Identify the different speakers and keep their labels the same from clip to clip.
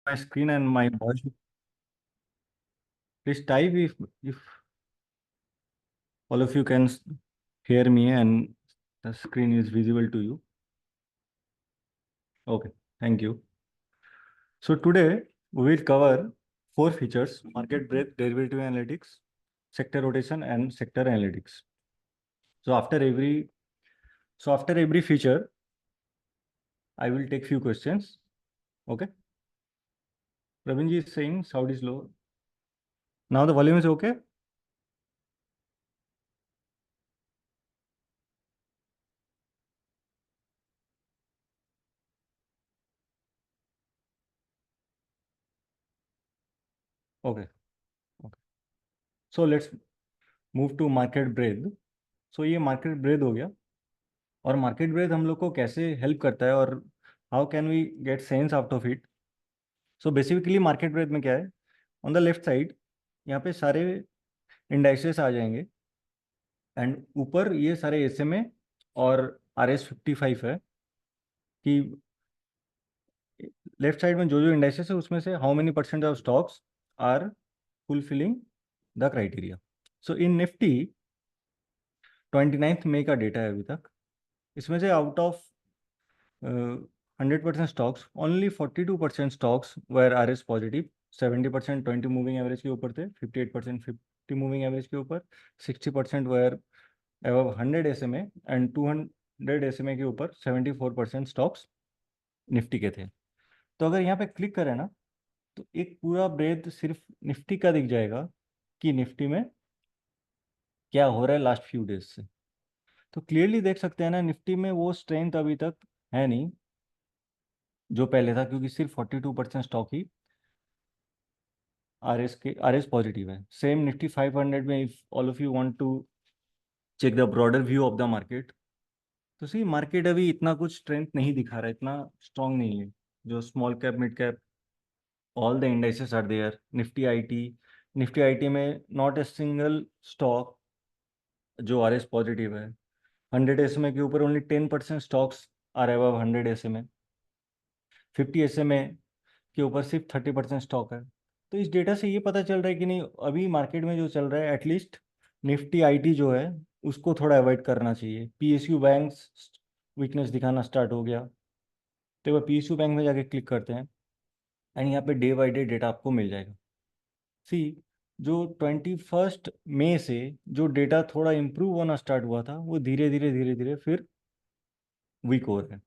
Speaker 1: my screen and my voice. Please type if all of you can hear me and the screen is visible to you. Okay, thank you. So today we will cover four features: market breadth, derivative analytics, sector rotation, and sector analytics. So after every feature, I will take few questions. Okay. Ravinji is saying sound is low. Now the volume is okay. Okay. Okay. So let's move to market breadth. So ये market breath हो गया और market breath हम लोग को कैसे help करता है और how can we get sense out of it. So basically market breadth में क्या है, ऑन द लेफ्ट साइड यहाँ पे सारे इंडाइसेस आ जाएंगे एंड ऊपर ये सारे एसएमए और RS 55 है कि लेफ्ट साइड में जो जो इंडाइसेस है उसमें से how many percent of stocks are fulfilling the criteria. So in Nifty 29 मई का डेटा है अभी तक. इसमें से out of 100% stocks only 42% stocks were RS positive. 70% 20 moving average के ऊपर थे, 58% 50 मूविंग एवरेज के ऊपर, 60% were above 100 SMA and 200 SMA के ऊपर 74% स्टॉक्स निफ्टी के थे. तो अगर यहाँ पे क्लिक करें ना तो एक पूरा ब्रेथ सिर्फ निफ्टी का दिख जाएगा कि निफ्टी में क्या हो रहा है लास्ट फ्यू डेज से. तो क्लियरली देख सकते हैं ना, निफ्टी में वो स्ट्रेंथ अभी तक है नहीं जो पहले था, क्योंकि सिर्फ 42% स्टॉक ही RS पॉजिटिव है. सेम निफ्टी 500 में, if all of you want to check the broader view of the market, तो सी मार्केट अभी इतना कुछ स्ट्रेंथ नहीं दिखा रहा है, इतना स्ट्रांग नहीं है. जो small cap mid cap all the indices are there. Nifty IT में नॉट ए सिंगल स्टॉक जो RS पॉजिटिव है. 100 SMA के ऊपर only 10% stocks are above 100 SMA. 50 SMA के ऊपर सिर्फ 30% स्टॉक है. तो इस डेटा से ये पता चल रहा है कि नहीं, अभी मार्केट में जो चल रहा है एटलीस्ट निफ्टी आईटी जो है उसको थोड़ा अवॉइड करना चाहिए. PSU बैंक्स वीकनेस दिखाना स्टार्ट हो गया, तो वह PSU बैंक में जाके क्लिक करते हैं एंड यहाँ पे डे बाई डे डेटा आपको मिल जाएगा. सी जो 21 मई से जो डेटा थोड़ा इम्प्रूव होना स्टार्ट हुआ था वो धीरे धीरे फिर वीक हो रहा है.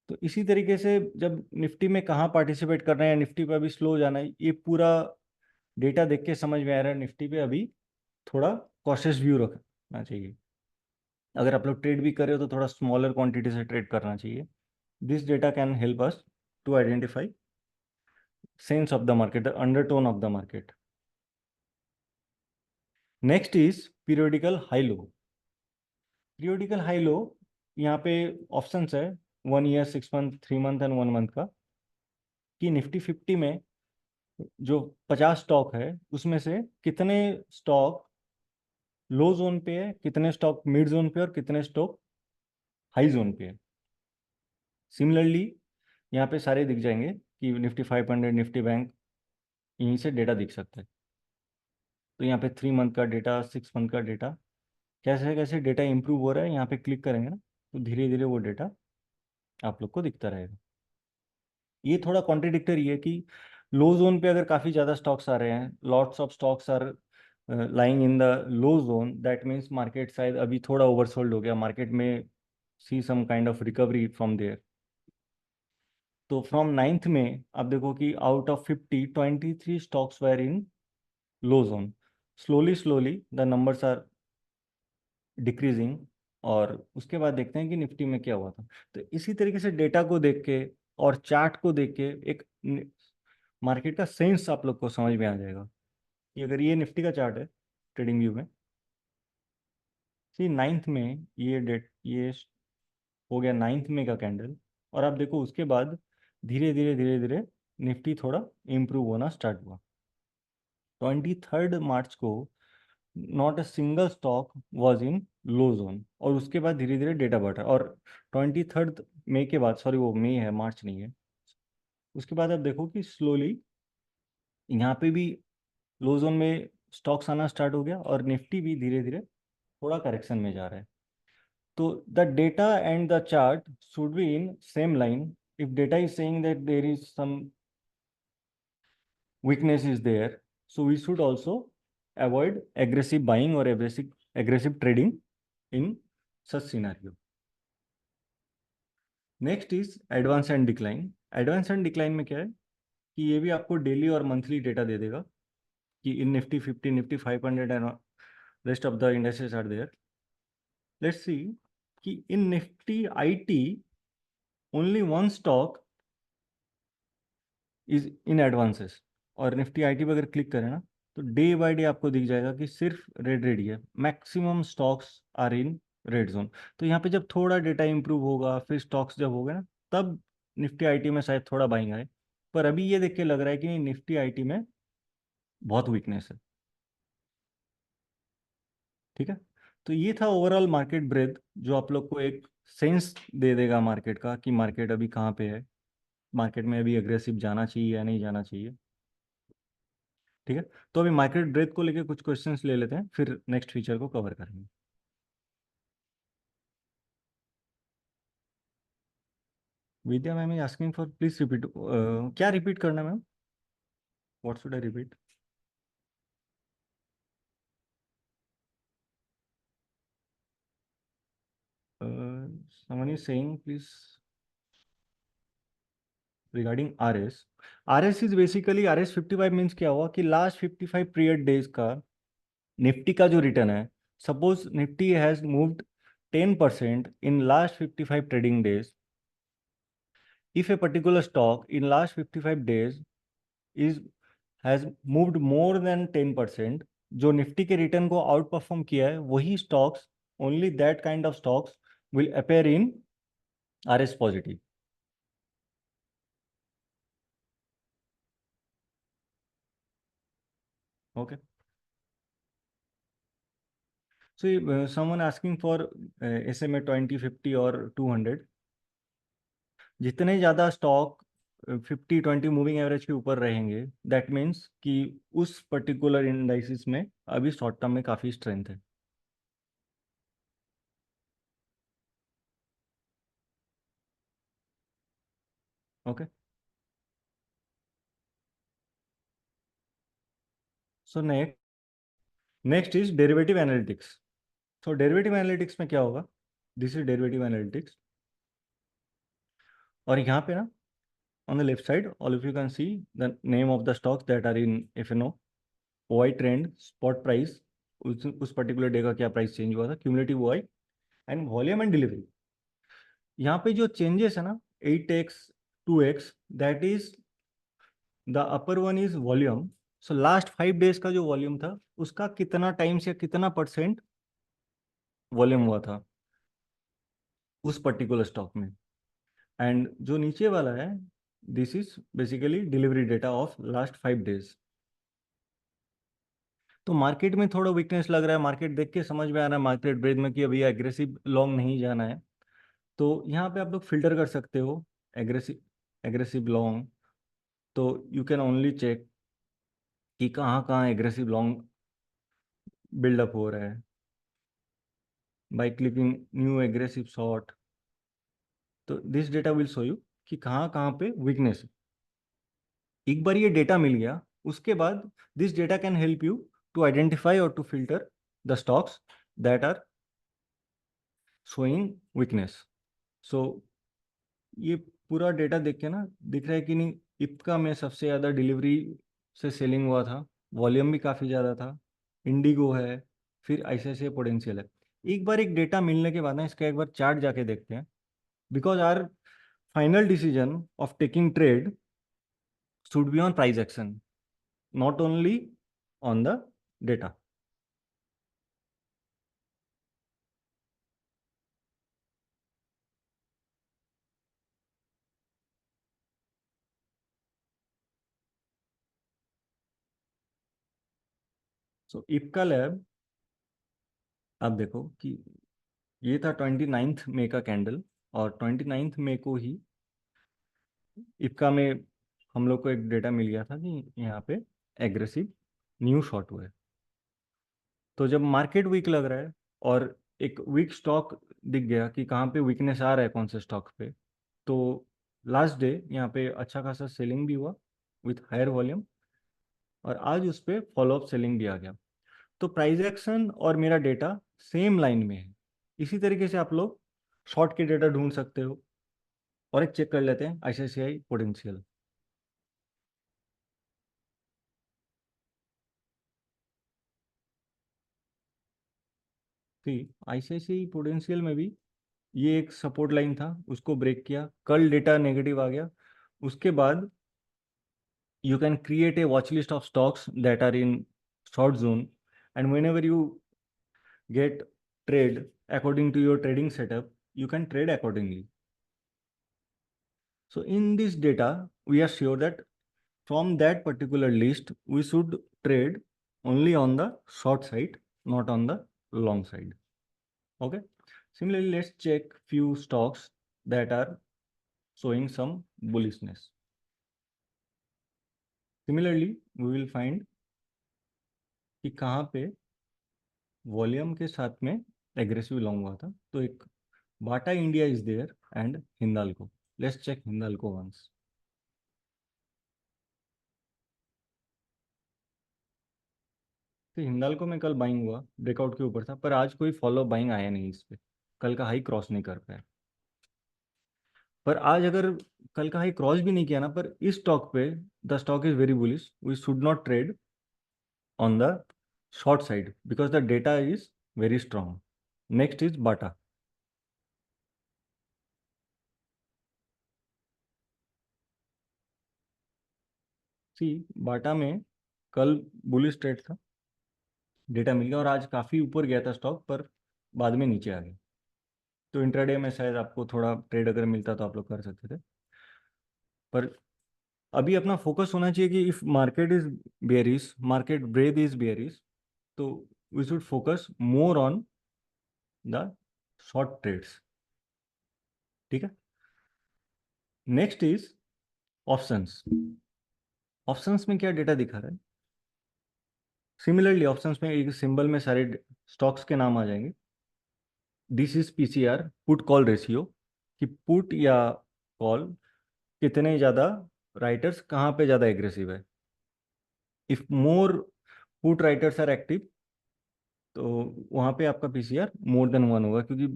Speaker 1: तो इसी तरीके से जब निफ्टी में कहाँ पार्टिसिपेट कर रहे हैं, निफ्टी पे अभी स्लो जाना है, ये पूरा डेटा देख के समझ में आ रहा है निफ्टी पे अभी थोड़ा कॉशियस व्यू रखना चाहिए. अगर आप लोग ट्रेड भी कर रहे हो तो थोड़ा स्मॉलर क्वांटिटी से ट्रेड करना चाहिए. This data can help us to identify sense of the market, the undertone of the market. Next is periodical high low. Periodical high low यहाँ पे ऑप्शंस है 1 year, 6 month, 3 month and 1 month का, कि Nifty 50 में जो 50 stock है उसमें से कितने स्टॉक लो जोन पे है, कितने स्टॉक मिड जोन पे और कितने स्टॉक हाई जोन पे है. सिमिलरली यहाँ पे सारे दिख जाएंगे कि निफ्टी 500, निफ्टी बैंक, यहीं से डेटा दिख सकता है. तो यहाँ पे 3 मंथ का डेटा, 6 मंथ का डेटा, कैसे कैसे डेटा इंप्रूव हो रहा है यहाँ पे क्लिक करेंगे ना तो धीरे धीरे वो डेटा आप लोग को दिखता रहेगा. ये थोड़ा कॉन्ट्रडिक्टरी है कि लो जोन पे अगर काफ़ी ज़्यादा स्टॉक्स आ रहे हैं, lots of stocks are lying in the low zone, that means market शायद अभी थोड़ा ओवरसोल्ड हो गया, मार्केट में see some kind of recovery from there. तो फ्रॉम 9th में आप देखो कि out of 50, 23 stocks were in low zone. Slowly slowly the numbers are decreasing. और उसके बाद देखते हैं कि निफ्टी में क्या हुआ था. तो इसी तरीके से डेटा को देख के और चार्ट को देख के एक मार्केट का सेंस आप लोग को समझ में आ जाएगा. कि अगर ये निफ्टी का चार्ट है ट्रेडिंग व्यू में, सी 9th में ये हो गया 9th में का कैंडल, और आप देखो उसके बाद धीरे धीरे निफ्टी थोड़ा इम्प्रूव होना स्टार्ट हुआ. 23 मार्च को not a single stock was in low zone, और उसके बाद धीरे धीरे डेटा बढ़ रहा है. और 23 मई के बाद, सॉरी वो मई है, मार्च नहीं है, उसके बाद आप देखो कि स्लोली यहाँ पे भी लो जोन में स्टॉक्स आना स्टार्ट हो गया और निफ्टी भी धीरे धीरे थोड़ा करेक्शन में जा रहा है. तो the data and the chart should be in same line. If data is saying that there is some weakness is there, so we should also avoid aggressive buying or aggressive trading in such scenario. Next is advance and decline. Advance and decline में क्या है कि ये भी आपको daily और monthly data दे देगा कि in Nifty 50, Nifty 500 and rest of the indexes are there. Let's see कि in Nifty IT only one stock is in advances. और निफ्टी आईटी पर अगर क्लिक करें ना तो डे बाय डे आपको दिख जाएगा कि सिर्फ रेड रेड ही है. Maximum stocks are in red zone. तो यहाँ पे जब थोड़ा डेटा इंप्रूव होगा, फिर स्टॉक्स जब होगा ना, तब निफ्टी आईटी में शायद थोड़ा बाइंग आए. पर अभी ये देख के लग रहा है कि निफ्टी आईटी में बहुत वीकनेस है. ठीक है. तो ये था ओवरऑल मार्केट ब्रेथ, जो आप लोग को एक सेंस दे देगा मार्केट का कि मार्केट अभी कहाँ पे है, मार्केट में अभी अग्रेसिव जाना चाहिए या नहीं जाना चाहिए. ठीक है. तो अभी मार्केट ब्रेथ को लेके कुछ क्वेश्चंस ले लेते हैं, फिर नेक्स्ट फीचर को कवर करेंगे. Vidya ma'am is asking for, please repeat. क्या रिपीट करना है ma'am? What should I repeat? Someone is saying please regarding RS. RS is basically, RS 55 means क्या हुआ कि लास्ट 55 पीरियड डेज का निफ्टी का जो रिटर्न है. Suppose Nifty has moved 10% in last 55 trading days. If a particular stock in last 55 days is has moved more than 10%, जो Nifty के return को आउट परफॉर्म किया है, वही stocks, only that kind of stocks will appear in RS positive. Okay. So someone asking for SMA 20, 50 और 200. जितने ज़्यादा stock 50-20 moving average के ऊपर रहेंगे, दैट मीन्स कि उस पर्टिकुलर इंडाइसिस में अभी शॉर्ट टर्म में काफ़ी स्ट्रेंथ है. Okay. So next is derivative analytics. So derivative analytics में क्या होगा? This is derivative analytics. और यहाँ पे ना, on the left side, all of you can see the name of the stocks that are in FNO, OI trend, spot price, उस particular day का क्या प्राइस चेंज हुआ था, cumulative OI, and volume and delivery. यहाँ पे जो changes है ना, 8x 2x, that is the upper one is volume. So last 5 days का जो वॉल्यूम था, उसका कितना टाइम्स या कितना परसेंट वॉल्यूम हुआ था उस पर्टिकुलर स्टॉक में. एंड जो नीचे वाला है, this is basically delivery data of last 5 days. तो मार्केट में थोड़ा वीकनेस लग रहा है, मार्केट देख के समझ में आ रहा है मार्केट ब्रेथ में कि अभी एग्रेसिव लॉन्ग नहीं जाना है. तो यहाँ पे आप लोग फिल्टर कर सकते हो एग्रेसिव एग्रेसिव लॉन्ग. तो यू कैन ओनली चेक कि कहाँ कहाँ एग्रेसिव लॉन्ग बिल्डअप हो रहा है by clicking new aggressive short. तो this data will show you कि कहाँ कहाँ पे वीकनेस है. एक बार ये डेटा मिल गया, उसके बाद this data can help you to identify और to filter the stocks that are showing weakness. So ये पूरा डेटा देख के ना दिख रहा है कि नहीं, इप्का में सबसे ज़्यादा डिलीवरी से सेलिंग हुआ था, वॉल्यूम भी काफ़ी ज़्यादा था. इंडिगो है, फिर ICICI पोटेंशियल है. एक बार एक डेटा मिलने के बाद ना इसका एक बार चार्ट जाके देखते हैं, because our final decision of taking trade should be on price action, not only on the data. So Ipca lab, आप देखो कि ये था 29 मई का कैंडल, और 29 मई को ही इप्का में हम लोग को एक डेटा मिल गया था कि यहाँ पे एग्रेसिव न्यू शॉर्ट हुआ है। तो जब मार्केट वीक लग रहा है और एक वीक स्टॉक दिख गया कि कहाँ पे वीकनेस आ रहा है कौन से स्टॉक पे, तो लास्ट डे यहाँ पे अच्छा खासा सेलिंग भी हुआ विथ हायर वॉल्यूम, और आज उस पर फॉलोअप सेलिंग भी आ गया। तो प्राइस एक्शन और मेरा डेटा सेम लाइन में है। इसी तरीके से आप लोग शॉर्ट के डेटा ढूंढ सकते हो। और एक चेक कर लेते हैं आईसीआईसीआई पोटेंशियल। ठीक, आईसीआईसीआई पोटेंशियल में भी ये एक सपोर्ट लाइन था, उसको ब्रेक किया, कल डेटा नेगेटिव आ गया। उसके बाद you can create a watch list of stocks that are in short zone, and whenever you get trade according to your trading setup, you can trade accordingly. So in this data we are sure that from that particular list we should trade only on the short side, not on the long side. Okay, similarly let's check few stocks that are showing some bullishness. Similarly we will find कि कहाँ पे volume के साथ में aggressive long हुआ था। तो एक Bata India is there and Hindalco. Let's check Hindalco once. तो हिंदाल्को में कल बाइंग हुआ, ब्रेकआउट के ऊपर था, पर आज कोई फॉलो बाइंग आया नहीं इस पे, कल का हाई क्रॉस नहीं कर पाया। पर आज अगर कल का हाई क्रॉस भी नहीं किया ना, पर इस स्टॉक पे the stock is very bullish, we should not trade on the short side because the data is very strong. Next is Bata. See, Bata में कल बुलिश ट्रेड था, डेटा मिल गया और आज काफ़ी ऊपर गया था स्टॉक, पर बाद में नीचे आ गया। तो इंट्राडे में शायद आपको थोड़ा ट्रेड अगर मिलता तो आप लोग कर सकते थे। पर अभी अपना फोकस होना चाहिए कि if market is bearish, market breadth is bearish, तो we should focus more on the short trades. ठीक है, नेक्स्ट इज ऑप्शंस। ऑप्शंस में क्या डेटा दिखा रहा है? सिमिलरली ऑप्शंस में एक सिंबल में सारे स्टॉक्स के नाम आ जाएंगे। This is PCR, put call ratio, कि पुट या कॉल कितने ज़्यादा राइटर्स कहाँ पे ज़्यादा एग्रेसिव है। If more put writers are active, तो वहाँ पे आपका पीसीआर मोर देन वन होगा, क्योंकि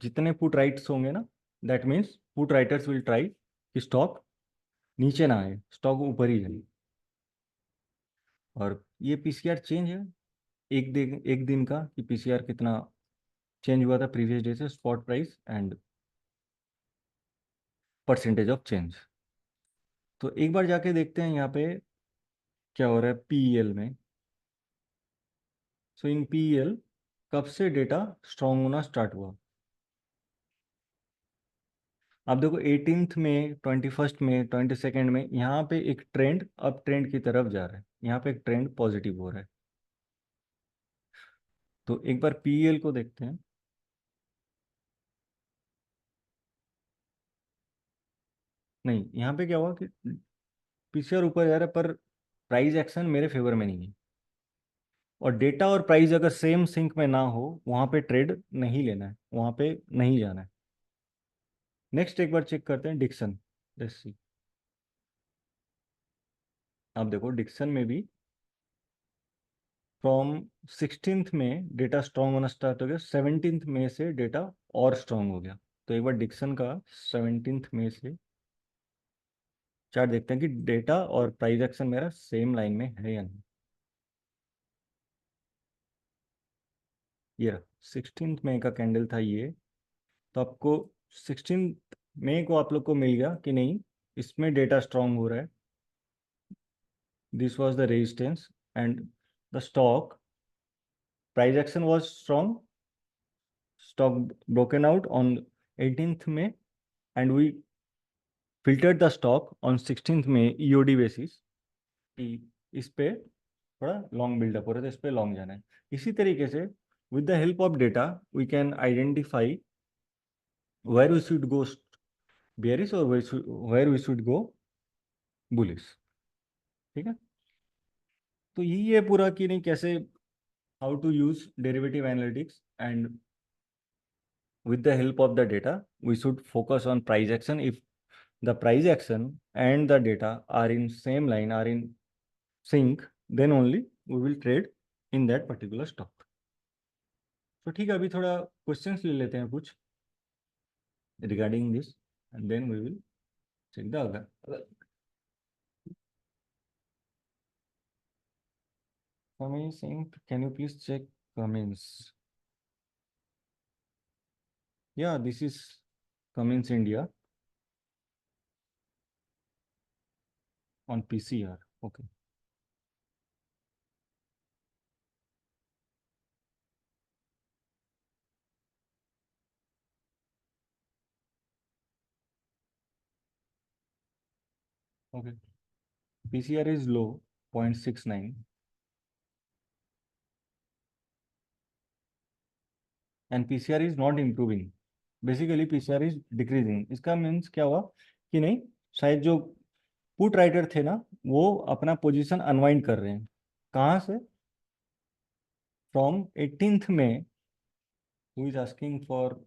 Speaker 1: जितने पुट राइट्स होंगे ना, that means put writers will try कि स्टॉक नीचे ना आए, स्टॉक ऊपर ही जाए। और ये पीसीआर चेंज है एक दिन का, कि पीसीआर कितना चेंज हुआ था प्रीवियस डे से, spot price and percentage of change. तो एक बार जाके देखते हैं यहाँ पे क्या हो रहा है पीईएल में। सो इन पीईएल कब से डेटा स्ट्रांग होना स्टार्ट हुआ? आप देखो 18th में, 21st में, 22nd में, यहाँ पे एक ट्रेंड अप ट्रेंड की तरफ जा रहा है, यहाँ पे एक ट्रेंड पॉजिटिव हो रहा है। तो एक बार पीईएल को देखते हैं। नहीं, यहाँ पे क्या हुआ कि पीसीआर ऊपर जा रहा है, पर प्राइस एक्शन मेरे फेवर में नहीं है। और डेटा और प्राइस अगर सेम सिंक में ना हो, वहाँ पे ट्रेड नहीं लेना है, वहाँ पे नहीं जाना है। नेक्स्ट एक बार चेक करते हैं डिक्सन। Let's see. आप देखो डिक्सन में भी फ्रॉम 16th में डेटा स्ट्रांग होना स्टार्ट हो गया, 17th में से डेटा और स्ट्रांग हो गया। तो एक बार डिक्सन का 17th में से चार्ट देखते हैं कि डेटा और प्राइस एक्शन मेरा सेम लाइन में है या नहीं। ये रहा 16th मई का कैंडल था ये। तो आपको 16th मई को आप लोग को मिल गया कि नहीं, इसमें डेटा स्ट्रांग हो रहा है। This was the resistance and the stock price action was strong. Stock broken out on 18th May, and we filtered the stock on 16th May EOD basis कि इस पे थोड़ा लॉन्ग बिल्डअप हो रहा था, इस पे लॉन्ग जाना है। इसी तरीके से with the help of data we can identify where we should go bearish और where we should go bullish. ठीक है, तो यही है पूरा कि नहीं कैसे, how to use derivative analytics, and with the help of the data we should focus on price action. If the price action and the data are in same line, are in sync, then only we will trade in that particular stock. तो ठीक है, अभी थोड़ा questions ले लेते हैं कुछ regarding this, and then we will check the other. Saying, can you please check Cummins? Yeah, this is Cummins India on PCR. Okay. Okay. PCR is low, 0.69, and PCR is not improving. Basically, PCR is decreasing. इसका means क्या हुआ कि नहीं, शायद जो put writer थे ना, वो अपना पोजीशन अनवाइंड कर रहे हैं। कहाँ से? फ्रॉम 18th में, who is asking for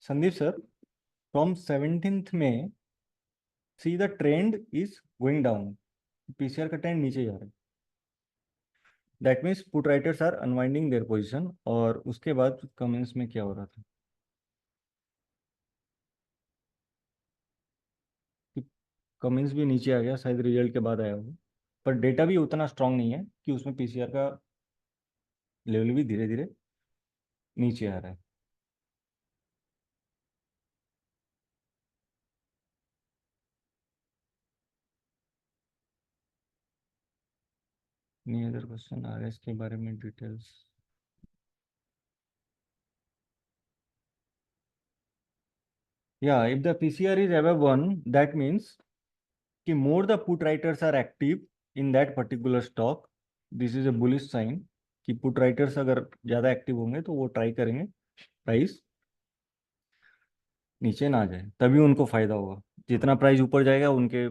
Speaker 1: Sandeep sir, from 17th में, see the trend is going down, PCR का ट्रेंड नीचे जा रहा है। That means put writers are unwinding their position. और उसके बाद कमेंट्स में क्या हो रहा था कि कमेंट्स भी नीचे आ गया, शायद रिजल्ट के बाद आया हो, पर डेटा भी उतना स्ट्रांग नहीं है कि उसमें पीसीआर का लेवल भी धीरे धीरे नीचे आ रहा है। नहीं, अदर क्वेश्चन आरएस के बारे में details. Yeah, if the PCR is above 1, that means कि more the put writers are active in that particular stock. This is a bullish sign कि put writers अगर ज़्यादा एक्टिव होंगे तो वो ट्राई करेंगे प्राइस नीचे ना जाए, तभी उनको फायदा होगा। जितना प्राइस ऊपर जाएगा, उनके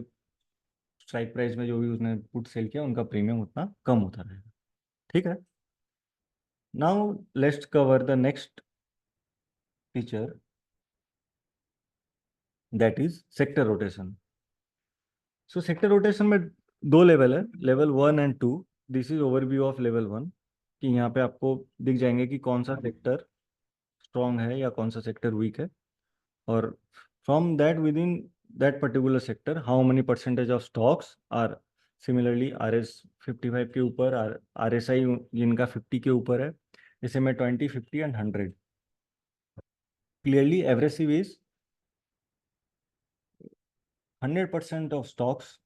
Speaker 1: स्ट्राइक प्राइस में जो भी उसने पुट सेल किया, उनका प्रीमियम उतना कम होता रहेगा। ठीक है, now let's cover the next feature, that is sector rotation. So sector rotation में दो लेवल है, level 1 and 2। This is overview of level 1, कि यहाँ पे आपको दिख जाएंगे कि कौन सा सेक्टर स्ट्रॉन्ग है या कौन सा सेक्टर वीक है, और from that within that particular sector how many percentage of stocks are similarly RS 55 के ऊपर, RSI जिनका 50 के ऊपर है, जैसे में 20, 50 and 100। Clearly abrasive is 100% of stocks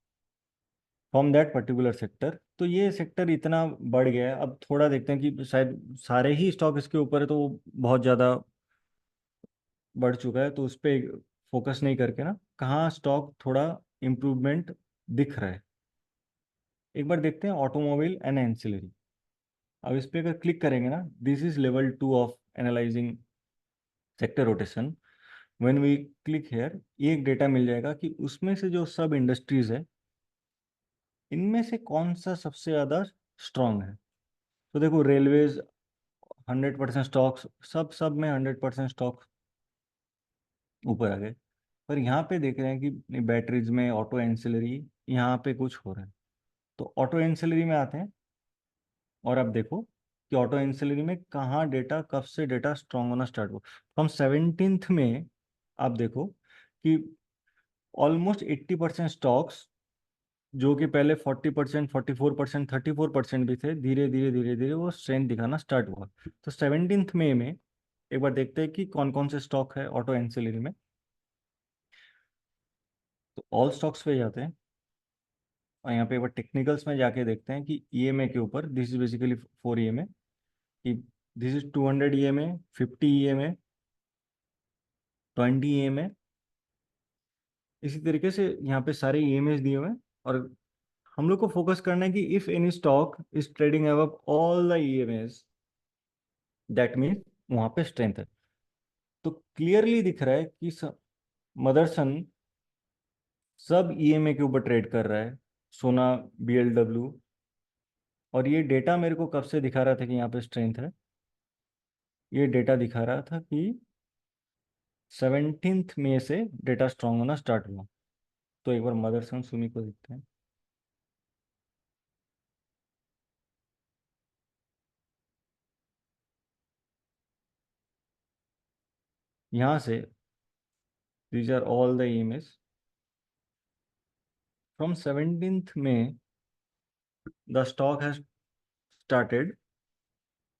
Speaker 1: from that particular sector. तो ये सेक्टर इतना बढ़ गया है, अब थोड़ा देखते हैं कि शायद सारे ही स्टॉक इसके ऊपर है, तो वो बहुत ज़्यादा बढ़ चुका है, तो उस पर फोकस नहीं करके ना, कहाँ स्टॉक थोड़ा इम्प्रूवमेंट दिख रहा है। एक बार देखते हैं ऑटोमोबाइल एंड एंसिलरी। अब इस पर अगर क्लिक करेंगे ना, this is level 2 of analysing sector rotation. When we click here, ये एक डेटा मिल जाएगा कि उसमें से जो सब इंडस्ट्रीज है, इनमें से कौन सा सबसे ज़्यादा स्ट्रांग है। तो देखो, रेलवेज 100% स्टॉक्स, सब सब में 100% स्टॉक ऊपर आ गए। पर यहाँ पे देख रहे हैं कि बैटरीज में, ऑटो एंसिलरी, यहाँ पे कुछ हो रहा है। तो ऑटो एंसिलरी में आते हैं, और अब देखो कि ऑटो एंसिलरी में कहाँ डेटा, कब से डेटा स्ट्रांग होना स्टार्ट हुआ। फ्रॉम 17th में आप देखो कि ऑलमोस्ट 80% स्टॉक्स, जो कि पहले 40%, 44%, 34% भी थे, धीरे धीरे धीरे धीरे वो स्ट्रेंथ दिखाना स्टार्ट हुआ। तो 17th मई में एक बार देखते हैं कि कौन कौन से स्टॉक है ऑटो एंसिलरी में। तो ऑल स्टॉक्स पे जाते हैं, और यहाँ पे एक बार टेक्निकल्स में जाके देखते हैं कि ईएमए के ऊपर, this is basically for EMA, कि this is 200 EMA, 50 EMA, 20 EMA. इसी तरीके से यहाँ पे सारे ईएमएस दिए हुए हैं, और हम लोग को फोकस करना है कि if any stock is trading above all the EMS, that means वहाँ पे स्ट्रेंथ है। तो क्लियरली दिख रहा है कि मदरसन सब ईएमए के ऊपर ट्रेड कर रहा है, सोना, बीएलडब्ल्यू। और ये डेटा मेरे को कब से दिखा रहा था कि यहाँ पे स्ट्रेंथ है? ये डेटा दिखा रहा था कि 17 मई से डेटा स्ट्रांग होना स्टार्ट हुआ। तो एक बार मदरसन सुमी को देखते हैं। यहाँ से these are all the EMS from 17 May the stock has started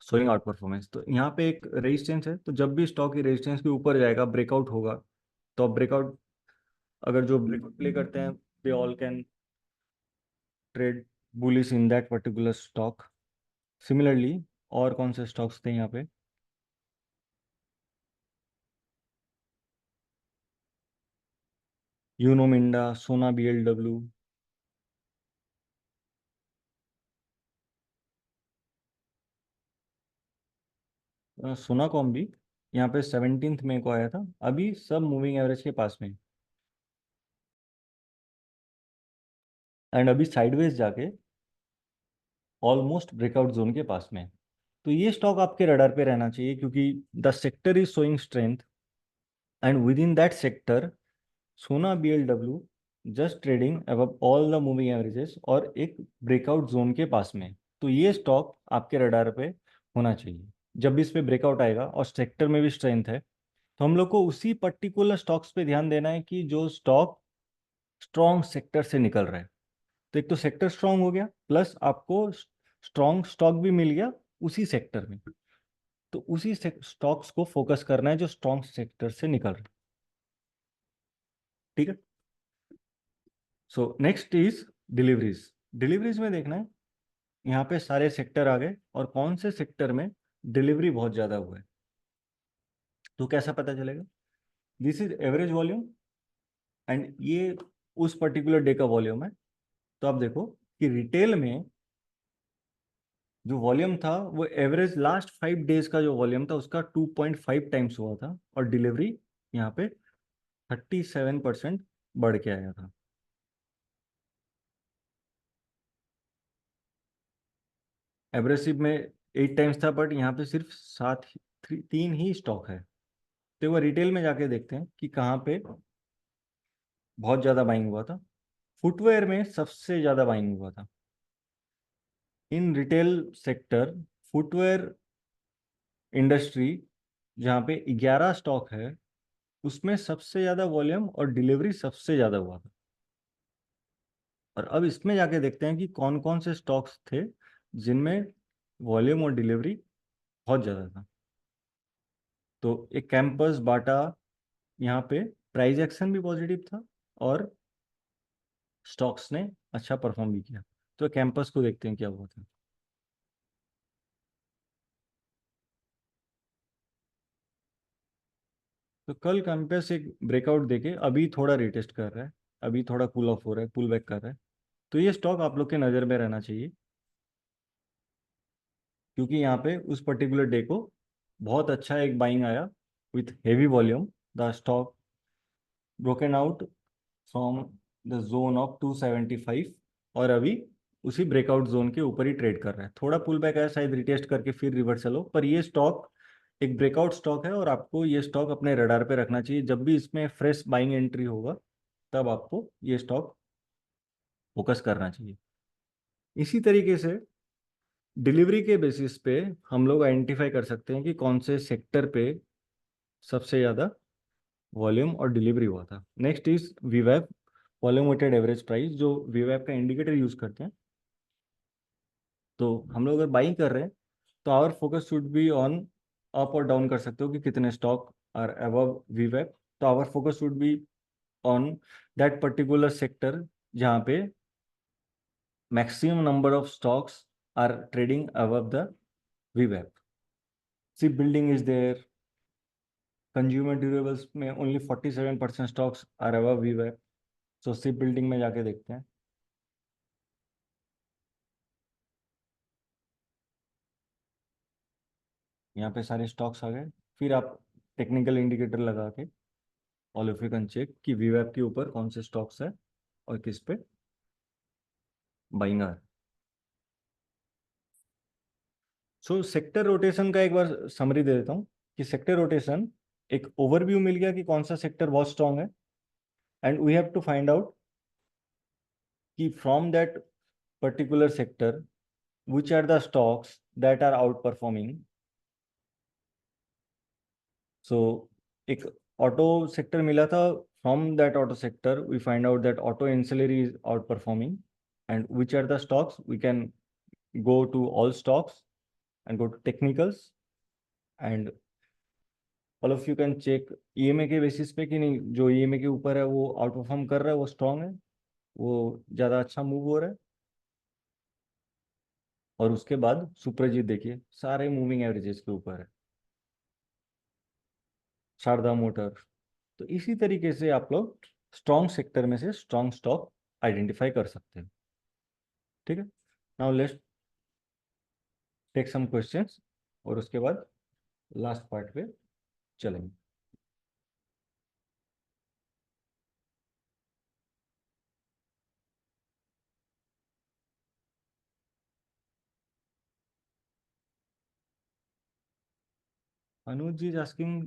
Speaker 1: showing out performance. तो यहाँ पे एक रेजिस्टेंस है, तो जब भी स्टॉक की रेजिस्टेंस के ऊपर जाएगा, ब्रेकआउट होगा, तो अब ब्रेकआउट, अगर जो ब्रेकआउट प्ले करते हैं, they all can trade bullish in that particular stock. Similarly और कौन से स्टॉक्स थे यहाँ पे? यूनो मिंडा, सोना बीएलडब्ल्यू, सोना कॉम भी यहाँ पे 17 मई को आया था। अभी सब मूविंग एवरेज के पास में, एंड अभी साइडवेज जाके ऑलमोस्ट ब्रेकआउट जोन के पास में। तो ये स्टॉक आपके रडार पे रहना चाहिए, क्योंकि the sector is showing strength and within that sector Sona BLW just trading above all the moving averages और एक ब्रेकआउट जोन के पास में। तो ये स्टॉक आपके रडार पे होना चाहिए। जब भी इस पे ब्रेकआउट आएगा और सेक्टर में भी स्ट्रेंथ है, तो हम लोग को उसी पर्टिकुलर स्टॉक्स पे ध्यान देना है कि जो स्टॉक स्ट्रॉन्ग सेक्टर से निकल रहा है। तो एक तो सेक्टर स्ट्रॉन्ग हो गया, प्लस आपको स्ट्रॉन्ग स्टॉक भी मिल गया उसी सेक्टर में। तो उसी स्टॉक्स को फोकस करना है जो स्ट्रॉन्ग सेक्टर से निकल रहे हैं। ठीक है। So next is deliveries. Deliveries में देखना है यहाँ पे सारे सेक्टर आ गए और कौन से सेक्टर में डिलीवरी बहुत ज़्यादा हुआ है। तो कैसा पता चलेगा? This is average volume and ये उस पर्टिकुलर डे का वॉल्यूम है। तो आप देखो कि रिटेल में जो वॉल्यूम था वो एवरेज लास्ट 5 डेज का जो वॉल्यूम था उसका 2.5 टाइम्स हुआ था, और डिलीवरी यहाँ पे 37% बढ़ के आया था। एब्रेसिव में 8 टाइम्स था, बट यहाँ पे सिर्फ 3 ही स्टॉक है। तो वो रिटेल में जाके देखते हैं कि कहाँ पे बहुत ज़्यादा बाइंग हुआ था। फुटवेयर में सबसे ज़्यादा बाइंग हुआ था in retail sector. Footwear industry जहाँ पे 11 स्टॉक है, उसमें सबसे ज़्यादा वॉल्यूम और डिलीवरी सबसे ज़्यादा हुआ था। और अब इसमें जाके देखते हैं कि कौन कौन से स्टॉक्स थे जिनमें वॉल्यूम और डिलीवरी बहुत ज़्यादा था। तो एक कैंपस, बाटा, यहाँ पे प्राइस एक्शन भी पॉजिटिव था और स्टॉक्स ने अच्छा परफॉर्म भी किया। तो कैंपस को देखते हैं क्या हुआ था। तो कल कैंपस एक ब्रेकआउट देके अभी थोड़ा रिटेस्ट कर रहा है, अभी थोड़ा कूल ऑफ हो रहा है, पुल बैक कर रहा है। तो ये स्टॉक आप लोग के नज़र में रहना चाहिए, क्योंकि यहाँ पे उस पर्टिकुलर डे को बहुत अच्छा एक बाइंग आया with heavy volume. The stock broken out from the zone of 275 और अभी उसी ब्रेकआउट जोन के ऊपर ही ट्रेड कर रहा है। थोड़ा पुल बैक आया, शायद रिटेस्ट करके फिर रिवर्सल हो, पर ये स्टॉक एक ब्रेकआउट स्टॉक है और आपको ये स्टॉक अपने रडार पे रखना चाहिए। जब भी इसमें फ्रेश बाइंग एंट्री होगा, तब आपको ये स्टॉक फोकस करना चाहिए। इसी तरीके से डिलीवरी के बेसिस पे हम लोग आइडेंटिफाई कर सकते हैं कि कौन से सेक्टर पे सबसे ज़्यादा वॉल्यूम और डिलीवरी हुआ था। नेक्स्ट इज वीवैप, वॉल्यूम वेटेड एवरेज प्राइस, जो वीवैप का इंडिकेटर यूज करते हैं। तो हम लोग अगर बाइंग कर रहे हैं, तो our focus should be on, up और डाउन कर सकते हो कि कितने स्टॉक आर अबव वीवैप। तो our focus should be on that particular sector जहाँ पे maximum number of stocks are trading above the वीवैप। Ship building is there, consumer durables में ओनली 47% स्टॉक्स आर अबव वीवैप। सो शिप बिल्डिंग में जाके देखते हैं। यहाँ पे सारे स्टॉक्स आ गए। फिर आप टेक्निकल इंडिकेटर लगा के all of you can check कि वीवैप के ऊपर कौन से स्टॉक्स है और किस पे buying hour. So sector rotation का एक बार समरी दे देता हूँ कि सेक्टर रोटेशन एक ओवरव्यू मिल गया कि कौन सा सेक्टर बहुत स्ट्रांग है, and we have to find out कि from that particular sector which are the stocks that are outperforming. So एक auto sector मिला था, from that auto sector we find out that auto ancillary is outperforming, and which are the stocks we can go to all stocks and go to technicals, and all of you can check EMA के basis पे कि नहीं जो EMA के ऊपर है वो outperform कर रहा है, वो स्ट्रांग है, वो ज़्यादा अच्छा मूव हो रहा है। और उसके बाद सुप्रजीत देखिए सारे मूविंग एवरेजेस के ऊपर है, शारदा मोटर। तो इसी तरीके से आप लोग स्ट्रॉन्ग सेक्टर में से स्ट्रॉन्ग स्टॉक आइडेंटिफाई कर सकते हैं। ठीक है, now let's take some questions और उसके बाद लास्ट पार्ट पे चलेंगे। Anuj ji is asking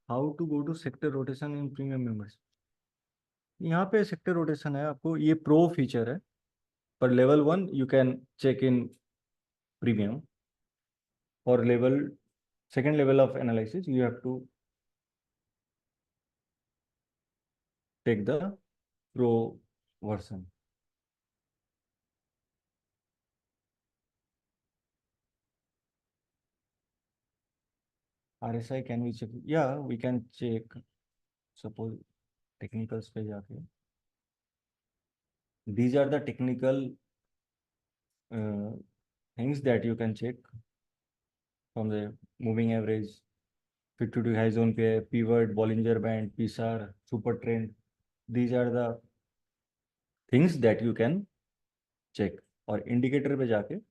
Speaker 1: how to go to sector rotation in premium members. यहाँ पे सेक्टर रोटेशन है, आपको ये प्रो फीचर है, पर level 1 you can check in premium, और level second level of analysis you have to take the pro version. RSI can we check, या we can check suppose technicals पे जाके, these are the technical things that you can check from the moving average, 52 high zone पे pivot, Bollinger Band, PSAR, super trend, these are the things that you can check। और indicator पे जाके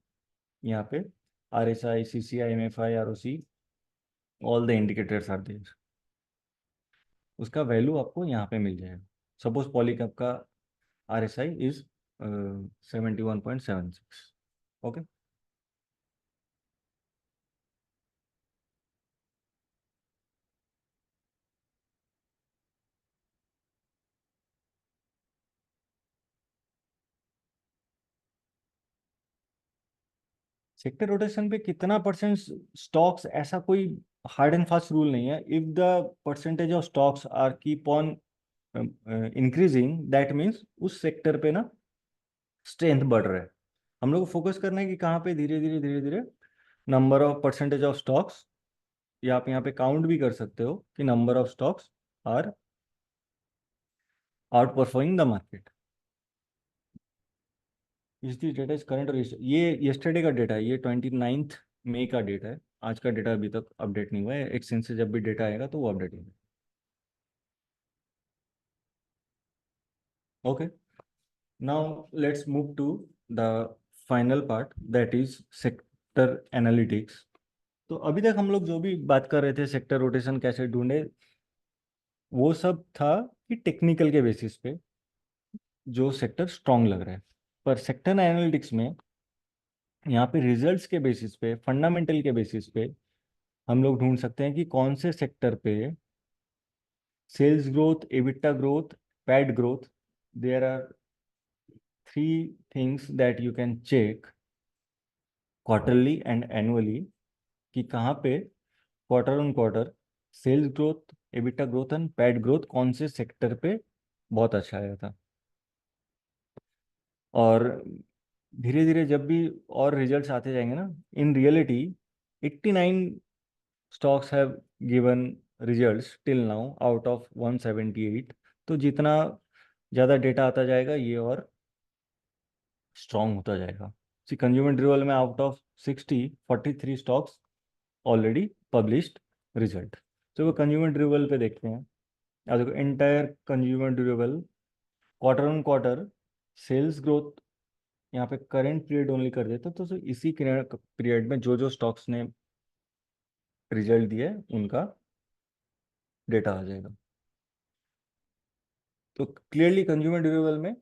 Speaker 1: यहाँ पे RSI, CCI, MFI, ROC, all the indicators are there, उसका value आपको यहाँ पे मिल जाएगा। सपोज पॉलीकैप का RSI is 71.76। Okay, sector rotation पे कितना परसेंट स्टॉक्स, ऐसा कोई हार्ड एंड फास्ट रूल नहीं है। If the percentage of stocks are keep on increasing, that means उस सेक्टर पे ना स्ट्रेंथ बढ़ रहा है। हम लोग को फोकस करना है कि कहाँ पे धीरे धीरे धीरे धीरे number of percentage of stocks, या आप यहाँ पे काउंट भी कर सकते हो कि number of stocks are outperforming the market. इस दी डेटा इज करंट, और ये येस्टरडे का डेटा है, ये 29 मई का डेटा है, आज का डेटा अभी तक अपडेट नहीं हुआ है। एक्सचेंज से जब भी डेटा आएगा तो वो अपडेट होगा। Okay, now let's move to the final part, that is sector analytics. तो अभी तक हम लोग जो भी बात कर रहे थे सेक्टर रोटेशन कैसे ढूंढे, वो सब था कि टेक्निकल के बेसिस पे जो सेक्टर स्ट्रांग लग रहा है। पर सेक्टर एनालिटिक्स में यहाँ पे रिजल्ट्स के बेसिस पे, फंडामेंटल के बेसिस पे हम लोग ढूंढ सकते हैं कि कौन से सेक्टर पे sales growth, EBITDA growth, PAT growth, there are three things that you can check quarterly and annually, कि कहाँ पे quarter on quarter sales growth, EBITDA growth and PAT growth कौन से सेक्टर पे बहुत अच्छा आया था। और धीरे धीरे जब भी और रिजल्ट्स आते जाएंगे ना, in reality 89 stocks have given results till now out of 178। तो जितना ज़्यादा डेटा आता जाएगा ये और स्ट्रॉन्ग होता जाएगा। सी कंज्यूमर ड्यूरेबल में out of 60 43 stocks already published result. तो वो कंज्यूमर ड्यूरेबल पे देखते हैं, अब देखो entire consumer durable quarter on quarter sales growth यहाँ पे करेंट पीरियड ओनली कर देते, तो इसी पीरियड में जो जो स्टॉक्स ने रिजल्ट दिए उनका डेटा आ जाएगा। तो क्लियरली कंज्यूमर ड्यूरेबल में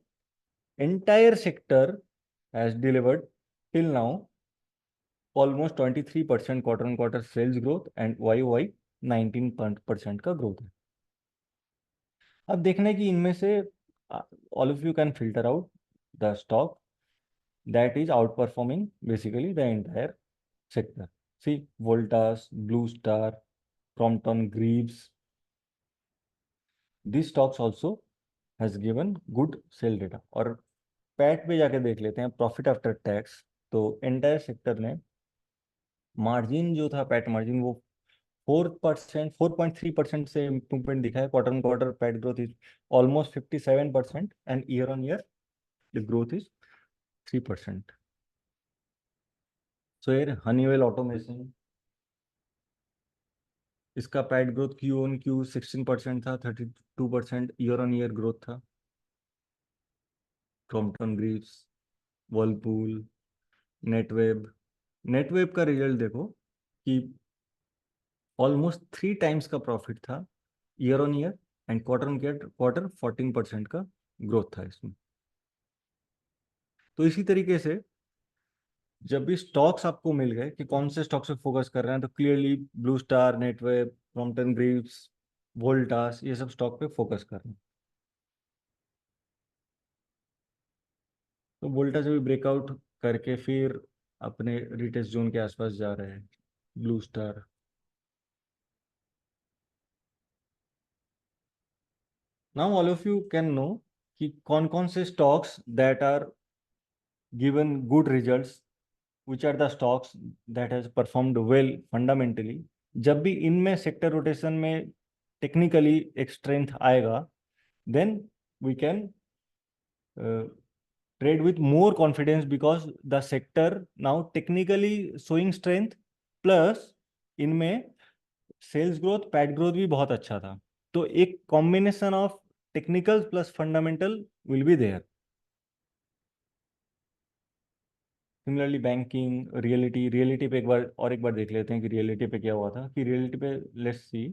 Speaker 1: entire sector has delivered till now almost 23% quarter on quarter sales growth and YoY 19% का ग्रोथ है। अब देखना है कि इनमें से all of you can filter out the stock that is outperforming basically the entire sector. See, Voltas, Blue Star, Crompton Greaves, these stocks also has given good sale data. और PAT पे जाके देख लेते हैं प्रॉफिट आफ्टर टैक्स, तो entire sector ने margin जो था पैट मार्जिन वो 4%, 4.3% से इम्प्रूवमेंट दिखा है। Quarter on quarter PAT growth is almost 57% and year on year the growth is 3%। सो यार हनीवेल ऑटोमेशन, इसका PAT growth Q on Q 16% था, 32% ईयर ऑन ईयर ग्रोथ था। Crompton Greaves, Whirlpool, Netweb, Netweb का result देखो कि ऑलमोस्ट 3 टाइम्स का profit था year on year and quarter on quarter 14% का ग्रोथ था इसमें। तो इसी तरीके से जब भी स्टॉक्स आपको मिल गए कि कौन से स्टॉक्स पे फोकस कर रहे हैं, तो clearly blue star, Netweb, Crompton Greaves, Voltas, ये सब स्टॉक पे फोकस कर रहे हैं। तो वोल्टास अभी ब्रेकआउट करके फिर अपने रिटेस्ट जोन के आसपास जा रहे हैं। Blue Star, now all of you can know कि कौन कौन से stocks that are given good results, which are the stocks that has performed well fundamentally। जब भी इनमें सेक्टर रोटेशन में टेक्निकली एक स्ट्रेंथ आएगा, then we can trade with more confidence because the sector now technically showing strength, plus इनमें sales growth PAT growth भी बहुत अच्छा था। तो एक combination of technical plus fundamental will be there. Similarly banking, realty, realty पे एक बार देख लेते हैं कि रियलिटी पे क्या हुआ था। कि रियलिटी पे let's see,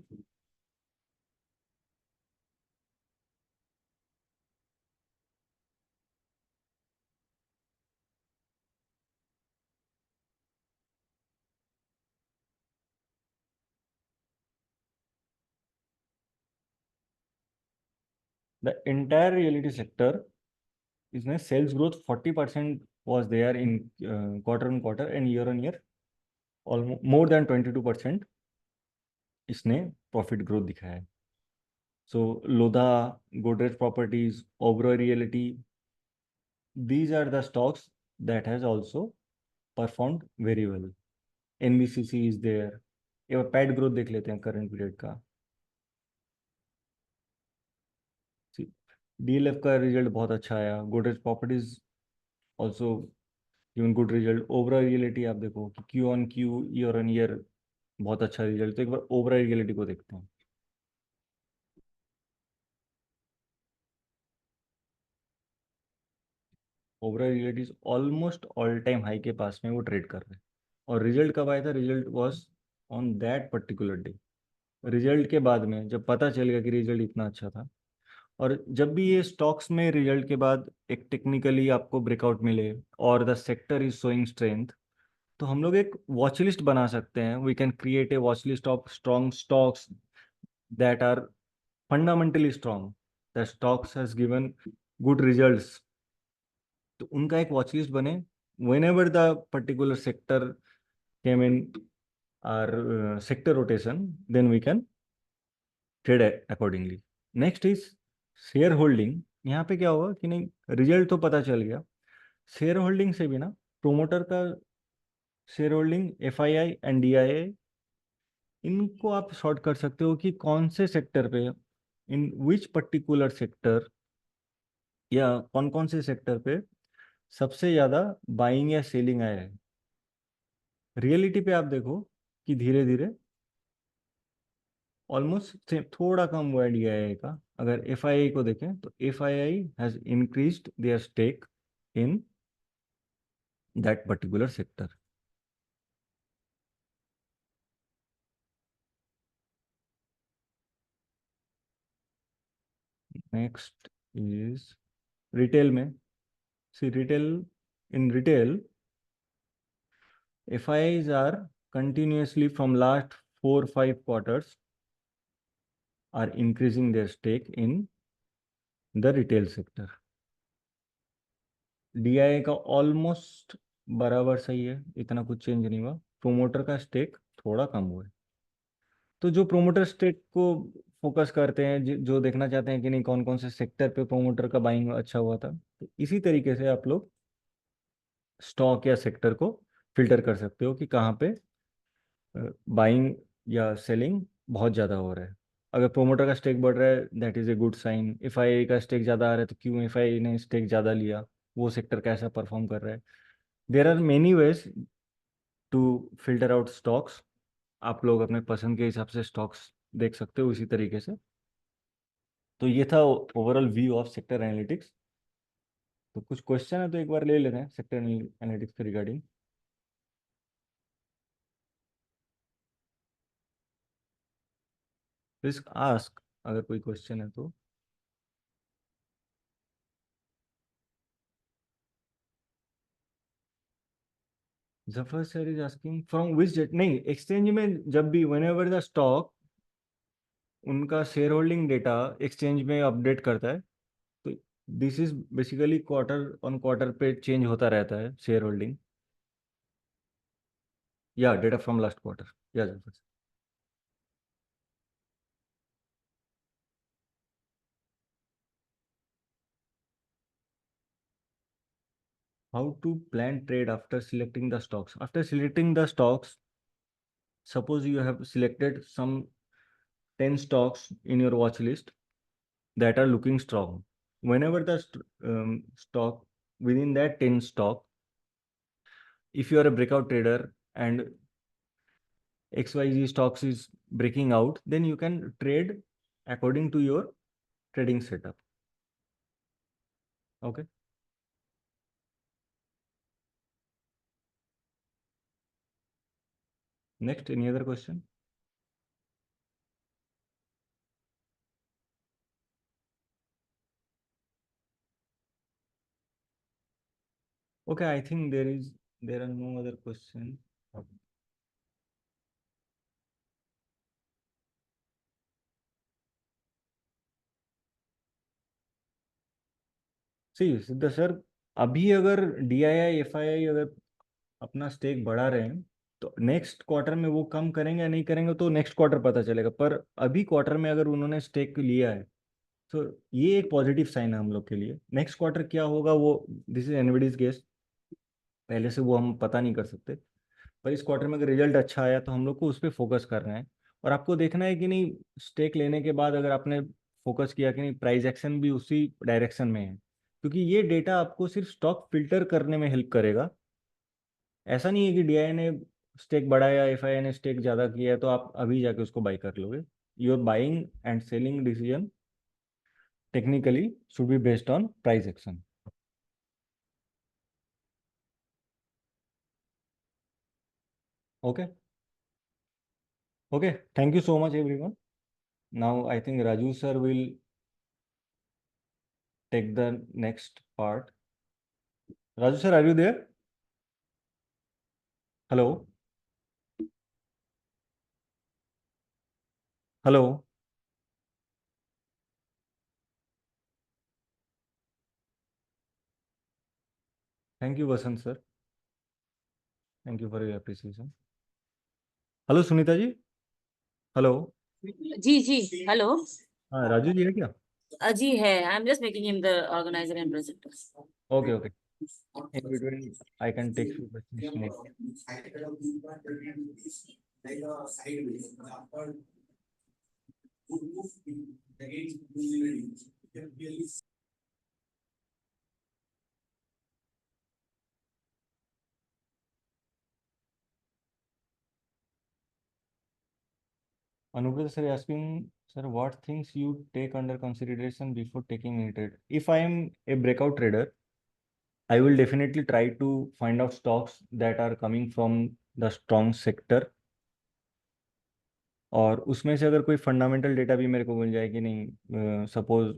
Speaker 1: the entire reality sector, इसमें sales growth 40% was there in quarter on quarter and year on year almost more than 22% इसने प्रॉफिट ग्रोथ दिखाया है। So Lodha, Godrej properties, Oberoi realty, these are the stocks that has also performed very well। NBCC is there. एक बार PAT growth देख लेते हैं current period का। DLF का रिजल्ट बहुत अच्छा आया। Godrej properties also given good result. Oberoi realty आप देखो कि Q on Q, year on year बहुत अच्छा रिजल्ट। तो एक बार ओबरॉय रियलिटी को देखते हैं। Oberoi reality almost all time high के पास में वो ट्रेड कर रहे हैं। और रिजल्ट कब आया था? Result was on that particular day. Result के बाद में जब पता चल गया कि रिजल्ट इतना अच्छा था, और जब भी ये स्टॉक्स में रिजल्ट के बाद एक टेक्निकली आपको ब्रेकआउट मिले और the sector is showing strength, तो हम लोग एक वॉच लिस्ट बना सकते हैं। We can create a watch list of strong stocks that are fundamentally strong, the stocks has given good results. तो उनका एक वॉच लिस्ट बने। Whenever the particular sector came in our sector rotation, then we can trade accordingly. Next is share holding. यहाँ पे क्या होगा कि नहीं, रिजल्ट तो पता चल गया, शेयर होल्डिंग से भी ना प्रोमोटर का share holding, FII and DII, इनको आप शॉर्ट कर सकते हो कि कौन से सेक्टर पे, इन विच पर्टिकुलर सेक्टर, या कौन कौन से सेक्टर पे सबसे ज़्यादा बाइंग या सेलिंग आया है। रियलिटी पे आप देखो कि धीरे धीरे ऑलमोस्ट थोड़ा कम हुआ है डीआईआई का। अगर एफआईआई को देखें तो FII has increased their stake in that particular sector. Next is retail में See, in retail, FIIs are continuously from last 4-5 quarters are increasing their stake in the retail sector. DIA का almost बराबर सही है, इतना कुछ change नहीं हुआ. Promoter का स्टेक थोड़ा कम हुआ है. तो जो प्रोमोटर स्टेक को फोकस करते हैं, जो देखना चाहते हैं कि नहीं कौन कौन से सेक्टर पे प्रोमोटर का बाइंग अच्छा हुआ था, तो इसी तरीके से आप लोग स्टॉक या सेक्टर को फिल्टर कर सकते हो कि कहाँ पे बाइंग या सेलिंग बहुत ज़्यादा हो रहा है. अगर प्रोमोटर का स्टेक बढ़ रहा है, that is a good sign. FII का स्टेक ज़्यादा आ रहा है, तो क्यों एफआईआई ने स्टेक ज़्यादा लिया, वो सेक्टर कैसा परफॉर्म कर रहा है. There are many ways to filter out stocks. आप लोग अपने पसंद के हिसाब से स्टॉक्स देख सकते हो इसी तरीके से. तो ये था overall view of sector analytics. तो कुछ क्वेश्चन है तो एक बार ले लेते हैं सेक्टर एनालिटिक्स के रिगार्डिंग. रिस्क आस्क, अगर कोई क्वेश्चन है तो. Zafar sir is asking from which date. नहीं, एक्सचेंज में जब भी व्हेन एवर द स्टॉक उनका शेयर होल्डिंग डेटा एक्सचेंज में अपडेट करता है, तो this is basically quarter on quarter पे चेंज होता रहता है शेयर होल्डिंग. या डेटा फ्रॉम लास्ट क्वार्टर. या Zafar sir. How to plan trade after selecting the stocks. After selecting the stocks, suppose you have selected some 10 stocks in your watch list that are looking strong. Whenever the stock within that 10 stock, if you are a breakout trader and XYZ stocks is breaking out, then you can trade according to your trading setup. Okay. Next, any other question? Okay, I think there are no other questions. सी सिद्धा sir, अभी अगर DII FII अगर अपना stake बढ़ा रहे हैं, तो next quarter में वो कम करेंगे या नहीं करेंगे तो नेक्स्ट क्वार्टर पता चलेगा. पर अभी क्वार्टर में अगर उन्होंने स्टेक लिया है, तो ये एक पॉजिटिव साइन है हम लोग के लिए. नेक्स्ट क्वार्टर क्या होगा वो, दिस इज एनीबॉडीज गेस. पहले से वो हम पता नहीं कर सकते. पर इस क्वार्टर में अगर रिजल्ट अच्छा आया तो हम लोग को उस पर फोकस करना है. और आपको देखना है कि नहीं, स्टेक लेने के बाद अगर आपने फोकस किया कि नहीं प्राइस एक्शन भी उसी डायरेक्शन में है, क्योंकि ये डेटा आपको सिर्फ स्टॉक फिल्टर करने में हेल्प करेगा. ऐसा नहीं है कि DI ने स्टेक बढ़ाया, FII ने स्टेक ज़्यादा किया है तो आप अभी जाके उसको बाई कर लोगे. Your buying and selling decision technically should be based on price action. Okay. Okay, thank you so much everyone. Now I think Raju sir will take the next part. Raju sir, are you there? Hello? Hello? Thank you, Vasant sir. Thank you for your appreciation. Hello, Sunita ji? Hello?
Speaker 2: Ji ji hello.
Speaker 1: हाँ, राजू जी है क्या?
Speaker 2: जी है. I am just making him the organiser and presenter.
Speaker 1: Okay, okay. In between, I can take few questions more. Anubrata sir asking, sir, what things you take under consideration before taking any trade? If I am a breakout trader, I will definitely try to find out stocks that are coming from the strong sector. और उसमें से अगर कोई fundamental data भी मेरे को मिल जाए कि नहीं, सपोज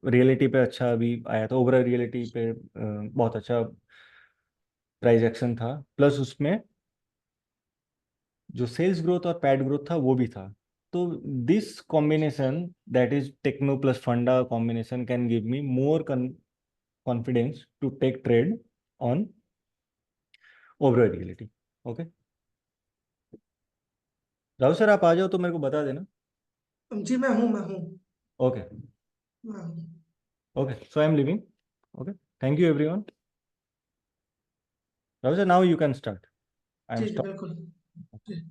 Speaker 1: रियलिटी पे अच्छा अभी आया था, ओवरऑल रियलिटी पे बहुत अच्छा प्राइस एक्शन था, प्लस उसमें जो सेल्स ग्रोथ और पैड ग्रोथ था वो भी था, तो this combination, that is techno plus funda combination, can give me more confidence to take trade on overall realty. Okay Rahul sir, आप आ जाओ तो मेरे को बता देना।
Speaker 3: जी मैं हूँ।
Speaker 1: ओके
Speaker 3: मैं हूँ।
Speaker 1: Okay, so I am living. Okay, thank you everyone. Rahul sir, now you can start. I am
Speaker 3: जी
Speaker 1: स्टॉप।
Speaker 3: बिल्कुल जी।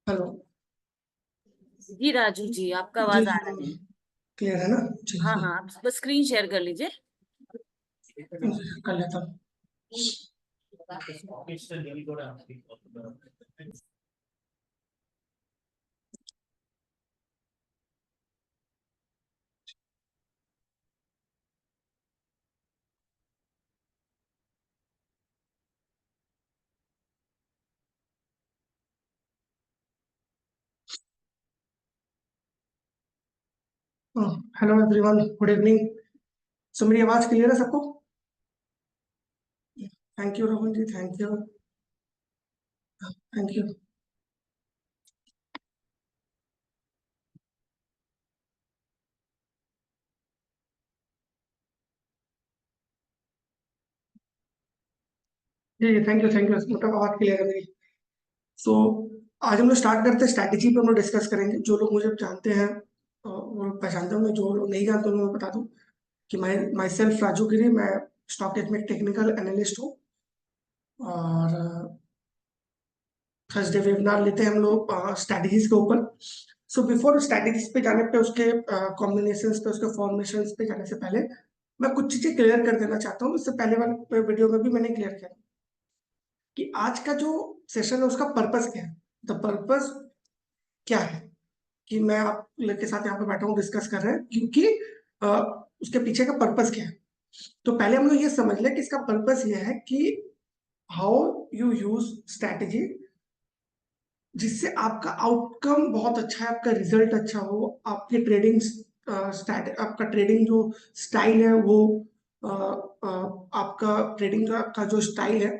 Speaker 3: हेलो।
Speaker 2: जी राजू जी, आपका
Speaker 3: जी
Speaker 2: आवाज
Speaker 3: जी
Speaker 2: आ रहा है।
Speaker 3: क्लियर है ना? जी
Speaker 2: हाँ
Speaker 3: जी
Speaker 2: हाँ, आप बस स्क्रीन शेयर कर लीजिए।
Speaker 3: जी, कर लेता हूँ। Hello everyone, good evening. So मेरी आवाज क्लियर है सबको? Thank you Rahul ji, thank you. Thank you. जी थैंक यू, मतलब आवाज क्लियर है मेरी। सो आज हम लोग स्टार्ट करते हैं, स्ट्रैटेजी पे हम लोग डिस्कस करेंगे। जो लोग मुझे जानते हैं वो लोग पहचानते होंगे, जो लोग नहीं जानते उन्हें मैं बता दूं कि माई सेल्फ राजू गिरी, मैं स्टॉक एक्सचेंज में टेक्निकल एनालिस्ट हूँ। और थर्सडे वेबिनार लेते हैं हम लोग स्ट्रैटेजीज के ऊपर। सो बिफोर स्ट्रैटेजीज पे जाने पे, उसके कॉम्बिनेशंस पे, उसके फॉर्मेशंस पे जाने से पहले मैं कुछ चीजें क्लियर कर देना चाहता हूँ। इससे पहले वाले वीडियो में भी मैंने क्लियर किया कि आज का जो सेशन है उसका पर्पस क्या है। द पर्पस क्या है कि मैं आप लोग के साथ यहाँ पे बैठा हूँ, डिस्कस कर रहे हैं, क्योंकि अ, उसके पीछे का पर्पस क्या है। तो पहले हम लोग ये समझ लें कि इसका पर्पस ये है कि हाउ यू यूज स्ट्रैटेजी जिससे आपका आउटकम बहुत अच्छा है, आपका रिजल्ट अच्छा हो, आपकी ट्रेडिंग आपका ट्रेडिंग जो स्टाइल है वो आपका ट्रेडिंग का जो स्टाइल है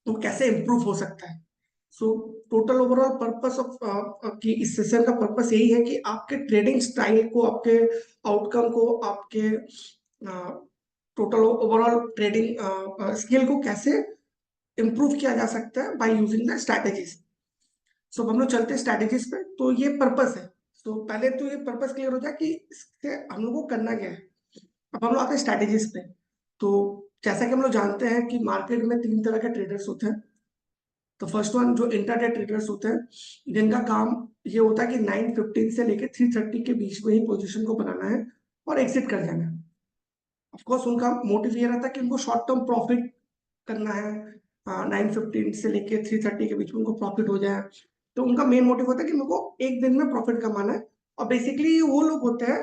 Speaker 3: वो कैसे इम्प्रूव हो सकता है। So total overall purpose of कि इस सेशन का पर्पस यही है कि आपके ट्रेडिंग स्टाइल को, आपके आउटकम को, आपके टोटल ओवरऑल ट्रेडिंग स्किल को कैसे इम्प्रूव किया जा सकता है बाय यूजिंग द स्ट्रैटेजीज। सो हम लोग चलते हैं स्ट्रैटेजीज पे। तो ये पर्पस है। सो पहले तो ये पर्पस क्लियर हो जाए कि इससे हम लोग को करना क्या है। अब हम लोग आते हैं स्ट्रैटेजीज पे। तो जैसा कि हम लोग जानते हैं कि मार्केट में तीन तरह के ट्रेडर्स होते हैं। तो फर्स्ट वन जो इंट्राडे ट्रेडर्स होते हैं, जिनका काम ये होता है कि 9:15 से लेकर 3:30 के बीच में ही पोजीशन को बनाना है और एग्जिट कर जाना है। ऑफकोर्स उनका मोटिव ये रहता है कि उनको शॉर्ट टर्म प्रॉफिट करना है। 9:15 से लेके 3:30 के बीच में उनको प्रॉफिट हो जाए। तो उनका मेन मोटिव होता है कि उनको एक दिन में प्रॉफिट कमाना है। और बेसिकली वो लोग होते हैं,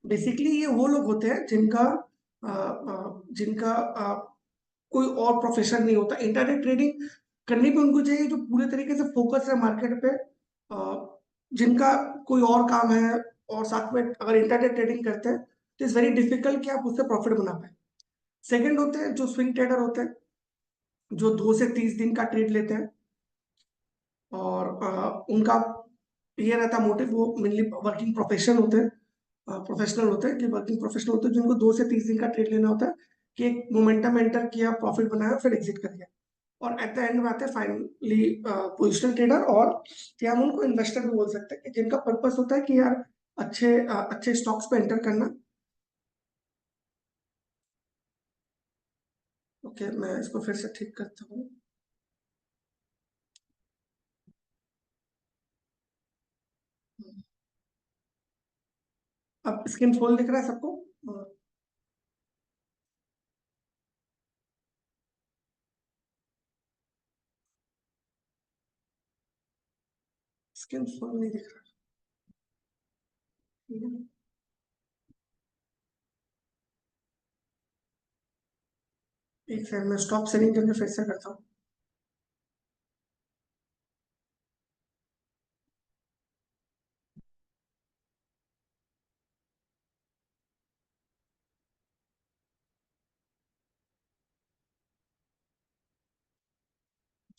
Speaker 3: बेसिकली ये वो लोग होते हैं जिनका कोई और प्रोफेशन नहीं होता। इंटरनेट ट्रेडिंग करनी भी उनको चाहिए जो पूरे तरीके से फोकस है मार्केट पे, जिनका कोई और काम है और साथ में अगर इंटरनेट ट्रेडिंग करते हैं तो इट्स वेरी डिफिकल्ट कि आप उससे प्रॉफिट बना पाए। सेकंड होते हैं जो स्विंग ट्रेडर होते हैं, जो 2 से 30 दिन का ट्रेड लेते हैं। और उनका ये रहता मोटिव, वो मेनली वर्किंग प्रोफेशन होते हैं, प्रोफेशनल होते हैं कि वर्किंग प्रोफेशनल होते हैं जिनको 2 से 30 दिन का ट्रेड लेना होता है कि एक मोमेंटम एंटर किया, प्रॉफिट बनाया, फिर एग्जिट कर गया। और एट द एंड में आते हैं फाइनली पोजिशनल ट्रेडर, और क्या हम उनको इन्वेस्टर भी बोल सकते हैं कि जिनका पर्पस होता है कि यार अच्छे स्टॉक्स पे एंटर करना। ओके, मैं इसको फिर से ठीक करता हूँ। अब स्क्रीन फुल दिख रहा है सबको? स्किन फुल नहीं दिख रहा। एक सेकंड में स्टॉप सेलिंग करके फिर से करता हूँ।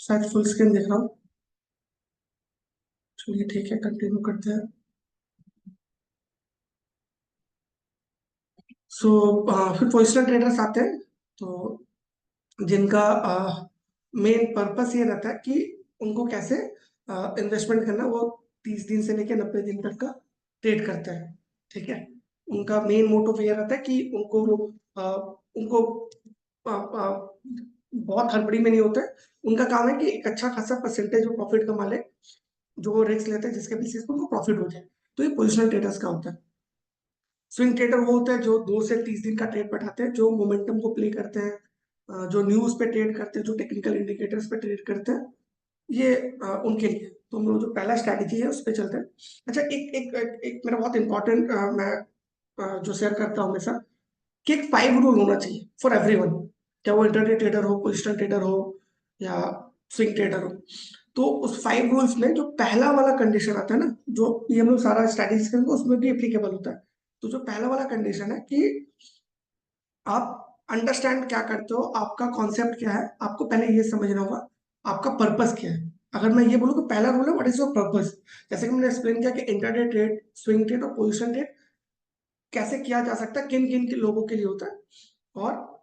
Speaker 3: शायद फुल स्क्रीन देख रहा हूँ। चलिए ठीक है, कंटिन्यू करते हैं। सो फिर पोजिशनल ट्रेडर्स आते हैं, तो जिनका मेन पर्पस ये रहता है कि उनको कैसे इन्वेस्टमेंट करना, वो 30 दिन से लेकर 90 दिन तक का ट्रेड करते हैं। ठीक है, उनका मेन मोटिव ये रहता है कि उनको बहुत हड़बड़ी में नहीं होता है। उनका काम है कि एक अच्छा खासा परसेंटेज वो प्रॉफिट कमा ले, जो वो रिस्क लेते हैं जिसके बेसिस पे उनको प्रॉफिट हो जाए। तो ये पोजिशनल ट्रेडर्स का होता है। स्विंग ट्रेडर वो होता है जो 2 से 30 दिन का ट्रेड बैठाते हैं, जो मोमेंटम को प्ले करते हैं, जो न्यूज पे ट्रेड करते हैं, जो टेक्निकल इंडिकेटर्स पे ट्रेड करते हैं, ये उनके लिए। तो हम लोग जो पहला स्ट्रैटेजी है उस पर चलते हैं। अच्छा, एक एक एक, एक मेरा बहुत इंपॉर्टेंट मैं जो शेयर करता हूँ हमेशा, कि एक 5 रूल होना चाहिए फॉर एवरीवन, क्या वो इंटरडे ट्रेडर हो, पोजिशनल ट्रेडर हो, या स्विंग ट्रेडर हो। तो उस 5 रूल्स में जो पहला वाला कंडीशन आता है ना, जो ये हम लोग सारा स्ट्रैटेजी करेंगे उसमें भी एप्लीकेबल होता है। तो जो पहला वाला कंडीशन है कि आप अंडरस्टैंड क्या करते हो, आपका कॉन्सेप्ट क्या है, आपको पहले ये समझना होगा आपका पर्पस क्या है। अगर मैं ये बोलूँ कि पहला रूल है व्हाट इज योर पर्पस, जैसे कि मैंने एक्सप्लेन किया कि इंट्राडे ट्रेड, स्विंग ट्रेड और पोजीशन ट्रेड कैसे किया जा सकता है, किन किन के लोगों के लिए होता है। और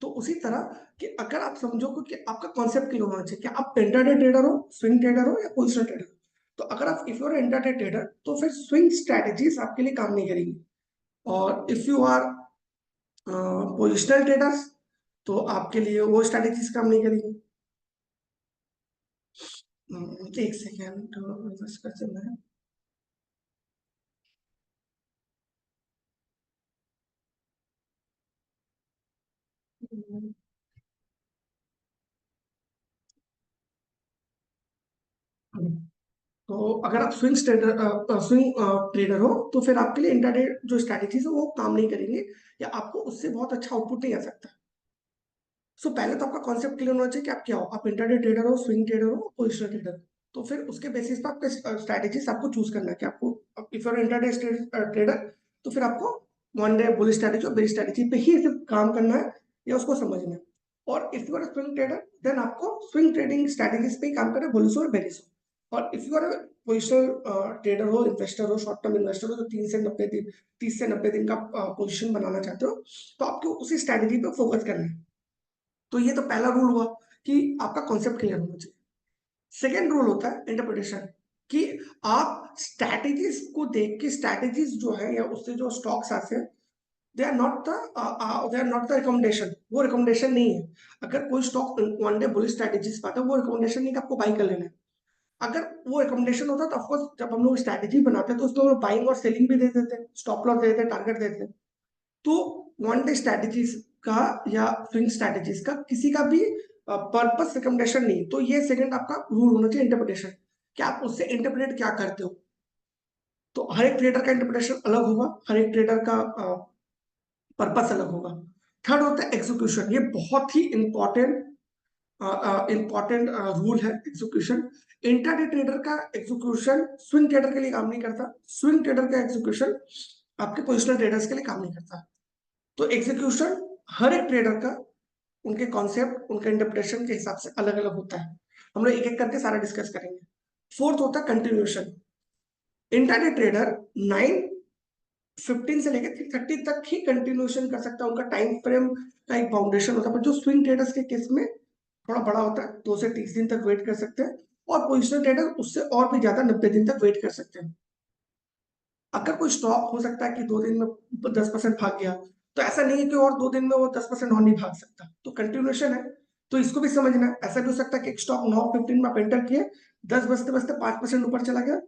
Speaker 3: तो उसी तरह कि अगर आप समझो कि आपका कॉन्सेप्ट क्लियर होना चाहिए कि आप इंट्राडे ट्रेडर हो, स्विंग ट्रेडर हो या पोजीशन ट्रेडर हो। तो अगर आप if you are intraday trader तो फिर स्विंग स्ट्रैटेजीज आपके लिए काम नहीं करेंगी, और if you are positional traders तो आपके लिए वो स्ट्रैटेजीज काम नहीं करेंगी। एक सेकेंड बस कर चलना है। तो अगर आप स्विंग ट्रेडर हो तो फिर आपके लिए इंट्राडे जो स्ट्रैटेजीज है वो काम नहीं करेंगे, या आपको उससे बहुत अच्छा आउटपुट नहीं आ सकता। सो पहले तो आपका कॉन्सेप्ट क्लियर होना चाहिए कि आप क्या हो, आप इंट्राडे ट्रेडर हो, स्विंग ट्रेडर हो, पोजिशनल ट्रेडर। तो फिर उसके बेसिस पे आपके स्ट्रैटेजीज आपको चूज करना है कि आपको, इफ यूर इंट्राडे ट्रेडर तो फिर आपको वन डे बुल स्ट्रैटेजी और बेरी स्ट्रैटेजी पे ही सिर्फ काम करना है या उसको समझना है। और if you are swing trader then आपको स्विंग ट्रेडिंग स्ट्रैटेजीज पे ही काम करना है, बुलिश और बेरिश। और if you are positional trader हो, इन्वेस्टर हो, शॉर्ट टर्म इन्वेस्टर हो, जो 3 से 90 दिन 30 से 90 दिन का पोजिशन बनाना चाहते हो, तो आपको उसी स्ट्रैटेजी पे फोकस करना है। तो ये तो पहला रूल हुआ कि आपका कॉन्सेप्ट क्लियर होना चाहिए। सेकेंड रूल होता है इंटरप्रिटेशन, कि आप स्ट्रैटेजीज को देख के, स्ट्रैटेजीज जो है या उससे जो स्टॉक्स आते हैं, they are not the recommendation, वो रिकमेंडेशन नहीं है। अगर कोई stock one day bullish strategies पाता है, वो रिकमेंडेशन नहीं कि आपको बाई कर लेना है। अगर वो रिकमेंडेशन होता तो ऑफकोर्स जब हम लोग स्ट्रैटेजी बनाते हैं तो उसमें हम लोग बाइंग और सेलिंग भी दे देते हैं, स्टॉप लॉस दे देते हैं, टारगेट दे देते हैं। तो वन डे स्ट्रैटेजीज का या स्विंग स्ट्रैटेजीज का किसी का भी पर्पस रिकमेंडेशन नहीं। तो ये सेकंड आपका रूल होना चाहिए इंटरप्रिटेशन, कि आप उससे इंटरप्रेट क्या करते हो। तो हर एक ट्रेडर का इंटरप्रिटेशन अलग होगा, हर एक ट्रेडर का पर्पस अलग होगा। थर्ड होता है एग्जीक्यूशन, ये बहुत ही इंपॉर्टेंट रूल है एग्जीक्यूशन। इंट्राडे ट्रेडर का एग्जीक्यूशन स्विंग ट्रेडर के लिए काम नहीं करता, स्विंग ट्रेडर का एग्जीक्यूशन आपके पोजिशनल ट्रेडर्स के लिए काम नहीं करता। तो एग्जीक्यूशन हर एक ट्रेडर का, उनके कॉन्सेप्ट, उनके इंटरप्रिटेशन के हिसाब से अलग अलग होता है। हम लोग एक एक करके सारा डिस्कस करेंगे। फोर्थ होता है कंटिन्यूएशन। इंट्राडे ट्रेडर 9:15 से लेकर 3:30 तक ही कंटिन्यूएशन कर सकता है, उनका टाइम फ्रेम का एक बाउंडेशन होता है। पर जो स्विंग ट्रेडर्स के केस में थोड़ा बड़ा होता है, 2 से 30 दिन तक वेट कर सकते हैं, और पोजिशनल ट्रेडर उससे और भी ज्यादा 90 दिन तक वेट कर सकते हैं। अगर कोई स्टॉक हो सकता है कि 2 दिन में 10% भाग गया, तो ऐसा नहीं है कि और 2 दिन में वो 10% और नहीं भाग सकता, तो कंटिन्यूएशन है। तो इसको भी समझना है। ऐसा भी हो सकता है कि एक स्टॉक 9:15 में आप एंटर किए, 10 बजते बजते 5% ऊपर चला गया,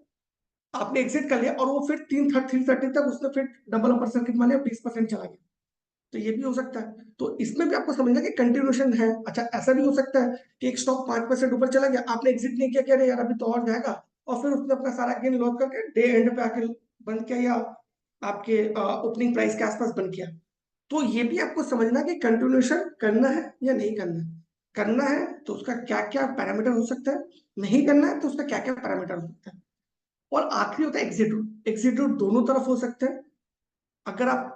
Speaker 3: आपने एग्जिट कर लिया, और वो फिर 3:30 तक उसने फिर डबल अपर सर्किट माने 20% चला गया। तो ये भी हो सकता है। तो इसमें भी आपको समझना कि कंटिन्यूएशन है। अच्छा, ऐसा भी हो सकता है कि एक स्टॉक 5% ऊपर चला गया, आपने एग्जिट नहीं किया, कह रहे यार अभी तो और जाएगा, और फिर उसने अपना सारा गेन लॉस करके डे एंड पे आके बंद किया या आपके ओपनिंग प्राइस के आसपास बंद किया। तो ये भी आपको समझना कि कंटिन्यूएशन करना है या नहीं करना है। करना है तो उसका क्या क्या पैरामीटर हो सकता है, नहीं करना है तो उसका क्या क्या पैरामीटर हो सकता है। और आखिरी होता है एग्जिट रूट। एग्जिट रूट दोनों तरफ हो सकता है। अगर आप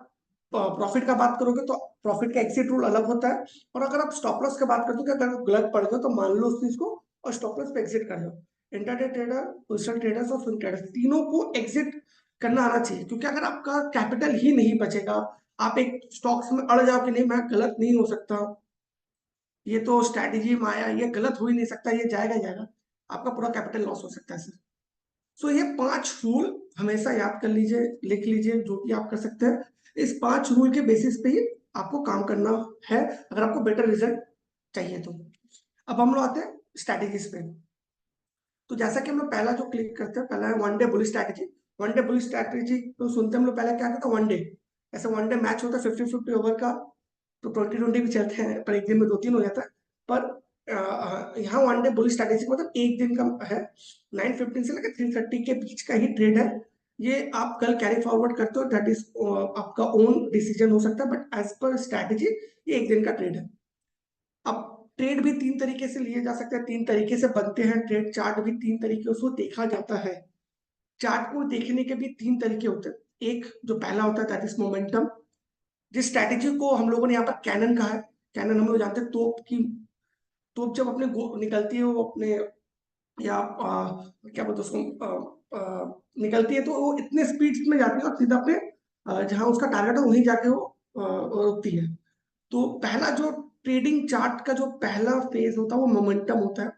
Speaker 3: प्रॉफिट का बात करोगे तो प्रॉफिट का एग्जिट रूल अलग होता है, और अगर आप स्टॉप लॉस की बात करते हो कि अगर गलत पड़ गए तो मान लो उस चीज को और स्टॉप लॉस पे एग्जिट कर लो। इंट्राडे ट्रेडर, पोजिशनल ट्रेडर्स और स्विंग ट्रेडर्स तीनों को एग्जिट करना आना चाहिए, क्योंकि अगर आपका कैपिटल ही नहीं बचेगा, आप एक स्टॉक्स में अड़ जाओ कि नहीं मैं गलत नहीं हो सकता, ये तो स्ट्रैटेजी में आया, ये गलत हो ही नहीं सकता, ये जाएगा जाएगा, आपका पूरा कैपिटल लॉस हो सकता है सर। सो ये 5 रूल हमेशा याद कर लीजिए, लिख लीजिए, जो भी आप कर सकते हैं। इस 5 रूल के बेसिस पे ही आपको काम करना है अगर आपको बेटर रिजल्ट चाहिए तो। अब हम लोग आते हैं स्ट्रैटेजीज पे। तो जैसा कि हम लोग पहला जो क्लिक करते हैं, पहला है one day bullish strategy. One day bullish strategy तो सुनते हम लोग पहले क्या करते हैं, वन डे, ऐसे वन डे मैच होता है 50-50 ओवर का, तो 20-20 भी चलते हैं, पर एक दिन में 2-3 हो जाता है। पर यहाँ वन डे बुलिश स्ट्रैटेजी मतलब एक दिन का है, 9:15 से लेकर 3:30 के बीच का ही ट्रेड है। ये आप कल कैरी फॉरवर्ड करते हो, दैट इज आपका ओन डिसीजन हो सकता है, बट एज पर स्ट्रैटेजी ये एक दिन का ट्रेड है। अब ट्रेड भी 3 तरीके से लिए जा सकते हैं, 3 तरीके से बनते हैं ट्रेड। चार्ट भी 3 तरीके से देखा जाता है। चार्ट को देखने के भी 3 तरीके होते हैं। एक जो पहला होता है दैट इज मोमेंटम, जिस स्ट्रैटेजी को हम लोगों ने यहाँ पर कैनन कहा है। कैनन हम लोग जानते हैं तोप की, तोप जब अपने निकलती है वो अपने या क्या बोलते हैं उसको, निकलती है तो वो इतने स्पीड में जाती है और सीधा अपने जहां उसका टारगेट है वहीं जाके वो रुकती है। तो पहला जो ट्रेडिंग चार्ट का जो पहला फेज होता है वो मोमेंटम होता है।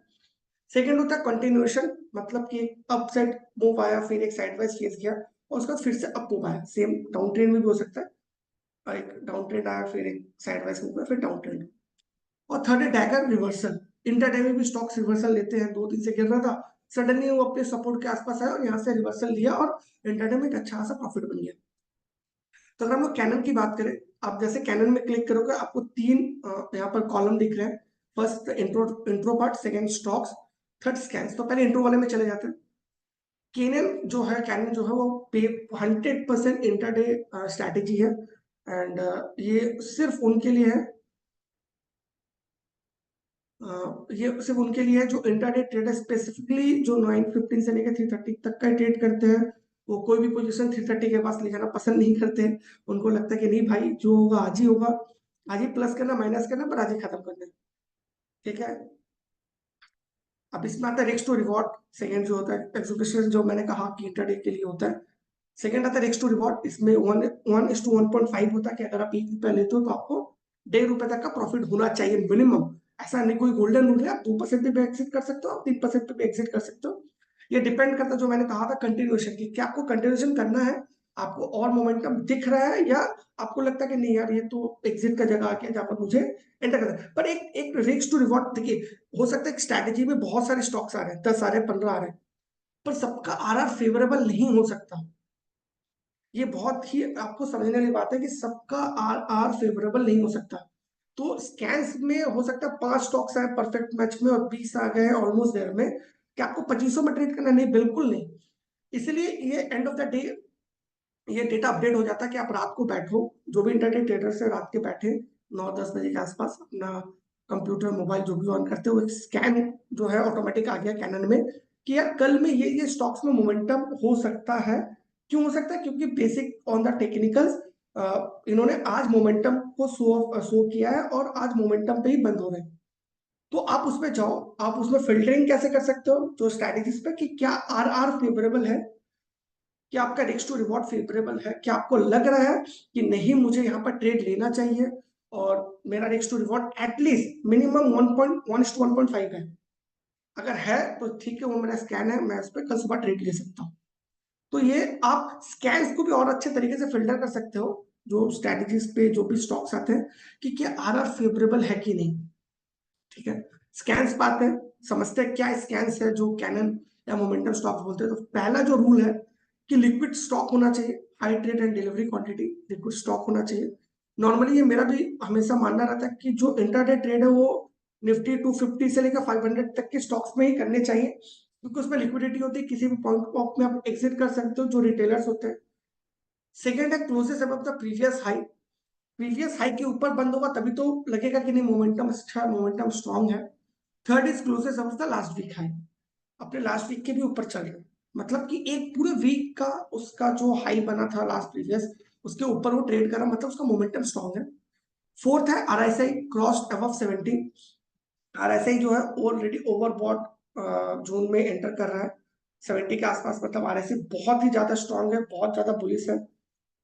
Speaker 3: सेकंड होता है कंटिन्यूएशन, मतलब कि अप साइड मूव आया, फिर एक साइडवाइज फेज गया और उसके बाद फिर से अप मूव आया। सेम डाउन ट्रेंड में भी हो सकता है, एक डाउन ट्रेंड आया फिर एक साइडवाइज मूव आया फिर डाउन ट्रेंड। और थर्ड है डैगर रिवर्सल। इंटरडे में भी स्टॉक्स रिवर्सल लेते हैं, 2 दिन से गिर रहा था, सडनली वो अपने सपोर्ट के आसपास आया और यहाँ से रिवर्सल लिया और इंटरडे में एक अच्छा खासा प्रॉफिट बन गया। तो अगर हम लोग कैनन की बात करें, आप जैसे कैनन में क्लिक करोगे आपको 3 यहाँ पर कॉलम दिख रहे हैं। First intro part, second stocks, third scans. तो पहले इंट्रो वाले में चले जाते हैं। कैनन जो है वो 100% इंटरडे स्ट्रैटेजी है, एंड ये सिर्फ उनके लिए है, ये सिर्फ उनके लिए है जो इंट्राडे ट्रेडर स्पेसिफिकली जो 9:15 से लेकर 3:30 तक का ट्रेड करते हैं। वो कोई भी पोजीशन 3:30 के पास ले जाना पसंद नहीं करते। उनको लगता है कि नहीं भाई जो होगा आज ही होगा, आज ही प्लस करना माइनस करना पर आज ही खत्म करना है। ठीक है, अब इसमें आता है रिस्क टू रिवॉर्ड। सेकंड जो होता है एक्सपेक्टेशन, जो मैंने कहा कि इंट्राडे के लिए होता है। सेकंड आता है रिस्क टू रिवॉर्ड, इसमें 1:1.5 होता है कि अगर आप ₹1 लेते हो तो आपको ₹1.5 तक का प्रॉफिट होना चाहिए मिनिमम। ऐसा नहीं कोई गोल्डन रूल है, आप 2% पे भी एग्जिट कर सकते हो, आप 3% पे भी एग्जिट कर सकते हो। ये डिपेंड करता है जो मैंने कहा था कंटिन्यूएशन की, क्या आपको कंटिन्यूएशन करना है, आपको और मोमेंटम दिख रहा है, या आपको लगता है कि नहीं यार ये तो एग्जिट का जगह आ गया जहां पर मुझे एंटर करना है। पर एक रिस्क टू रिवॉर्ड देखिए, हो सकता है स्ट्रैटेजी में बहुत सारे स्टॉक्स आ रहे हैं, 10 आ रहे हैं, 15 आ रहे हैं, पर सबका आरआर फेवरेबल नहीं हो सकता। ये बहुत ही आपको समझने वाली बात है कि सबका आर आर फेवरेबल नहीं हो सकता। तो स्कैन्स में हो सकता है 5 स्टॉक्स आए परफेक्ट मैच में और 20 आ गए ऑलमोस्ट देयर में, क्या आपको 2500 में ट्रेड करना? नहीं, बिल्कुल नहीं। इसलिए ये एंड ऑफ द डे ये डेटा अपडेट हो जाता है कि आप रात को बैठो, जो भी इंटरनेट ट्रेडर से रात के बैठे 9-10 बजे के आसपास अपना कंप्यूटर मोबाइल जो भी ऑन करते हो, एक स्कैन जो है ऑटोमेटिक आ गया कैनन में कि यार कल में ये स्टॉक्स में मोमेंटम हो सकता है। क्यों हो सकता है? क्योंकि बेसिक ऑन द टेक्निकल्स इन्होंने आज मोमेंटम को शो किया है और आज मोमेंटम पे ही बंद हो रहे हैं। तो आप उसमें जाओ, आप उसमें फिल्टरिंग कैसे कर सकते हो जो स्ट्रैटेजीज पे कि क्या आर आर फेवरेबल है, क्या आपका रिस्क टू रिवॉर्ड फेवरेबल है, क्या आपको लग रहा है कि नहीं मुझे यहाँ पर ट्रेड लेना चाहिए और मेरा risk to reward at least minimum 1:1.5 है। अगर है तो ठीक है, वो मेरा स्कैन है, मैं उस पर कल सुबह ट्रेड ले सकता हूँ। तो ये आप स्कैन्स को भी और अच्छे तरीके से फिल्टर कर सकते हो, जो स्ट्रैटेजीज पे जो भी स्टॉक्स आते हैं कि क्या आर आर फेवरेबल है कि नहीं। ठीक है, स्कैन्स पाते हैं, समझते हैं क्या स्कैन्स है जो कैनन या मोमेंटम स्टॉक्स बोलते हैं। तो पहला जो रूल है कि लिक्विड स्टॉक होना चाहिए, high trade and delivery quantity, liquid stock होना चाहिए। नॉर्मली ये मेरा भी हमेशा मानना रहता है कि जो इंट्राडे ट्रेड है वो निफ्टी 250 से लेकर 500 तक के स्टॉक्स में ही करने चाहिए। क्योंकि उसमें लिक्विडिटी होती है, किसी भी पॉइंट ऑफ में आप एग्जिट कर सकते हो जो रिटेलर्स होते हैं। सेकेंड है closest above the previous high, previous high के ऊपर बंद होगा तभी तो लगेगा कि नहीं मोमेंटम अच्छा है, मोमेंटम स्ट्रांग है। Third is closest above the last week high, अपने लास्ट वीक के भी ऊपर चल रहे हैं, मतलब कि एक पूरे वीक का उसका जो हाई बना था लास्ट प्रीवियस, उसके ऊपर वो ट्रेड कर रहा, मतलब उसका मोमेंटम स्ट्रांग है। फोर्थ है आरएसआई क्रॉस अबव 70, आरएसआई जो है ऑलरेडी ओवरबॉट जोन में एंटर कर रहा है 70 के आसपास, मतलब आरएसआई बहुत ही ज्यादा स्ट्रांग है, बहुत ज्यादा बुलिश है।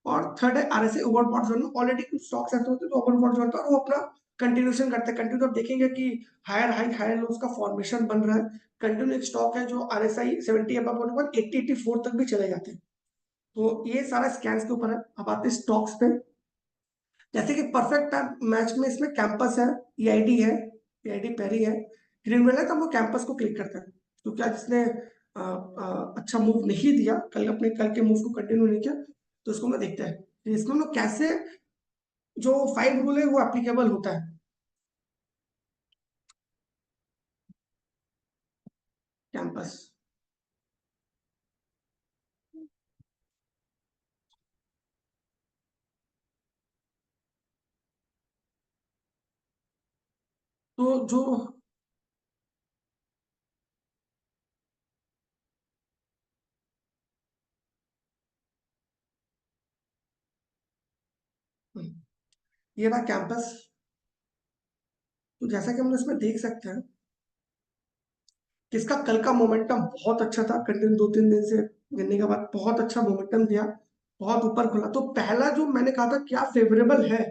Speaker 3: और थर्ड है आरएसआई ओवरबॉट जोन में, ऑलरेडी कुछ स्टॉक्स ऐसे होते हैं जो ओवरबॉट जोन पर वो अपना कंटिन्यूशन करते हैं, कंटिन्यू आप देखेंगे कि हायर हाई हायर लो का फॉर्मेशन बन रहा है। कंटिन्यू एक स्टॉक है जो आरएसआई 70 अबव होने के बाद 80 84 तक भी चले जाते हैं। तो ये सारा स्कैन्स के ऊपर है। अब आते हैं स्टॉक्स पे, जैसे कि परफेक्ट मैच में इसमें कैंपस है, ईआईडी है, ईआईडी पेरी है, ग्रीनवेल है, तो हम वो कैंपस को क्लिक करते हैं क्योंकि आज इसने अच्छा मूव नहीं दिया, कल अपने कल के मूव को कंटिन्यू नहीं किया, तो इसको मैं देखते हैं कि इसमें हम लोग कैसे जो 5 रूल है वो एप्लीकेबल होता है। कैंपस तो जो ये रहा कैंपस, तो जैसा कि हम इसमें देख सकते हैं कि इसका कल का मोमेंटम बहुत अच्छा था, कंटिन्यू 2-3 दिन से गिरने के बाद बहुत अच्छा मोमेंटम दिया, बहुत ऊपर खुला। तो पहला जो मैंने कहा था क्या फेवरेबल है,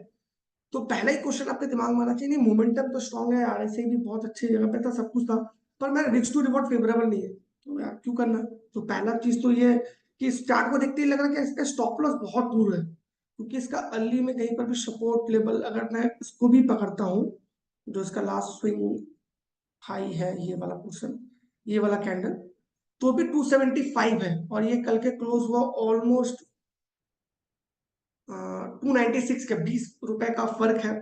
Speaker 3: तो पहला ही क्वेश्चन आपके दिमाग में आना चाहिए, नहीं मोमेंटम तो स्ट्रांग है, आरएसआई भी बहुत अच्छी जगह पे था, सब कुछ था, पर मेरा रिस्क टू रिवॉर्ड फेवरेबल नहीं है, तो यार क्यों करना। तो पहला चीज तो ये है कि स्टार्ट को देखते ही लग रहा है कि इसका स्टॉप लॉस बहुत दूर है, क्योंकि इसका अर्ली में कहीं पर भी सपोर्ट लेवल अगर मैं इसको भी पकड़ता हूँ, जो इसका लास्ट स्विंग हाई है ये वाला पोर्शन, ये वाला कैंडल, तो भी 275 है, और ये कल के क्लोज हुआ ऑलमोस्ट 296 के, 20 रुपए का फर्क है,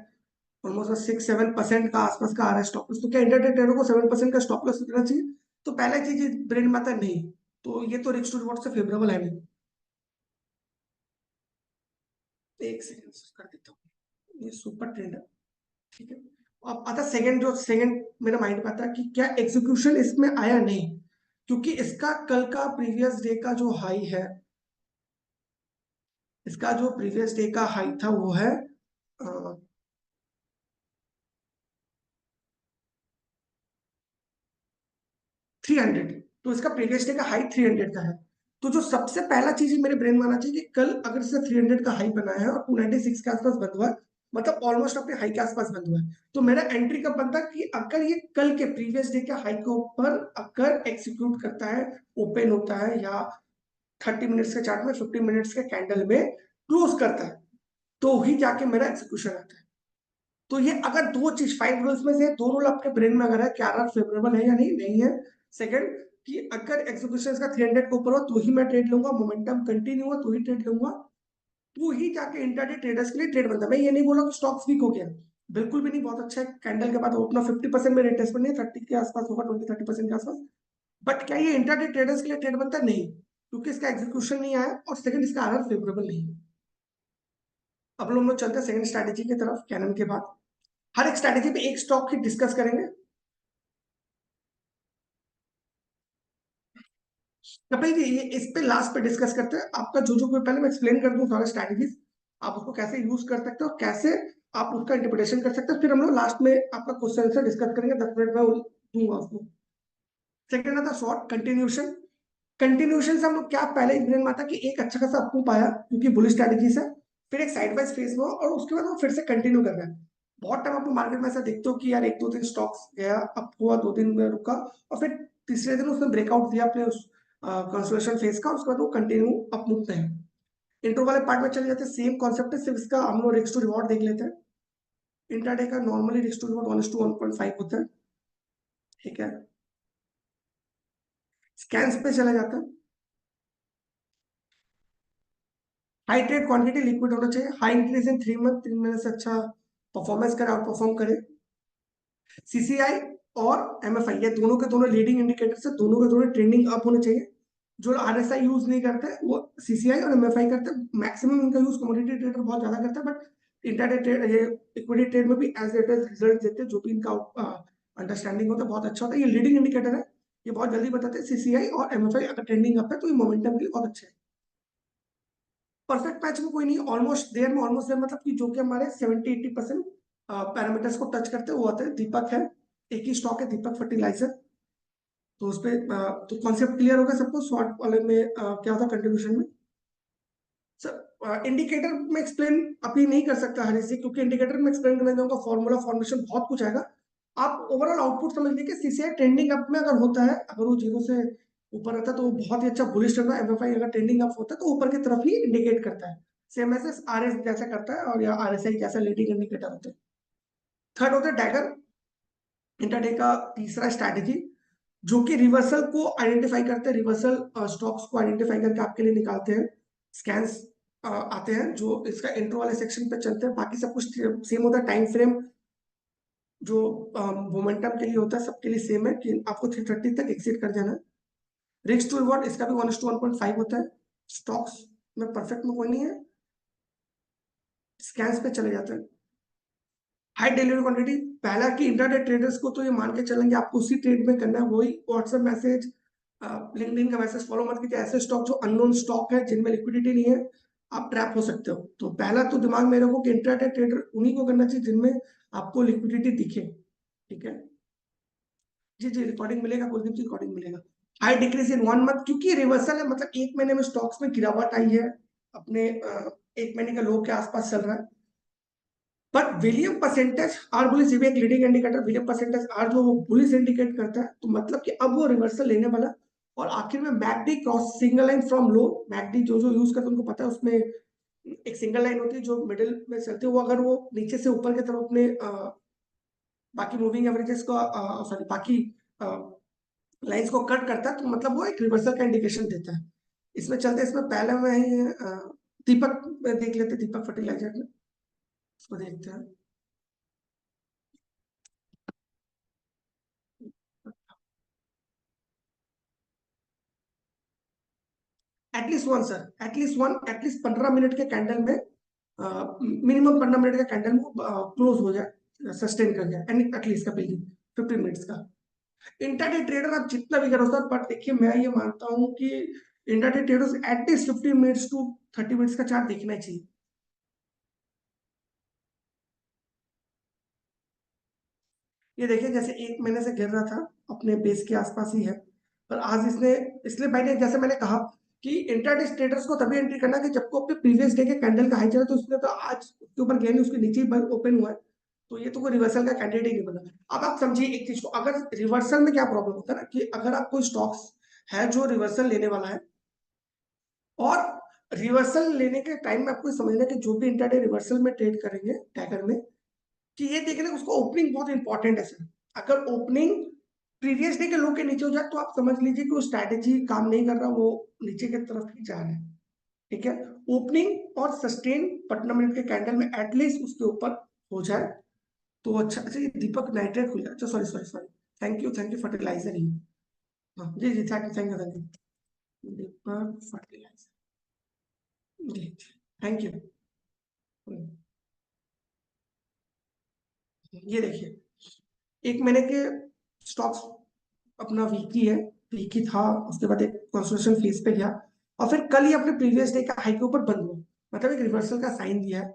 Speaker 3: ऑलमोस्ट 6-7% का आसपास का आ रहा है स्टॉप लॉस। तो क्या इंटरडे ट्रेडर को 7% का स्टॉप लॉस देना चाहिए? तो पहला चीज ब्रेन में आता है नहीं, तो ये तो रिस्क टू रिवॉर्ड से फेवरेबल है नहीं। एक सेकंड कर देता हूँ, ये सुपर ट्रेंड है, ठीक है। अब आता सेकंड, जो सेकंड मेरे माइंड में आता है कि क्या एग्जीक्यूशन इसमें आया नहीं, क्योंकि इसका कल का प्रीवियस डे का जो हाई है, इसका जो प्रीवियस डे का हाई था वो है 300, तो इसका प्रीवियस डे का हाई 300 का है। तो जो सबसे पहला चीज मेरे ब्रेन में आना चाहिए कि कल अगर इसने 300 का हाई बनाया है और 296 के आसपास बंद हुआ है, मतलब ऑलमोस्ट अपने हाई के आसपास बंद हुआ है, तो मेरा एंट्री कब बनता है कि अगर ये कल के प्रीवियस डे के हाई के ऊपर अगर एग्जीक्यूट करता है, ओपन होता है, या 30 मिनट्स के चार्ट में 50 मिनट्स के कैंडल में क्लोज करता है, तो ही जाके मेरा एग्जीक्यूशन आता है। तो ये अगर दो चीज 5 रूल्स में से 2 रूल आपके ब्रेन में अगर है, क्या आर फेवरेबल है या नहीं, नहीं है। सेकंड, कि अगर एग्जीक्यूशन का 300 के ऊपर हो तो ही मैं ट्रेड लूंगा, मोमेंटम कंटिन्यू हो तो ही ट्रेड लूंगा, तो ही जाके इंट्राडे ट्रेडर्स के लिए ट्रेड बनता है। मैं ये नहीं बोला कि स्टॉक्स वीक हो गया, बिल्कुल भी नहीं, बहुत अच्छा है, कैंडल के बाद वो अपना 50% में रिट्रेसमेंट नहीं, 30 के आसपास होगा, 20-30% के आसपास, बट क्या ये इंट्राडे ट्रेडर्स के लिए ट्रेड बनता है? नहीं, क्योंकि इसका एग्जीक्यूशन नहीं आया, और सेकंड इसका आर फेवरेबल नहीं है। अब हम लोग चलते हैं सेकंड स्ट्रैटेजी की तरफ, कैनन के बाद हर एक स्ट्रैटेजी पे एक स्टॉक ही डिस्कस करेंगे। कपिल जी, ये इस पे लास्ट पे डिस्कस करते हैं, आपका जो जो कोई पहले मैं एक्सप्लेन कर दूं सारा स्ट्रैटेजीज, आप उसको कैसे यूज कर सकते हो, कैसे आप उसका इंटरप्रिटेशन कर सकते हो, फिर हम लोग लास्ट में आपका क्वेश्चन आंसर डिस्कस करेंगे, 10 मिनट में दूंगा उसको। सेकंड आता शॉर्ट कंटिन्यूशन, कंटिन्यूशन से हम लोग क्या पहले ही ब्रेन में आता कि एक अच्छा खासा अप पाया क्योंकि बुलिश स्ट्रैटेजी से, फिर एक साइड वाइज फेस हुआ, और उसके बाद वो फिर से कंटिन्यू कर रहा है। बहुत टाइम आपको मार्केट में ऐसा देखते हो कि यार 1-2 दिन स्टॉक्स गया, अप हुआ, 2 दिन में रुका, और फिर तीसरे दिन उसने ब्रेकआउट दिया अपने उस कंसोलिडेशन फेज का, उसके बाद वो कंटिन्यू अप मूव है। इंट्रो वाले पार्ट में चले जाते हैं, सेम कॉन्सेप्ट है, सिर्फ इसका हम लोग रिस्क टू रिवॉर्ड देख लेते हैं। इंट्राडे का नॉर्मली रिस्क टू रिवॉर्ड 1:1.5 होता है, ठीक है। स्कैन्स पे चला जाता है, हाई ट्रेड क्वांटिटी लिक्विड होना चाहिए, हाई इंक्रीज इन 3 मंथ, 3 महीने से अच्छा परफॉर्मेंस करे, आउट परफॉर्म करे, सीसीआई और एमएफआई ये दोनों के दोनों लीडिंग इंडिकेटर्स है, दोनों के दोनों ट्रेंडिंग अप होने चाहिए। जो आरएसआई यूज नहीं करते वो सीसीआई और एमएफआई करते हैं, मैक्सिमम इनका यूज कमोडिटी ट्रेडर बहुत ज्यादा करता है, बट इंट्राडे ट्रेड ये इक्विटी ट्रेड में भी एज इट इज रिजल्ट देते हैं, जो भी इनका अंडरस्टैंडिंग होता है बहुत अच्छा होता है। ये लीडिंग इंडिकेटर है, ये बहुत जल्दी बताते हैं सीसीआई और एमएफआई अगर ट्रेंडिंग अप है तो ये मोमेंटम के लिए बहुत अच्छे है। परफेक्ट मैच में कोई नहीं, ऑलमोस्ट देयर में ऑलमोस्ट देयर मतलब कि जो कि हमारे 70-80% पैरामीटर्स को टच करते हैं वो आते हैं। दीपक है, एक ही स्टॉक है दीपक फर्टिलाइजर, तो उस पर तो कॉन्सेप्ट क्लियर होगा सबको शॉर्ट वाले में क्या होता है कंट्रीब्यूशन में। सर इंडिकेटर में एक्सप्लेन अभी नहीं कर सकता हरी से, क्योंकि इंडिकेटर में एक्सप्लेन करना चाहूंगा फॉर्मूला फॉर्मेशन बहुत कुछ आएगा। आप ओवरऑल आउटपुट समझ लीजिए कि सीसीआई ट्रेंडिंग अप में अगर होता है, अगर वो जीरो से ऊपर रहता है तो वो बहुत ही अच्छा बुलिश टर्न है। एमएफआई अगर ट्रेंडिंग अप होता है तो ऊपर की तरफ ही इंडिकेट करता है, सेम एज आरएस जैसा करता है और या आरएसआई जैसा लीडिंग इंडिकेटर होता है। थर्ड होता है डैगर, इंट्राडे का तीसरा स्ट्रैटेजी, जो कि रिवर्सल को आइडेंटिफाई करते हैं, रिवर्सल स्टॉक्स को आइडेंटिफाई करके आपके लिए निकालते हैं। स्कैन्स आते हैं जो इसका इंट्रो वाले सेक्शन पे चलते हैं, बाकी सब कुछ सेम होता है। टाइम फ्रेम जो मोमेंटम के लिए होता है सबके लिए सेम है कि आपको 330 तक एग्जिट कर जाना है। रिस्क टू रिवॉर्ड इसका भी 1:1.5 होता है। स्टॉक्स में परफेक्ट में कोई नहीं है, स्कैन्स पे चले जाते हैं। हाई डिलीवरी क्वांटिटी, पहला कि इंट्राडे ट्रेडर्स को तो ये मान के चलेंगे आपको उसी ट्रेड में करना है, वही व्हाट्सएप मैसेज लिंक्डइन का मैसेज फॉलो मत कीजिए। ऐसे स्टॉक जो अननोन स्टॉक है जिनमें लिक्विडिटी नहीं है आप ट्रैप हो सकते हो। तो पहला तो दिमाग में रखो कि इंट्राडे ट्रेडर उन्हीं को करना चाहिए जिनमें आपको लिक्विडिटी दिखे। ठीक है जी जी, रिकॉर्डिंग मिलेगा, कुलदीप जी रिकॉर्डिंग मिलेगा। हाई डिक्रीज इन 1 मंथ, क्योंकि रिवर्सल है मतलब एक महीने में स्टॉक्स में गिरावट आई है, अपने एक महीने के लो के आसपास चल रहा है। But William percentage R bullish, ये भी एक leading indicator, William percentage R जो वो बुलिश इंडिकेट करता है, तो मतलब कि अब वो रिवर्सल लेने वाला। और आखिर में McD cross single line from low, McD जो जो यूज करते हैं उनको पता है, उसमें एक सिंगल लाइन होती है जो मिडिल में चलती है, वो अगर वो नीचे से ऊपर की तरफ अपने बाकी मूविंग एवरेजेस को सॉरी बाकी लाइंस को कट करता है, तो मतलब वो एक रिवर्सल का इंडिकेशन देता है। इसमें चलते इसमें पहले में दीपक देख लेते, दीपक फर्टिलाइजर में इसको देखते हैं। At least one sir, at least one, at least 15 minute के कैंडल में मिनिमम 15 मिनट का कैंडल में क्लोज हो जाए, सस्टेन कर जाए, एंड एटलीस्ट का बिल्डिंग 15 मिनट्स का। इंट्राडे ट्रेडर आप जितना भी करो सर, बट देखिए मैं ये मानता हूं कि intraday traders at least 15 minutes to 30 minutes का चार्ट देखना चाहिए। ये देखिए जैसे एक महीने से गिर रहा था, अपने बेस के आसपास ही है, पर आज इसने, इसलिए मैंने जैसे मैंने कहा कि इंट्राडे ट्रेडर्स को तभी एंट्री करना कि जब को अपने प्रीवियस डे के कैंडल का हाई चला, तो उसने तो आज उसके ऊपर गया नहीं, उसके नीचे ही ओपन हुआ है, तो ये तो कोई रिवर्सल का कैंडिडेट ही नहीं बना। अब आप समझिए एक चीज को, अगर रिवर्सल में क्या प्रॉब्लम होता है ना, कि अगर आप कोई स्टॉक्स है जो रिवर्सल लेने वाला है, और रिवर्सल लेने के टाइम में आपको समझना कि जो भी इंट्राडे रिवर्सल में ट्रेड करेंगे टैगर में, कि ये देखना उसको ओपनिंग बहुत इंपॉर्टेंट है सर। अगर ओपनिंग प्रीवियस डे के लो के नीचे हो जाए तो आप समझ लीजिए कि वो स्ट्रैटेजी काम नहीं कर रहा, वो नीचे की तरफ ही जा रहा है। ठीक है, ओपनिंग और सस्टेन 15 मिनट के कैंडल में एटलीस्ट उसके ऊपर हो जाए तो अच्छा। अच्छा ये दीपक नाइट्रेट खुल गया, अच्छा sorry sorry sorry, thank you fertiliser ही। हाँ जी जी, thank you Deepak fertiliser ji, thank you. ये देखिए एक महीने के स्टॉक्स अपना वीकी है, वीकी था, उसके बाद एक कंसोलिडेशन फेज पे गया, और फिर कल ही अपने प्रीवियस डे का हाई के ऊपर बंद हुआ, मतलब एक रिवर्सल का साइन दिया है।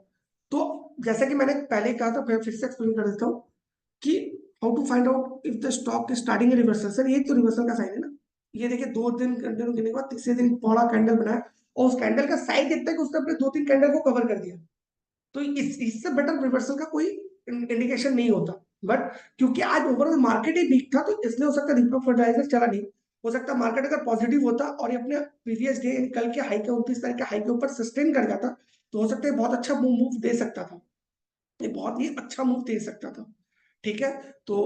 Speaker 3: तो जैसा कि मैंने पहले कहा था, फिर से एक्सप्लेन कर देता हूँ कि how to find out if the stock is starting reversal. Sir ये तो रिवर्सल का साइन है ना, ये देखिए 2 दिन कंटिन्यू गिरने के बाद तीसरे दिन बड़ा कैंडल बनाया, और उस कैंडल का साइज इतना है कि उसने अपने 2-3 कैंडल को कवर कर दिया, तो इससे बेटर रिवर्सल का कोई इंडिकेशन नहीं होता। बट क्योंकि आज ओवरऑल मार्केट ही वीक था, तो इसलिए हो सकता है दीपक फर्टिलाइजर चला नहीं। हो सकता है मार्केट अगर पॉजिटिव होता और ये अपने प्रीवियस डे कल के हाई के 29 तारीख के हाई के ऊपर सस्टेन कर जाता, तो हो सकता है बहुत अच्छा मूव दे सकता था, ये बहुत ही अच्छा मूव दे सकता था। ठीक है, तो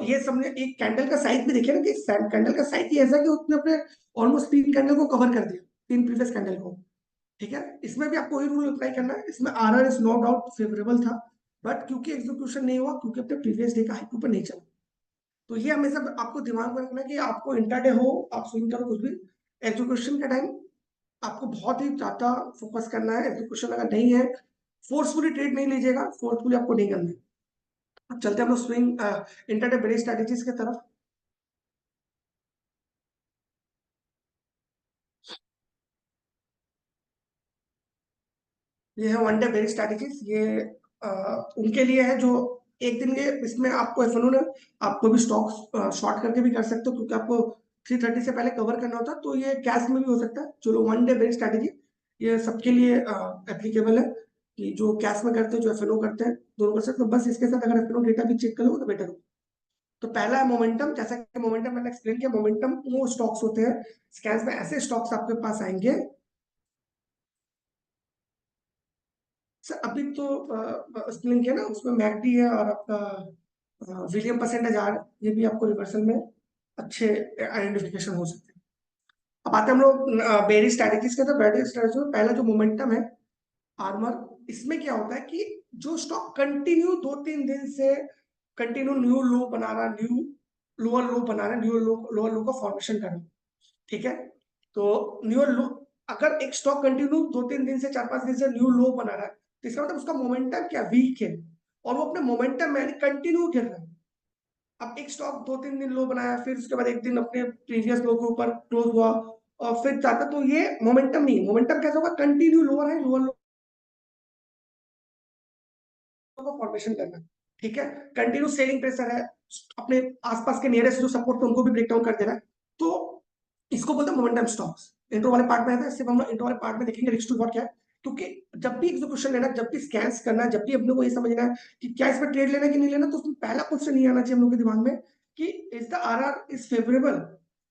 Speaker 3: ये सबने एक कैंडल का साइज भी देखिए ना, कि कैंडल का साइज ही ऐसा कि उसने अपने ऑलमोस्ट 3 कैंडल को कवर कर दिया, 3 प्रीवियस कैंडल को। ठीक है, इसमें भी आपको वही रूल अप्लाई करना है, इसमें RR is no doubt favourable था, बट क्योंकि एग्जीक्यूशन नहीं हुआ, क्योंकि अपने प्रीवियस डे का हाई के ऊपर नहीं चला। तो ये हमेशा आपको दिमाग में रखना है कि आपको इंट्राडे हो, आप स्विंग करो कुछ भी, एग्जीक्यूशन का टाइम आपको बहुत ही ज्यादा फोकस करना है। एग्जीक्यूशन अगर नहीं है, फोर्सफुली ट्रेड नहीं लीजिएगा, फोर्सफुली आपको नहीं करना है। अब चलते हैं हम लोग स्विंग इंट्राडे बेरिश स्ट्रेटेजीज की तरफ। ये है वन डे बेरिश स्ट्रेटेजीज। ये उनके लिए है जो एक दिन के, इसमें आपको एफएनओ ने आपको भी स्टॉक्स शॉर्ट करके भी कर सकते हो, क्योंकि आपको 3:30 से पहले कवर करना होता है। तो ये कैश में भी हो सकता है। चलो वन डे बेरिश स्ट्रेटेजी ये सबके लिए एप्लीकेबल है, कि जो कैश में करते हैं, जो एफएनओ करते हैं, दोनों कर सकते हो। बस इसके साथ अगर एफएनओ डेटा भी चेक कर लो तो बेटर हो। तो पहला है मोमेंटम। जैसा कि मोमेंटम मैंने एक्सप्लेन किया, मोमेंटम वो स्टॉक्स होते हैं, स्कैन्स में ऐसे स्टॉक्स आपके पास आएंगे। सर अभी तो एक्सप्लेन किया ना, उसमें मैकडी है और आपका विलियम परसेंटेज आर, ये भी आपको रिवर्सल में अच्छे आइडेंटिफिकेशन हो सकते हैं। अब आते हैं हम लोग बेरी स्ट्रैटेजीज के। तो बेरी स्ट्रैटेजी में पहला जो मोमेंटम है, आर्मर, इसमें क्या होता है कि जो स्टॉक कंटिन्यू 2-3 दिन से कंटिन्यू न्यू लो बना रहा, न्यू लोअर लो बना रहा, न्यू लो लोअर लो का फॉर्मेशन कर रहा है, ठीक है। तो न्यू लो, अगर एक स्टॉक कंटिन्यू 2-3 दिन से 4-5 दिन से न्यू लो बना रहा है, तो इसका मतलब उसका मोमेंटम क्या वीक है, और वो अपने मोमेंटम में कंटिन्यू गिर रहा है। अब एक स्टॉक 2-3 दिन लो बनाया, फिर उसके बाद एक दिन अपने प्रीवियस लो के ऊपर क्लोज हुआ और फिर जाता, तो ये मोमेंटम नहीं है। मोमेंटम कैसा होगा, कंटिन्यू लोअर है, लोअर लो का फॉर्मेशन करना, ठीक है। कंटिन्यू सेलिंग प्रेशर है, अपने आसपास के नियरेस्ट जो सपोर्ट है उनको भी ब्रेक डाउन कर देना है। तो इसको बोलते हैं मोमेंटम स्टॉक्स। इंट्रो वाले पार्ट में है, सिर्फ हम लोग इंट्रो वाले पार्ट में देखेंगे रिस्क टू रिवॉर्ड क्या है। क्योंकि जब भी एग्जीक्यूशन लेना, जब भी स्कैन्स करना, जब भी अपने को ये समझना है कि क्या इसमें ट्रेड लेना है कि नहीं लेना, तो उसमें पहला क्वेश्चन नहीं आना चाहिए हम लोग के दिमाग में कि is the RR is favourable,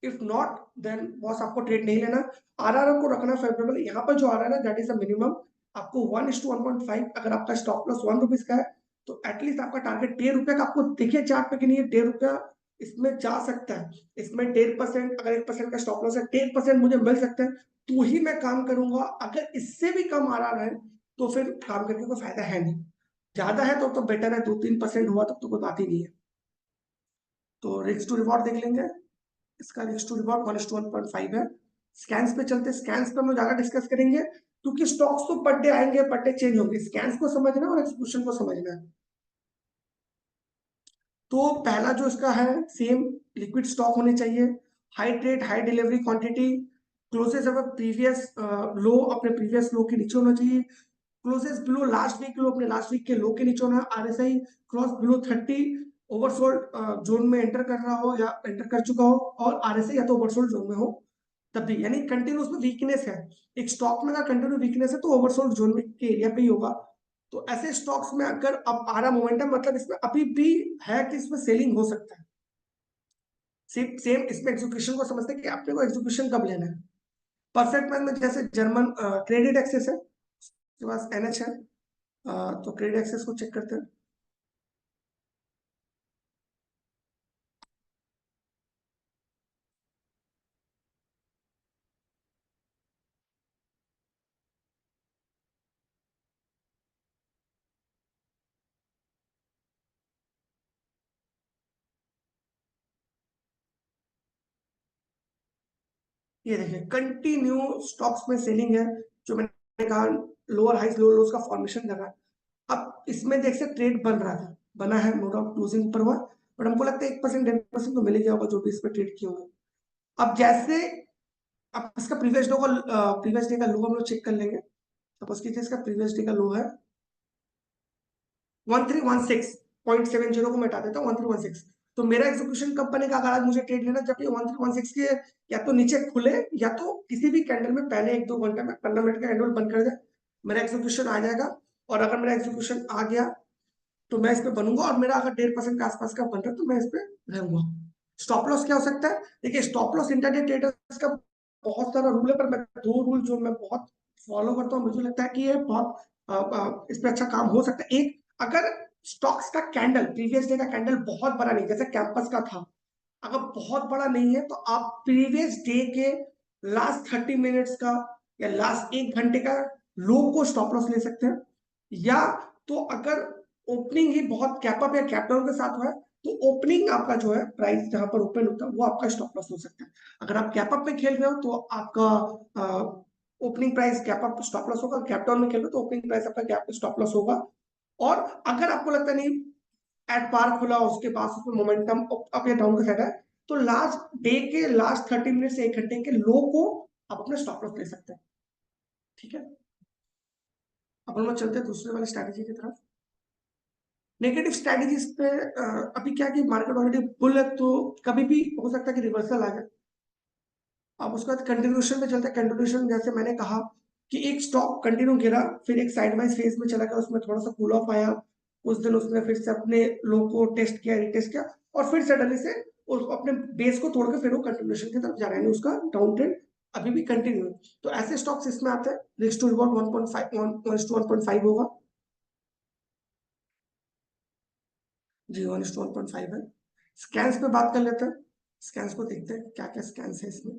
Speaker 3: if not then boss आपको ट्रेड नहीं लेना। आरआर को रखना फेवरेबल। यहाँ पर जो आ रहा है ना, दैट इज द मिनिमम। आपको 1:1.5, अगर आपका स्टॉप लॉस 1 रुपीज का है, तो एटलीस्ट आपका टारगेट 1.5 का, आपको देखिए चार्ट पे कि नहीं 1.5 इसमें जा सकता है। इसमें 1.5%, अगर 1% का स्टॉप लॉस है, 1.5% मुझे मिल सकता है, तो ही मैं काम करूंगा। अगर इससे भी कम आ रहा है तो फिर काम करने को फायदा है नहीं। ज्यादा है तो बेटर है, 2-3% हुआ तब तो कोई बात ही नहीं है। तो रिस्क टू रिवॉर्ड देख लेंगे। इसका रिस्क टू रिवॉर्ड 1:1.5 है। स्कैन्स पे चलते, स्कैन्स पे हम लोग ज्यादा डिस्कस करेंगे, क्योंकि स्टॉक्स तो पर डे आएंगे, पर डे चेंज होंगे। स्कैन्स को समझना और एक्सक्यूशन को समझना है। तो पहला जो इसका है, सेम लिक्विड स्टॉक होने चाहिए, high trade, high delivery quantity, closes of previous low, अपने प्रीवियस लो के नीचे होना चाहिए, closes below last week low, अपने लास्ट वीक के लो के नीचे होना, RSI cross below 30, oversold zone में एंटर कर रहा हो या एंटर कर चुका हो, और आरएसआई या तो ओवरसोल्ड जोन में हो तब भी, यानी कंटिन्यू उसमें वीकनेस है। एक स्टॉक में अगर कंटिन्यू वीकनेस है तो ओवरसोल्ड जोन के एरिया पे ही होगा। तो ऐसे स्टॉक्स में अगर अब आ रहा मोमेंटम, मतलब इसमें अभी भी है कि इसमें सेलिंग हो सकता है। सेम सेम इसमें एग्जीक्यूशन को समझते हैं कि आपने को एग्जीक्यूशन कब लेना है। परफेक्ट मैन में जैसे जर्मन क्रेडिट एक्सेस है, उसके पास एनएच है, तो क्रेडिट एक्सेस को चेक करते हैं। ये देखिए कंटिन्यू स्टॉक्स में सेलिंग है, जो मैंने कहा लोअर हाइस लोअर लोस का फॉर्मेशन कर रहा है। अब इसमें देख से ट्रेड बन रहा था, बना है, नो डाउट क्लोजिंग ऊपर हुआ, बट हमको लगता है 1% 10% तो मिल ही गया होगा जो भी इसमें ट्रेड किए होंगे। अब जैसे, अब इसका प्रीवियस डे का लो हम लोग चेक कर लेंगे। सपोज कीजिए इसका प्रीवियस डे का लो है 1316.70 को मैं हटा देता हूँ 1316। तो मेरा एग्जीक्यूशन कब बनेगा अगर आज मुझे ट्रेड लेना, जब ये 1316 के या तो नीचे खुले, या तो किसी भी कैंडल में पहले 1-2 घंटे में 15 मिनट का कैंडल बंद कर दे, मेरा एग्जीक्यूशन आ जाएगा। और अगर मेरा एग्जीक्यूशन आ गया तो मैं इस पे बनूंगा, और मेरा अगर 1.5% के आसपास का बन रहा है तो मैं इस पे रहूंगा। स्टॉप लॉस क्या हो सकता है, देखिए स्टॉप लॉस इंट्राडे ट्रेडर्स का बहुत सारा रूल है, पर मैं 2 रूल जो मैं बहुत फॉलो करता हूँ, मुझे लगता है कि ये बहुत इस पे अच्छा काम हो सकता है। एक, अगर स्टॉक्स का कैंडल, प्रीवियस डे का कैंडल बहुत बड़ा नहीं, जैसे कैंपस का था, अगर बहुत बड़ा नहीं है, तो आप प्रीवियस डे के लास्ट 30 मिनट्स का या लास्ट 1 घंटे का लो को स्टॉप लॉस ले सकते हैं। या तो अगर ओपनिंग ही बहुत गैप अप या गैप डाउन के साथ हुआ है, तो ओपनिंग आपका जो है प्राइस जहां पर ओपन होता है वो आपका स्टॉप लॉस हो सकता है। अगर आप गैप अप में खेल रहे हो तो आपका opening price gap up stop loss होगा, गैप डाउन में खेल रहे हो तो ओपनिंग प्राइस आपका गैप स्टॉप लॉस होगा। और अगर आपको लगता नहीं एट पार खुला उसके पास उसमें मोमेंटम अप या डाउन का साइड है, तो लास्ट डे के लास्ट 30 मिनट से 1 घंटे के लो को आप अपने स्टॉप लॉस ले सकते हैं। ठीक है, अपन लोग चलते हैं दूसरे वाले स्ट्रैटेजी की तरफ। नेगेटिव स्ट्रैटेजीज पे अभी क्या कि मार्केट ऑलरेडी बुल है, तो कभी भी हो सकता है कि रिवर्सल आ जाए। अब उसके बाद कंटिन्यूशन में चलते हैं। कंटिन्यूशन जैसे मैंने कहा कि एक स्टॉक कंटिन्यू गिरा, फिर एक साइडवाइज फेज में चला गया, उसमें थोड़ा सा कूल ऑफ आया, उस दिन उसने फिर से अपने लो को टेस्ट किया, रिटेस्ट किया, और फिर सडनली से उस अपने बेस को तोड़ के फिर वो कंटिन्यूशन की तरफ जा रहे हैं, उसका डाउन ट्रेंड अभी भी कंटिन्यू है। तो ऐसे स्टॉक्स इसमें आते हैं। रिस्क टू रिवॉर्ड 1.5 होगा जी, 1:1.5 है। स्कैन्स पे बात कर लेते हैं। स्कैन्स को देखते हैं क्या क्या स्कैन्स है इसमें।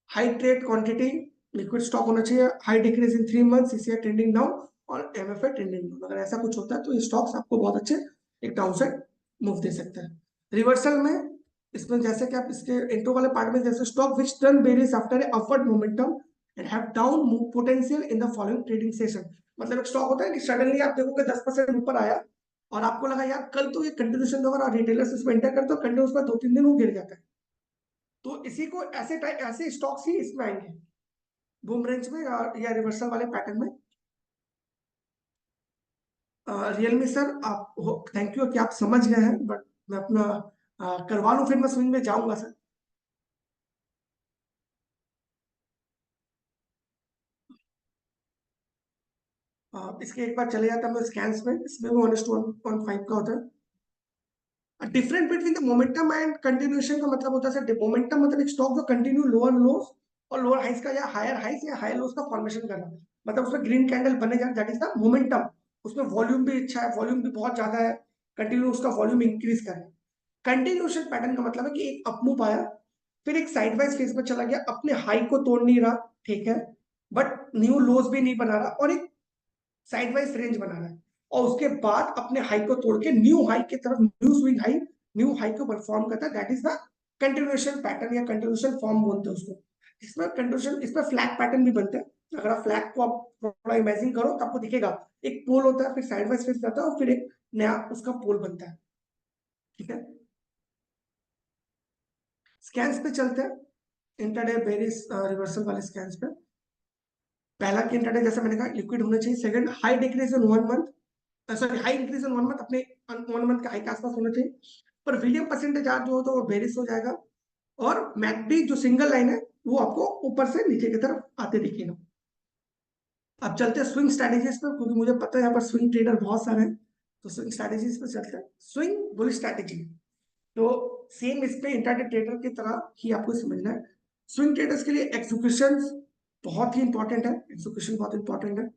Speaker 3: High trade quantity, liquid stock होना चाहिए, high decrease in 3 months, CCI trending down और एमएफआई ट्रेंडिंग डाउन। अगर ऐसा कुछ होता है तो ये स्टॉक्स आपको बहुत अच्छे एक डाउनसाइड मूव दे सकता है। रिवर्सल में इसमें जैसे कि आप इसके इंट्रो वाले पार्ट में जैसे stock which turn bearish after a upward momentum and have down move potential in the following trading session. मतलब एक स्टॉक होता है कि सडनली आप देखोगे 10% ऊपर आया और आपको लगा यार कल तो ये कंटिन्यूशन होगा और रिटेलर्स इसमें एंटर करते हो, कंटिन्यूस में 2-3 दिन वो गिर जाता है। तो इसी को ऐसे स्टॉक्स ही इसमें आएंगे बूम रेंज में या रिवर्सल वाले पैटर्न में। रियलमी सर आप थैंक यू कि आप समझ गए हैं, बट मैं अपना करवा लूं फिर मैं स्विंग में जाऊंगा सर। इसके एक बार चले जाता है हम स्कैन्स में, इसमें भी 1:1.5 का होता है। Different between the momentum and continuation का मतलब होता है सर, मोमेंटम मतलब एक स्टॉक जो कंटिन्यू लोअर लोस और लोअर हाइस का या हायर हाइस या हायर लोस का फॉर्मेशन कर रहा है, मतलब उसमें ग्रीन कैंडल बने जाए, दैट इज द मोमेंटम। उसमें वॉल्यूम भी अच्छा है, वॉल्यूम भी बहुत ज्यादा है, कंटिन्यू उसका वॉल्यूम इंक्रीज कर रहा है। कंटिन्यूएशन पैटर्न का मतलब है कि एक अपमूव आया, फिर एक साइडवाइज फेज में चला गया, अपने हाई को तोड़ नहीं रहा, ठीक है, बट न्यू लोज भी नहीं बना रहा और एक साइडवाइज रेंज बना रहा है, और उसके बाद अपने हाई को तोड़ के न्यू हाई की तरफ new swing high new high को परफॉर्म करता है, that is the continuation pattern या कंटिन्यूएशन फॉर्म बोलते हैं उसको। इसमें कंटिन्यूएशन, इसमें फ्लैग पैटर्न भी बनते हैं। अगर आप फ्लैग को आप थोड़ा इमेजिन करो तो आपको दिखेगा एक पोल होता है, फिर साइडवाइज फेज जाता है और फिर एक नया उसका पोल बनता है। ठीक है, स्कैन्स पे चलते हैं, इंटरडे बेरिस रिवर्सल वाले स्कैन्स पे। पहला कि इंटरडे जैसे मैंने कहा लिक्विड होना चाहिए। Second, high decrease in 1 month, sorry high increase in 1 month, अपने 1 मंथ के हाई के आसपास होना चाहिए, पर विलियम परसेंटेज आज जो हो तो वो बेरिस हो जाएगा, और मैकडी जो सिंगल लाइन है वो आपको ऊपर से नीचे की तरफ आते दिखेगा। अब चलते हैं स्विंग स्ट्रैटेजीज पे, क्योंकि मुझे पता है यहाँ पर स्विंग ट्रेडर बहुत सारे हैं, तो स्विंग स्ट्रैटेजीज पे चलते हैं। स्विंग बुलिश स्ट्रैटेजी, तो सेम इस पे इंट्राडे ट्रेडर की तरह ही आपको समझना है। स्विंग ट्रेडर्स के लिए एक्सिक्यूशन बहुत ही इंपॉर्टेंट है, एक्सिक्यूशन बहुत इंपॉर्टेंट है,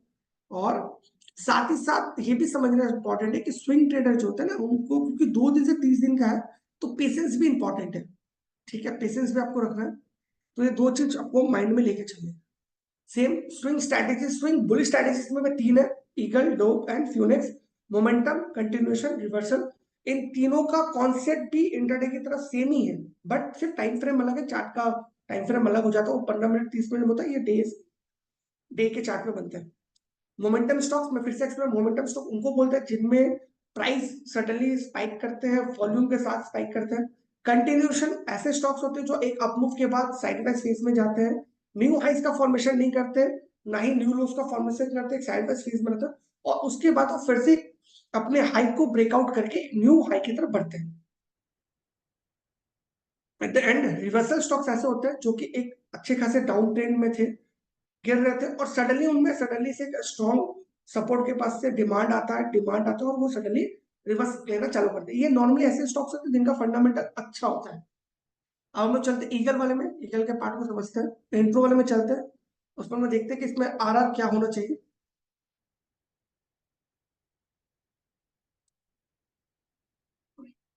Speaker 3: और साथ ही साथ ये भी समझना इंपॉर्टेंट है कि स्विंग ट्रेडर जो होता है ना उनको, क्योंकि 2 दिन से 30 दिन का है, तो पेशेंस भी इंपॉर्टेंट है। ठीक है, पेशेंस भी आपको रखना है, तो ये 2 चीज आपको माइंड में लेके चलिए। Same swing strategy, swing bullish strategies में 3 है, ईगल, डोप एंड फ्यूनेक्स। मोमेंटम, कंटिन्यूएशन, रिवर्सल, इन तीनों का कॉन्सेप्ट भी इंट्राडे की तरह सेम ही है, बट सिर्फ टाइम फ्रेम अलग है, चार्ट का टाइम फ्रेम अलग हो जाता है, वो 15 मिनट 30 मिनट होता है, ये डे के चार्ट में बनते हैं। मोमेंटम स्टॉक्स में फिर से एक्सप्लेन, मोमेंटम स्टॉक उनको बोलते हैं जिनमें प्राइस सडनली स्पाइक करते हैं, वॉल्यूम के साथ स्पाइक करते हैं। कंटिन्यूएशन ऐसे स्टॉक्स होते हैं जो एक अपमूव के बाद साइडवाइज फेज में जाते हैं, न्यू हाइस का फॉर्मेशन नहीं करते, ना ही न्यू लोस का फॉर्मेशन करते, साइडवाइज फेज में रहते हैं, और उसके बाद वो फिर से अपने हाई को ब्रेकआउट करके न्यू हाई की तरफ बढ़ते हैं। Eight the and reversal stocks ऐसे होते हैं जो कि एक अच्छे खासे डाउन ट्रेंड में थे, गिर रहे थे, और सडनली से स्ट्रॉन्ग सपोर्ट के पास से डिमांड आता है और वो सडनली रिवर्स लेना चालू करते हैं। ये नॉर्मली ऐसे स्टॉक्स होते हैं जिनका फंडामेंटल अच्छा होता है। अब हम लोग चलते हैं ईगल वाले में, ईगल के पार्ट को समझते हैं। इंट्रो वाले में चलते हैं, उसमें हम देखते हैं कि इसमें आरआर क्या होना चाहिए।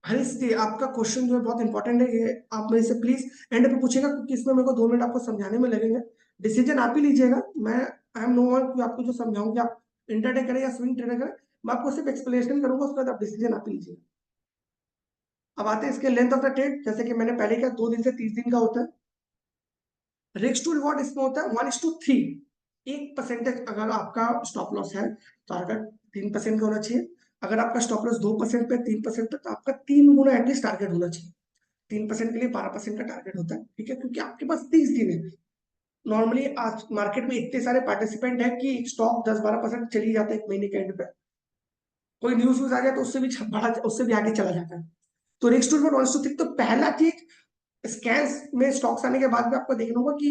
Speaker 3: हरीश जी, आपका क्वेश्चन जो है बहुत इंपॉर्टेंट है, ये आप मेरे से प्लीज एंड पे पूछेगा, क्योंकि इसमें मेरे को 2 मिनट आपको समझाने में लगेंगे। डिसीजन आप ही लीजिएगा, मैं आई एम नो वन, आपको जो समझाऊंगी आप इंटरडे करें या स्विंग ट्रेडर करें, मैं आपको सिर्फ एक्सप्लेनेशन करूंगा, उसके बाद आप डिसीजन आप लीजिए। अब आते हैं इसके लेंथ ऑफ द ट्रेड, जैसे कि मैंने पहले कहा 2 दिन से 30 दिन का होता है। रिस्क टू रिवॉर्ड इसमें होता है 1:3, 1% अगर आपका स्टॉप लॉस है तो टारगेट 3% का होना चाहिए। अगर आपका स्टॉप लॉस 2% पे 3% पे तो आपका 3 गुना एटलीस्ट टारगेट होना चाहिए। 3% के लिए 12% का टारगेट होता है, ठीक है, क्योंकि आपके पास 30 दिन है। नॉर्मली आज मार्केट में इतने सारे पार्टिसिपेंट है कि स्टॉक 10-12% चली जाता है एक महीने के एंड पे, कोई न्यूज आ जाए तो उससे भी बड़ा, उससे भी आगे चला जाता है। तो रिस्क टू रिवॉर्ड 1:3। तो पहला चीज स्कैन्स में स्टॉक्स आने के बाद में आपको देखना होगा कि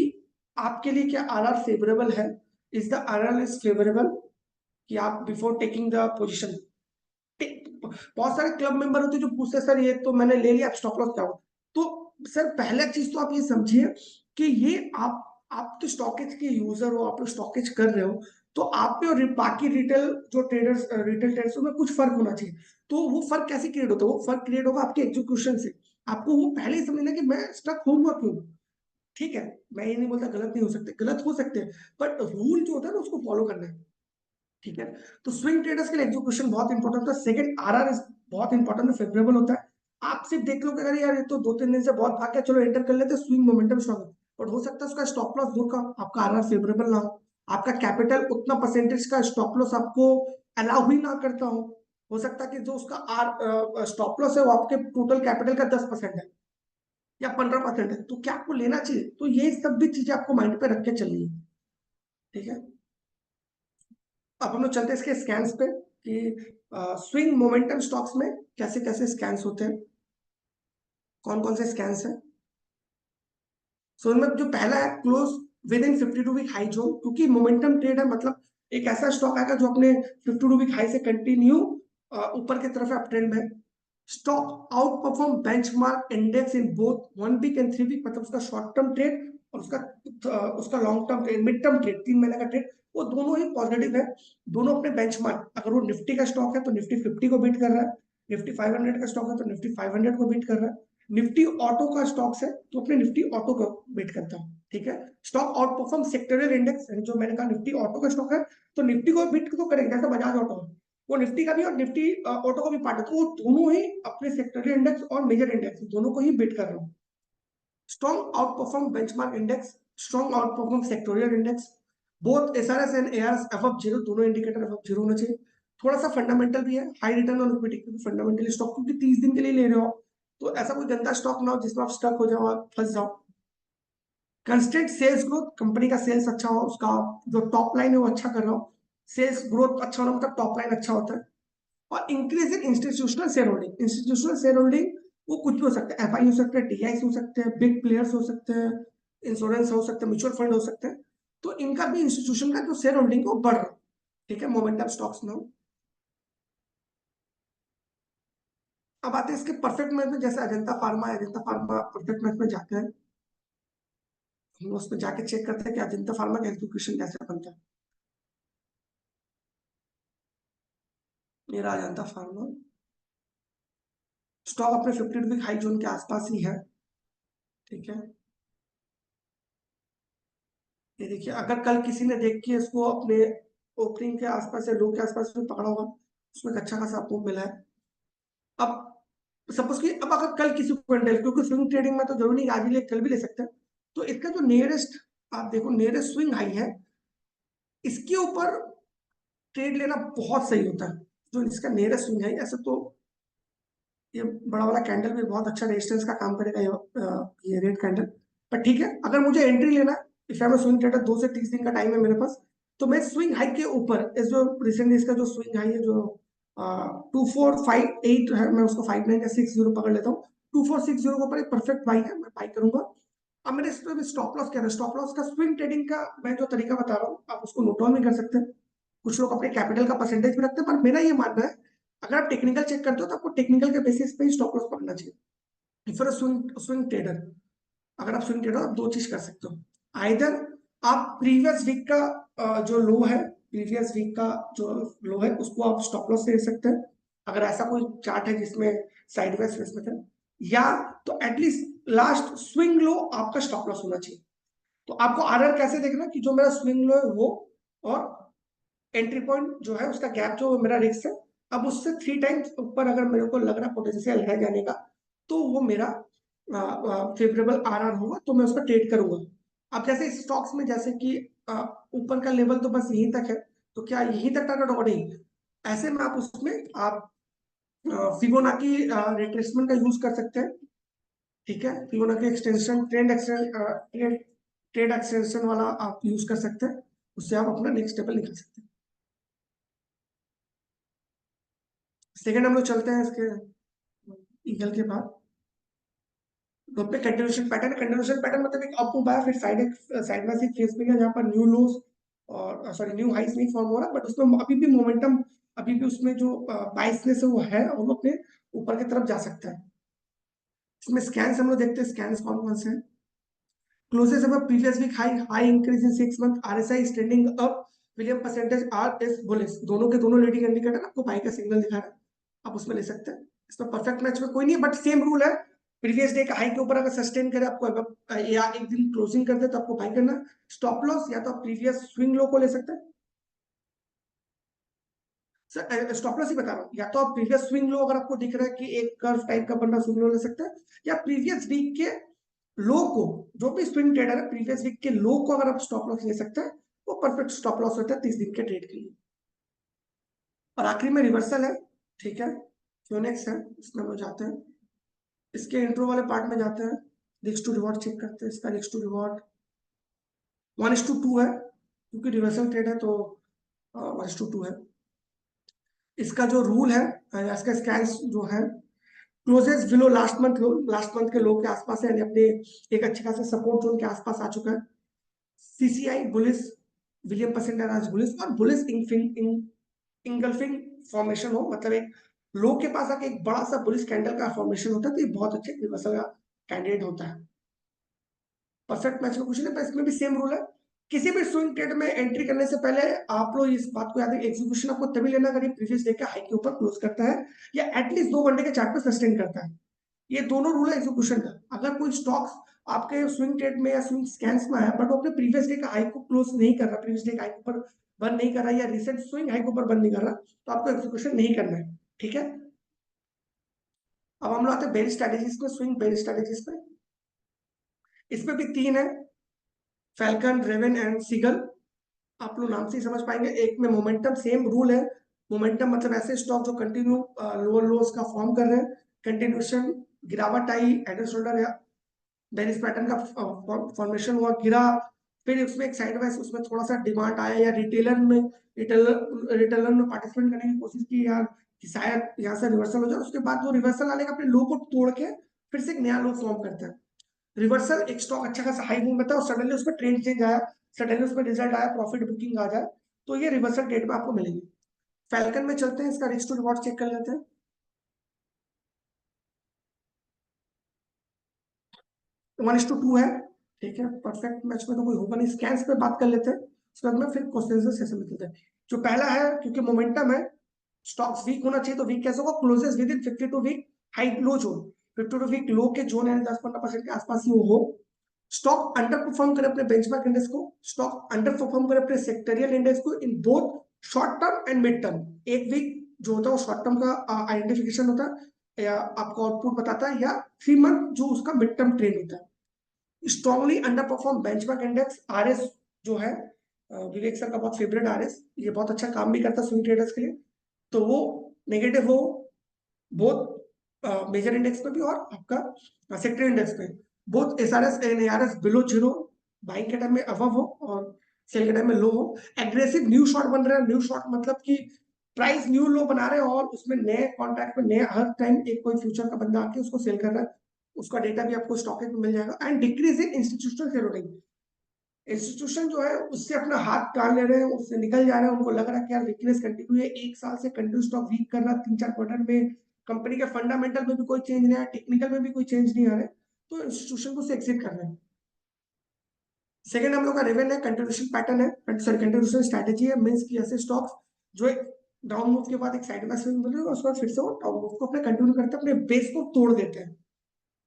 Speaker 3: आपके लिए क्या आरआर फेवरेबल है। Is the RR is favourable, कि आप बिफोर टेकिंग द पोजीशन। बहुत सारे क्लब मेंबर होते हैं जो पूछते हैं सर ये तो मैंने ले लिया, आप स्टॉप लॉस क्या हो। तो सर पहला चीज तो आप ये समझिए कि ये आप तो स्टॉकेज के यूजर हो, आप लोग स्टॉकेज कर रहे हो, तो आप पे और बाकी रिटेल जो ट्रेडर्स, रिटेल ट्रेडर्स में कुछ फर्क होना चाहिए। तो वो फर्क कैसे क्रिएट होता है? वो फर्क क्रिएट होगा आपके एग्जीक्यूशन से। आपको वो पहले ही समझना कि मैं स्टक होऊंगा क्यों। ठीक है, मैं ये नहीं बोलता गलत नहीं हो सकते, गलत हो सकते हैं, बट रूल जो होता है ना उसको फॉलो करना है। ठीक है, तो स्विंग ट्रेडर्स के लिए एग्जीक्यूशन बहुत इंपॉर्टेंट होता है। सेकंड, आरआर इज बहुत इंपॉर्टेंट, फेवरेबल होता है। आप सिर्फ देख लो कि अरे यार ये तो 2-3 दिन से बहुत भाग गया, चलो एंटर कर लेते, स्विंग मोमेंटम स्ट्रांग है, बट हो सकता है उसका स्टॉप लॉस दूर का आपका आरआर फेवरेबल ना हो, आपका कैपिटल उतना परसेंटेज का स्टॉप लॉस आपको अलाउ ही ना करता हो सकता है कि जो उसका आर स्टॉप लॉस है वो आपके टोटल कैपिटल का 10% है या 15% है, तो क्या आपको लेना चाहिए? तो ये सब भी चीजें आपको माइंड पे रख के चलिए। ठीक है, अब हम लोग चलते हैं इसके स्कैन्स पे कि स्विंग मोमेंटम स्टॉक्स में कैसे कैसे स्कैन्स होते हैं, कौन कौन से स्कैन्स हैं। सो इनमें जो पहला है close within 52 week high zone, क्योंकि मोमेंटम ट्रेड है, मतलब एक ऐसा स्टॉक आएगा जो अपने 52 वीक हाई से कंटिन्यू ऊपर की तरफ अप ट्रेंड में। Stock outperform benchmark index in both 1 week and 3 week, मतलब उसका शॉर्ट टर्म ट्रेड और उसका long term trade, mid term trade, 3 महीने का ट्रेड, वो दोनों ही पॉजिटिव है। दोनों अपने बेंचमार्क, अगर वो निफ्टी का स्टॉक है तो निफ्टी 50 को बीट कर रहा है, निफ्टी 500 का स्टॉक है तो निफ्टी 500 को बीट कर रहा है, निफ्टी ऑटो का स्टॉक्स है तो अपने निफ्टी ऑटो को बीट करता है। ठीक है, stock out perform sectoral index, जो मैंने कहा निफ्टी ऑटो का स्टॉक है तो निफ्टी को बीट तो करेंगे, जैसे बजाज ऑटो है वो निफ्टी का भी और निफ्टी ऑटो का भी पार्ट है, तो वो दोनों ही अपने सेक्टोरियल इंडेक्स और मेजर इंडेक्स दोनों को ही बीट कर रहा हूँ। Strong out perform benchmark index, strong out perform sectoral index, both SRS and ARS above 0, दोनों इंडिकेटर अबव 0 होना चाहिए। थोड़ा सा फंडामेंटल भी है, हाई रिटर्न ऑन इक्विटी, क्योंकि फंडामेंटली स्टॉक क्योंकि 30 दिन के लिए ले रहे हो, तो ऐसा कोई गंदा स्टॉक ना हो जिसमें आप स्टक हो जाओ, आप फंस जाओ। कंस्टेंट सेल्स ग्रोथ, कंपनी का सेल्स अच्छा हो, उसका जो टॉप लाइन है वो अच्छा कर रहा हो, सेल्स ग्रोथ अच्छा होना मतलब टॉप लाइन अच्छा होता है। और increase in institutional share holding, institutional share holding वो कुछ भी हो सकता है, एफआई हो सकते हैं, डीआईस हो सकते हैं, बिग प्लेयर्स हो सकते हैं, इंश्योरेंस हो सकते हैं, म्यूचुअल फंड हो सकते हैं, तो इनका भी इंस्टीट्यूशन का जो शेयर होल्डिंग है वो बढ़ रहा है। ठीक है, मोमेंटम स्टॉक्स में। अब आते हैं इसके परफेक्ट मैच में, जैसे अजंता फार्मा है, अजंता फार्मा परफेक्ट मैच में जाते हैं, हम उसमें जाके चेक करते हैं कि अजंता फार्मा का एग्जीक्यूशन कैसे बनता है। मेरा अजंता फार्मा स्टॉक अपने 52 वीक हाई जोन के आसपास ही है। ठीक है, ये देखिए, अगर कल किसी ने देख के इसको अपने ओपनिंग के आसपास या लो के आसपास में पकड़ा होगा, उसमें एक अच्छा खासा आपको मिला है। अब सपोज कि अब अगर कल किसी को कैंडल, क्योंकि स्विंग ट्रेडिंग में तो जरूरी नहीं आज ही ले कल भी ले सकते हैं, तो इसका जो नियरेस्ट आप देखो नियरेस्ट स्विंग हाई है, इसके ऊपर ट्रेड लेना बहुत सही होता है। जो इसका नियरेस्ट स्विंग है, ऐसे तो ये बड़ा वाला कैंडल भी बहुत अच्छा रेजिस्टेंस का काम करेगा, ये रेड कैंडल। पर ठीक है, अगर मुझे एंट्री लेना है, if I am swing trader, 2 से 30 दिन का टाइम है मेरे पास, तो मैं स्विंग हाई के ऊपर इस जो रिसेंटली इसका जो स्विंग हाई है जो 2458 है, मैं उसको 5960 पकड़ लेता हूँ। 2460 के ऊपर एक परफेक्ट बाई है, मैं बाई करूंगा। अब मैंने इस पे स्टॉप लॉस क्या है, स्टॉप लॉस का स्विंग ट्रेडिंग का मैं जो तरीका बता रहा हूँ आप उसको नोट डाउन भी कर सकते हैं। कुछ लोग अपने कैपिटल का परसेंटेज भी रखते हैं, पर मेरा ये मानना है अगर आप टेक्निकल चेक करते हो तो आपको टेक्निकल के बेसिस पे ही स्टॉप लॉस पकड़ना चाहिए। फिर स्विंग ट्रेडर, अगर आप स्विंग ट्रेडर, आप 2 चीज कर सकते हो। आइदर आप प्रीवियस वीक का जो लो है, प्रीवियस वीक का जो लो है उसको आप स्टॉप लॉस से ले सकते हैं, अगर ऐसा कोई चार्ट है जिसमें साइडवेज फेस है, या तो एटलीस्ट लास्ट स्विंग लो आपका स्टॉप लॉस होना चाहिए। तो आपको आरआर कैसे देखना कि जो मेरा स्विंग लो है वो और एंट्री पॉइंट जो है उसका गैप जो मेरा रिस्क है, अब उससे 3 टाइम्स ऊपर अगर मेरे को लग रहा पोटेंशियल है जाने का, तो वो मेरा फेवरेबल आरआर होगा, तो मैं उसका ट्रेड करूंगा। अब जैसे स्टॉक्स में जैसे कि ऊपर का लेवल तो बस यहीं तक है, तो क्या यहीं तक टारगेट होगा? नहीं, ऐसे में आप उसमें आप फिबोनाची रिट्रेसमेंट का यूज कर सकते हैं। ठीक है, फिबोनाची एक्सटेंशन, ट्रेड एक्सटेंशन वाला आप यूज कर सकते हैं, उससे आप अपना नेक्स्ट लेवल निकाल सकते हैं। सेकेंड हम लोग चलते हैं इसके ईगल के बाद, तो पे कंटिन्यूएशन पैटर्न। कंटिन्यूएशन पैटर्न मतलब एक अप मूव आया, फिर साइड वाइज एक फेस पे गया जहां पर न्यू लोज और सॉरी न्यू हाइस नहीं फॉर्म हो रहा, बट उसमें अभी भी मोमेंटम, अभी भी उसमें जो बाइसनेस है वो है, और वो अपने ऊपर की तरफ जा सकता है। इसमें स्कैन्स हम लोग देखते हैं, स्कैन्स कौन कौन से हैं। Closes above previous week high increase in 6 month, RSI standing up, William percentage R is bullish, दोनों के दोनों लीडिंग इंडिकेटर आपको बाई का सिग्नल दिखा रहा है, आप उसमें ले सकते हैं। इसमें परफेक्ट मैच में कोई नहीं है, बट सेम रूल है, प्रीवियस डे का हाई के ऊपर अगर सस्टेन करे आपको, या एक दिन क्लोजिंग कर दे तो आपको बाई करना। स्टॉप लॉस या तो आप प्रीवियस स्विंग लो को ले सकते हैं, सर स्टॉप लॉस ही बता रहा हूँ, या तो आप प्रीवियस स्विंग लो अगर आपको दिख रहा है कि एक कर्व टाइप का बन रहा स्विंग लो ले सकते हैं, या प्रीवियस वीक के लो को, जो भी स्विंग ट्रेडर है प्रीवियस वीक के लो को अगर आप स्टॉप लॉस ले सकते हैं, वो परफेक्ट स्टॉप लॉस होता है 30 दिन के ट्रेड के लिए। और आखिरी में रिवर्सल है, ठीक है, क्योनेक्स है, इसमें हम लोग जाते हैं, इसके इंट्रो वाले पार्ट में जाते हैं, रिस्क टू रिवॉर्ड चेक करते हैं। इसका रिस्क टू रिवॉर्ड 1:2 है, क्योंकि रिवर्सल ट्रेड है तो 1:2 है। इसका जो रूल है, इसका स्कैन्स जो है, क्लोजेस बिलो लास्ट मंथ के लो के आसपास है, यानी अपने एक अच्छे खासे सपोर्ट जोन के आसपास आ चुका है। सीसीआई बुलिस, विलियम परसेंटेज आज बुलिस, और बुलिस इंगल्फिंग फॉर्मेशन हो, मतलब एक लो के पास आके एक बड़ा सा बुलिस कैंडल का फॉर्मेशन होता है, तो ये बहुत अच्छे रिवर्सल का कैंडिडेट होता है। परफेक्ट मैच का कुछ नहीं, पर इसमें भी सेम रूल है, किसी भी स्विंग ट्रेड में एंट्री करने से पहले आप लोग इस बात को याद रखिए, एग्जीक्यूशन आपको तभी लेना अगर ये प्रीवियस डे के हाई के ऊपर क्लोज करता है, या एटलीस्ट 2 घंटे के चार्ट पे सस्टेन करता है। ये दोनों रूल है एग्जीक्यूशन का। अगर कोई स्टॉक्स आपके स्विंग ट्रेड में या स्विंग स्कैन्स में है, बट वो अपने प्रीवियस डे का हाई को क्लोज नहीं कर रहा, प्रीवियस डे का हाई के ऊपर बंद नहीं कर रहा, या रिसेंट स्विंग हाई के ऊपर बंद नहीं कर रहा, तो आपको एग्जीक्यूशन नहीं करना है। ठीक है, अब हम लोग आते हैं बेरिश स्ट्रेटेजीज में, स्विंग बेरिश स्ट्रेटेजीज में। इसमें भी 3 है, फैल्कन, रेवन एंड सीगल। आप लोग नाम से ही समझ पाएंगे। एक में मोमेंटम, सेम रूल है, मोमेंटम मतलब ऐसे स्टॉक जो कंटिन्यू लोअर लोस का फॉर्म कर रहे हैं, कंटिन्यूएशन, गिरावट आई, हेड एंड शोल्डर या बेरिश पैटर्न का फॉर्मेशन हुआ, गिरा, फिर उसमें एक साइड वाइज उसमें थोड़ा सा डिमांड आया, या रिटेलर में पार्टिसिपेट करने की कोशिश की यार कि शायद यहाँ से रिवर्सल हो जाए, उसके बाद वो रिवर्सल आने का अपने लो को तोड़ के फिर से एक नया लो फॉर्म करता है। रिवर्सल, एक स्टॉक अच्छा खासा हाई मूव में था और सडनली उसमें ट्रेंड चेंज आया, सडनली उसमें रिजल्ट आया, प्रॉफिट बुकिंग आ जाए, तो ये रिवर्सल डेट में आपको मिलेगी। फैल्कन में चलते हैं, इसका रिस्क टू रिवॉर्ड चेक कर लेते हैं। 1:2 है, ठीक है, परफेक्ट मैच में तो कोई होगा नहीं। स्कैन्स पे बात कर लेते हैं, उसके बाद में फिर क्वेश्चन सेशन में चलते हैं। जो पहला है, क्योंकि मोमेंटम है, स्टॉक्स वीक होना चाहिए, तो वीक कैसे होगा? Closes within 52 week high low zone, 52 week low के जोन यानी 10-15% के आसपास ही वो हो। स्टॉक अंडर परफॉर्म करे अपने बेंचमार्क इंडेक्स को, स्टॉक अंडर परफॉर्म करे अपने सेक्टोरियल इंडेक्स को in both short term and mid term. एक वीक जो होता है वो शॉर्ट टर्म का आइडेंटिफिकेशन होता है या आपको आउटपुट बताता है, या 3 मंथ जो उसका मिड टर्म ट्रेंड होता है। Strongly under perform benchmark index, RS जो है विवेक सर का बहुत फेवरेट आरएस, ये बहुत अच्छा काम भी करता है स्विंग ट्रेडर्स के लिए, तो वो नेगेटिव हो बोथ मेजर इंडेक्स पे भी और आपका सेक्टर इंडेक्स पे, both SRS and ARS below 0, buying के टाइम में अबव हो और सेल के टाइम में लो हो। एग्रेसिव न्यू शॉर्ट बन रहा है, न्यू शॉर्ट मतलब कि प्राइस न्यू लो बना रहे हैं और उसमें नए कॉन्ट्रैक्ट में नए हर टाइम एक कोई फ्यूचर का बंदा आके उसको सेल कर रहा है, उसका डेटा भी आपको स्टॉकेज में मिल जाएगा। And decrease in institutional shareholding, institution जो है उससे अपना हाथ टाल ले रहे हैं, उससे निकल जा रहे हैं, उनको लग रहा है कि यार वीकनेस कंटिन्यू है, 1 साल से कंटिन्यू स्टॉक वीक कर रहा है, 3-4 क्वार्टर में कंपनी के फंडामेंटल में भी कोई चेंज नहीं आया, टेक्निकल में भी कोई चेंज नहीं आ रहा है, तो इंस्टीट्यूशन को एग्जिट कर रहे हैं। सेकंड हम लोग का रेवेन है, कंटिन्यूएशन पैटर्न है, सॉरी कंटिन्यूएशन स्ट्रेटेजी है, मींस कि ऐसे स्टॉक्स जो एक डाउन मूव के बाद एक साइड बाय स्विंग मिल रहा है, उसके बाद फिर से वो डाउन मूव को अपने कंटिन्यू करते हैं, अपने बेस को तोड़ देते हैं।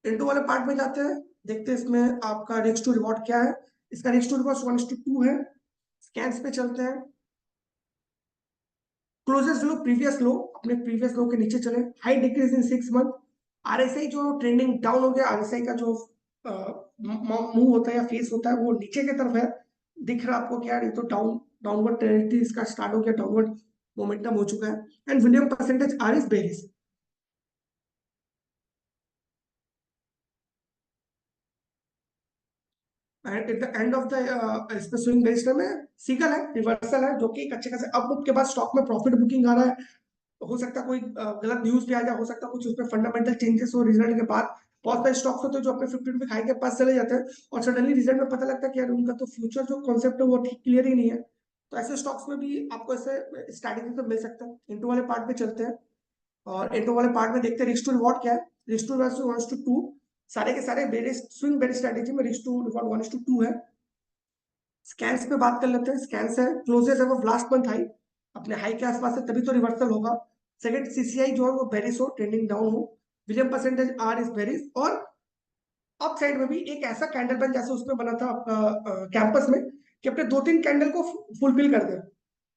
Speaker 3: इंटू वाले पार्ट में जाते हैं, देखते हैं इसमें आपका रिस्क टू रिवॉर्ड क्या है। इसका रिस्क टू रिवॉर्ड 1:2 है। स्कैन्स पे चलते हैं, क्लोजेस्ट लो प्रीवियस लो, अपने प्रीवियस लो के नीचे चले, high decrease in 6 month. RSI जो ट्रेंडिंग डाउन हो गया, आरएसआई का जो मुंह होता है या फेस होता है वो नीचे की तरफ है, दिख रहा है आपको क्या, ये तो डाउनवर्ड ट्रेजेक्टरी इसका स्टार्ट हो गया, डाउनवर्ड मोमेंटम हो चुका है। And William percentage R is bearish. At the end of the इसमें स्विंग रजिस्टर में सीगल है, रिवर्सल है, जो कि एक अच्छे खासे अब के बाद स्टॉक में प्रॉफिट बुकिंग आ रहा है। हो सकता है कोई गलत न्यूज भी आ जाए, हो सकता है कुछ उसमें फंडामेंटल चेंजेस हो रिजल्ट के बाद। बहुत सारे स्टॉक्स होते हैं जो अपने 50 रुपए हाई के पास चले जाते हैं और सडनली रिजल्ट में पता लगता है कि यार उनका तो फ्यूचर जो कॉन्सेप्ट है वो ठीक क्लियर ही नहीं है। तो ऐसे स्टॉक्स में भी आपको ऐसे स्ट्रैटेजी तो मिल सकता है। इंटू वाले पार्ट पे चलते हैं और इंटू वाले पार्ट में देखते हैं रिस्क टू रिवॉर्ड क्या है। रिस्क टू रिवॉर्ड 1:2, सारे के सारे बेरिश स्विंग बेरिश स्ट्रैटेजी में रिस्क टू रिवॉर्ड 1:2 है। स्कैन्स पे बात कर लेते हैं। स्कैन्स है क्लोजेस है वो लास्ट मंथ हाई, अपने हाई के आसपास है तभी तो रिवर्सल होगा। सेकंड सीसीआई जो है वो बेरिश हो, ट्रेंडिंग डाउन हो। William percentage R is bearish. और अप साइड में भी एक ऐसा कैंडल बन जैसे उसमें बना था आपका कैंपस में, कि अपने 2-3 कैंडल को फुलफिल कर दे।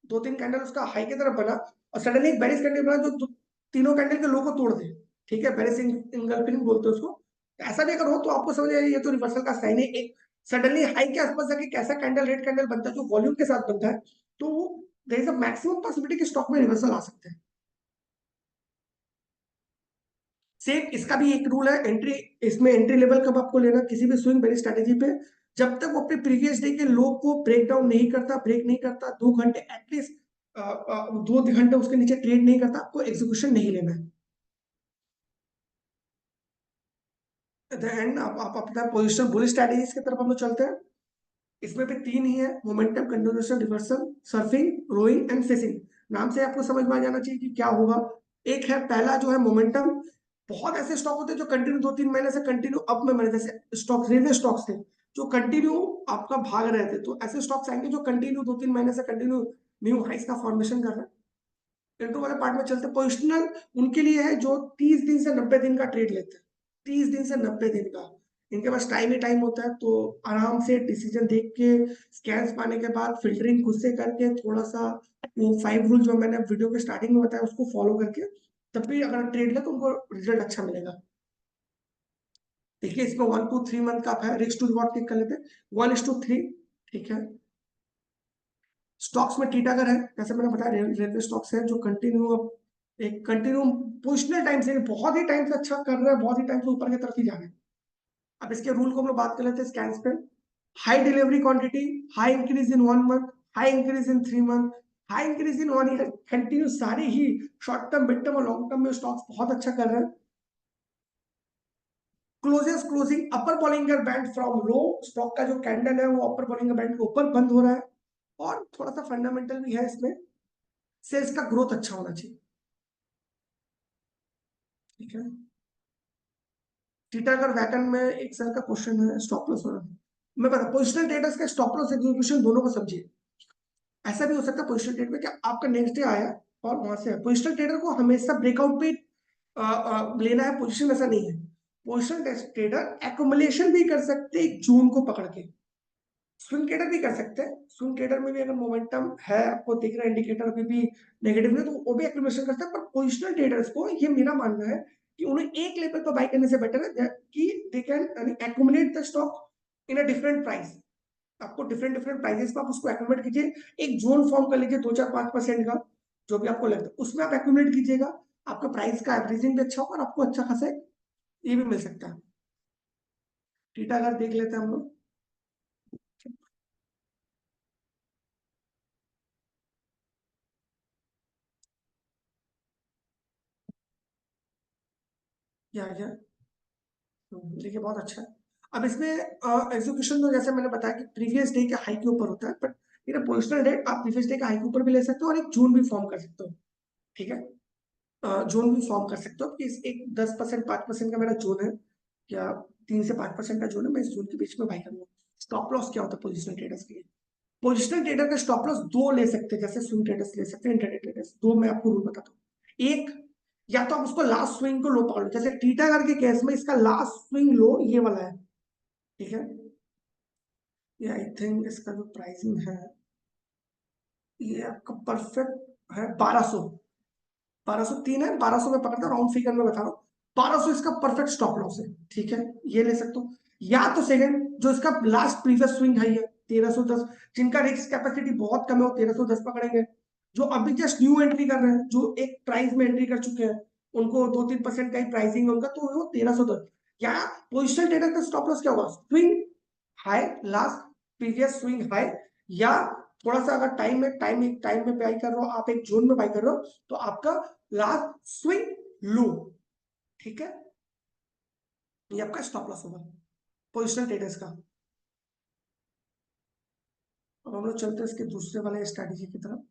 Speaker 3: 2-3 कैंडल उसका हाई की तरफ बना और सडनली एक बेरिश कैंडल बना जो तीनों कैंडल के लो को तोड़ दे। ठीक है, बेरिश इंगल्फिंग बोलते हैं उसको। ऐसा भी अगर हो तो आपको समझ आइए ये तो रिवर्सल का साइन है। एक सडनली हाई के आसपास जाके कैसा कैंडल रेड कैंडल बनता है जो वॉल्यूम के साथ बनता है, तो there is a maximum possibility कि स्टॉक में रिवर्सल आ सकते हैं। सेम इसका भी एक रूल है एंट्री, इसमें एंट्री लेवल कब आपको लेना किसी भी स्विंग बेरिश स्ट्रेटेजी पे, जब तक वो अपने प्रीवियस डे के लो को ब्रेक डाउन नहीं करता, ब्रेक नहीं करता, 2 घंटे एटलीस्ट 2 घंटे उसके नीचे ट्रेड नहीं करता, आपको एग्जीक्यूशन नहीं लेना है। एट द एंड आप अपना पोजिशन बुलिश स्ट्रेटेजीज की तरफ हम लोग चलते हैं। इसमें भी 3 ही है, momentum, continuation, reversal, surfing, rowing and fishing. नाम से आपको समझ में आ जाना चाहिए कि क्या होगा। एक है पहला जो है मोमेंटम। बहुत ऐसे स्टॉक होते हैं जो कंटिन्यू 2-3 महीने से कंटिन्यू अप में बने, जैसे स्टॉक्स, रेलवे स्टॉक्स थे जो कंटिन्यू आपका भाग रहे थे, तो ऐसे स्टॉक्स आएंगे जो कंटिन्यू 2-3 महीने से कंटिन्यू न्यू हाइस का फॉर्मेशन कर रहे हैं। इंट्रो वाले पार्ट में चलते, पोजिशनल उनके लिए है जो 30 दिन से 90 दिन का ट्रेड लेते हैं। 30 दिन से 90 दिन का इनके पास टाइम ही टाइम होता है, तो आराम से डिसीजन देख के स्कैन्स पाने के बाद फिल्टरिंग खुद से करके थोड़ा सा वो 5 रूल जो मैंने वीडियो के स्टार्टिंग में बताया उसको फॉलो करके तब भी अगर ट्रेड ले तो उनको रिजल्ट अच्छा मिलेगा। देखिए इसमें 1 to 3 मंथ का है, रिस्क टू रिवॉर्ड क्लिक कर लेते हैं 1:3। ठीक है, स्टॉक्स में टीटागर है, जैसे मैंने बताया रेलवे स्टॉक्स है जो कंटिन्यू एक कंटिन्यू पोजिशनल टाइम से बहुत ही टाइम से अच्छा कर रहा है, बहुत ही टाइम से ऊपर की तरफ ही जा रहे हैं। अब इसके रूल को हम लोग बात कर लेते हैं स्कैन्स पे। High delivery quantity, high increase इन 1 मंथ, हाई इंक्रीज इन 3 मंथ, हाई इंक्रीज इन 1 ईयर, कंटिन्यू सारे ही शॉर्ट टर्म, मिड टर्म और लॉन्ग टर्म में स्टॉक्स बहुत अच्छा कर रहे हैं। Closest closing upper Bollinger banned from low, stock का जो कैंडल है वो अपर बॉलिंगर बैंड के ऊपर बंद हो रहा है। और थोड़ा सा फंडामेंटल भी है इसमें, सेल्स का ग्रोथ अच्छा होना चाहिए। ठीक है, टीटागर वैकन में एक साल का क्वेश्चन है स्टॉप लॉस वाला। मैं बता, पोजिशनल ट्रेडर्स के स्टॉप लॉस एग्जीक्यूशन दोनों को समझिए। ऐसा भी हो सकता है पोजिशनल ट्रेड में कि आपका नेक्स्ट डे आया और वहां से पोजिशनल ट्रेडर को हमेशा ब्रेकआउट पे लेना है पोजीशन, ऐसा नहीं है। पोजिशनल ट्रेडर एक्युमुलेशन भी कर सकते हैं एक जून को पकड़ के, स्विंग ट्रेडर भी कर सकते हैं। स्विंग ट्रेडर में भी अगर मोमेंटम है, आपको दिख रहा है इंडिकेटर अभी भी नेगेटिव नहीं, तो वो भी एक्युमुलेशन करते हैं। पर पोजिशनल ट्रेडर्स को ये मेरा मानना है कि उन्हें एक लेवल पर बाय करने से बेटर है कि they can accumulate the stock in a different price. आपको डिफरेंट डिफरेंट प्राइसेस पर आप उसको एक्यूमुलेट कीजिए, एक जोन फॉर्म कर लीजिए 2-4-5% का, जो भी आपको लगता है उसमें आप एक्यूमुलेट कीजिएगा। आपका प्राइस का एवरेजिंग भी अच्छा होगा और आपको अच्छा खासा ये भी मिल सकता है। टीटा अगर देख लेते हैं हम लोग, क्या देखिए बहुत अच्छा है। अब इसमें एग्जीक्यूशन तो जैसे मैंने बताया कि प्रीवियस डे के हाई के ऊपर होता है, बट मेरा पोजिशनल डेट आप प्रीवियस डे के हाई के ऊपर भी ले सकते हो और एक जून भी फॉर्म कर सकते हो। ठीक है, जोन भी फॉर्म कर सकते हो कि एक 10% 5% का मेरा जोन है, या 3 से 5% का जोन है, मैं इस जोन के बीच में बाई करूंगा। स्टॉप लॉस क्या होता है पोजिशनल ट्रेडर्स के लिए? पोजिशनल ट्रेडर का स्टॉप लॉस 2 ले सकते हैं, जैसे स्विंग ट्रेडर्स ले सकते हैं, इंट्राडे ट्रेडर्स। 2 मैं आपको रूल बताता हूँ। एक, या तो आप उसको लास्ट स्विंग को लो पकड़ लो, जैसे टीटागर के केस में इसका लास्ट स्विंग लो ये वाला है। ठीक है, ये आई थिंक इसका जो प्राइसिंग है ये आपका परफेक्ट है 1203 है, 1200 में पकड़ता हूँ, राउंड फिगर में बता रहा हूँ, 1200 इसका परफेक्ट स्टॉप लॉस है, ठीक है, ये ले सकते हो। या तो सेकंड, जो इसका लास्ट प्रीवियस स्विंग हाई है 1310, जिनका रिस्क कैपेसिटी बहुत कम है वो 1310 पकड़ेंगे। जो अभी जस्ट न्यू एंट्री कर रहे हैं, जो एक प्राइस में एंट्री कर चुके हैं, उनको 2-3% का ही प्राइसिंग है उनका, तो वो 1310। या पोजिशनल ट्रेडर का स्टॉप लॉस क्या होगा, swing high, last previous swing high, या थोड़ा सा अगर टाइम में बाई कर रहे हो आप, एक जोन में बाई कर रहे हो, तो आपका लास्ट स्विंग लो, ठीक है, ये आपका स्टॉप लॉस होगा पोजिशनल ट्रेडर्स का। अब हम लोग चलते हैं इसके दूसरे वाले स्ट्रैटेजी की तरफ।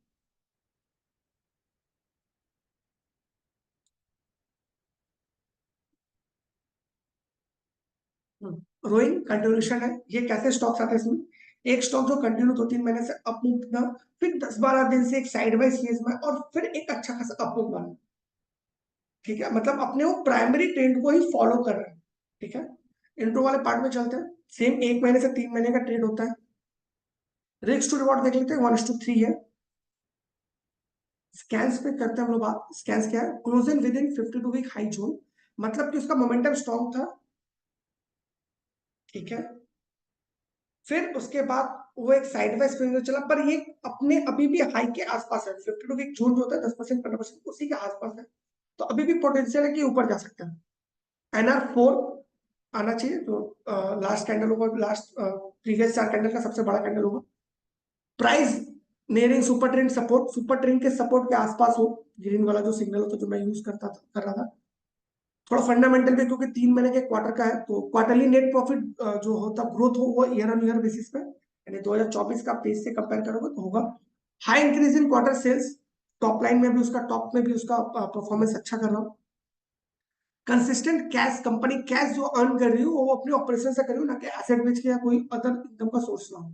Speaker 3: रोइंग कंटिन्यूशन है, ये कैसे स्टॉक्स आते हैं इसमें, एक स्टॉक जो कंटिन्यू 2-3 महीने से अप मूव था, फिर 10-12 दिन से एक साइडवाइज फेज में, और फिर एक अच्छा खासा अप मूव बना, ठीक है, मतलब अपने वो प्राइमरी ट्रेंड को ही फॉलो कर रहे हैं, ठीक है। इंट्रो वाले पार्ट में चलते हैं, सेम 1 महीने से 3 महीने का ट्रेड होता है। रिस्क टू रिवॉर्ड देख लेते हैं, 1:3 है। स्कैन्स पे करते हैं हम लोग बात, स्कैन्स क्या है, closing within 52 week high zone, मतलब कि उसका मोमेंटम स्ट्रॉन्ग था, ठीक है, फिर उसके बाद वो एक साइडवाइज स्विंग में चला, पर ये अपने अभी भी हाई के आसपास है, 52 वीक जोन जो होता है 10% 15% उसी के आसपास है, तो अभी भी पोटेंशियल है कि ऊपर जा सकता है। NR4 आना चाहिए, तो लास्ट कैंडल होगा, लास्ट प्रीवियस 4 कैंडल का सबसे बड़ा कैंडल होगा। Price nearing super trend support, super trend के सपोर्ट के आसपास हो, ग्रीन वाला जो सिग्नल होता है जो मैं यूज कर रहा था। थोड़ा फंडामेंटल भी, क्योंकि 3 महीने के क्वार्टर का है, तो क्वार्टरली नेट प्रॉफिट जो होता ग्रोथ हो वो ईयर ऑन ईयर बेसिस पे, यानी 2024 का पेज से कंपेयर करोगे तो होगा। High increase in quarter sales, top line में भी उसका, टॉप में भी उसका परफॉर्मेंस अच्छा कर रहा हो। कंसिस्टेंट कैश, कंपनी कैश जो अर्न कर रही हो वो अपने ऑपरेशन से कर रही हो, ना कि एसेट बेच के या कोई अदर इनकम का सोर्स ना हो।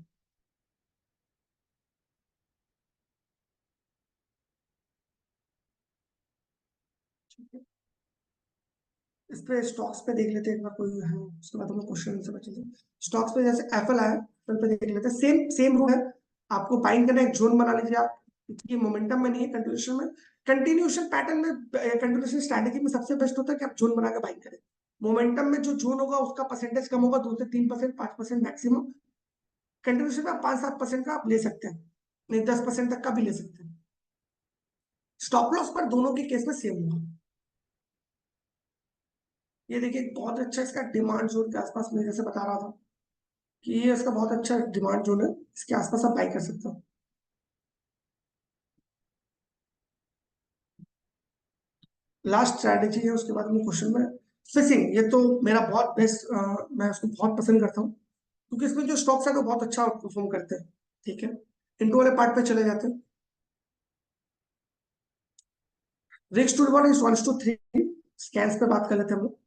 Speaker 3: इस पे स्टॉक्स पे देख लेते हैं एक बार, कोई है उसके बाद हम क्वेश्चन से बचेंगे। स्टॉक्स पे जैसे एप्पल आया, एप्पल पे देख लेते हैं, सेम सेम रूल है, आपको बाइंग करना, एक जोन बना लीजिए आप, ये मोमेंटम में नहीं है, कंटिन्यूशन में, कंटिन्यूशन पैटर्न में, कंटिन्यूशन स्ट्रैटेजी में सबसे बेस्ट होता है कि आप जोन बना के बाइंग करें। मोमेंटम में जो जोन होगा उसका परसेंटेज कम होगा, 2 से 3%, 5% मैक्सिमम। कंटिन्यूशन में आप 5-7% का आप ले सकते हैं, नहीं 10% तक का भी ले सकते हैं। स्टॉप लॉस पर दोनों के केस में सेम होगा। ये देखिए बहुत अच्छा इसका डिमांड जोन के आसपास, मैं जैसे बता रहा था कि ये इसका बहुत अच्छा डिमांड जोन है, इसके आसपास आप बाई कर सकते हो। लास्ट स्ट्रैटेजी है, उसके बाद में क्वेश्चन में फिशिंग, ये तो मेरा बहुत बेस्ट, मैं उसको बहुत पसंद करता हूँ, क्योंकि इसमें जो स्टॉक्स है वो बहुत अच्छा परफॉर्म करते हैं, ठीक है। इंटू वाले पार्ट पे चले जाते हैं। Risk to reward is 1:3, scans पे बात कर लेते हैं हम लोग।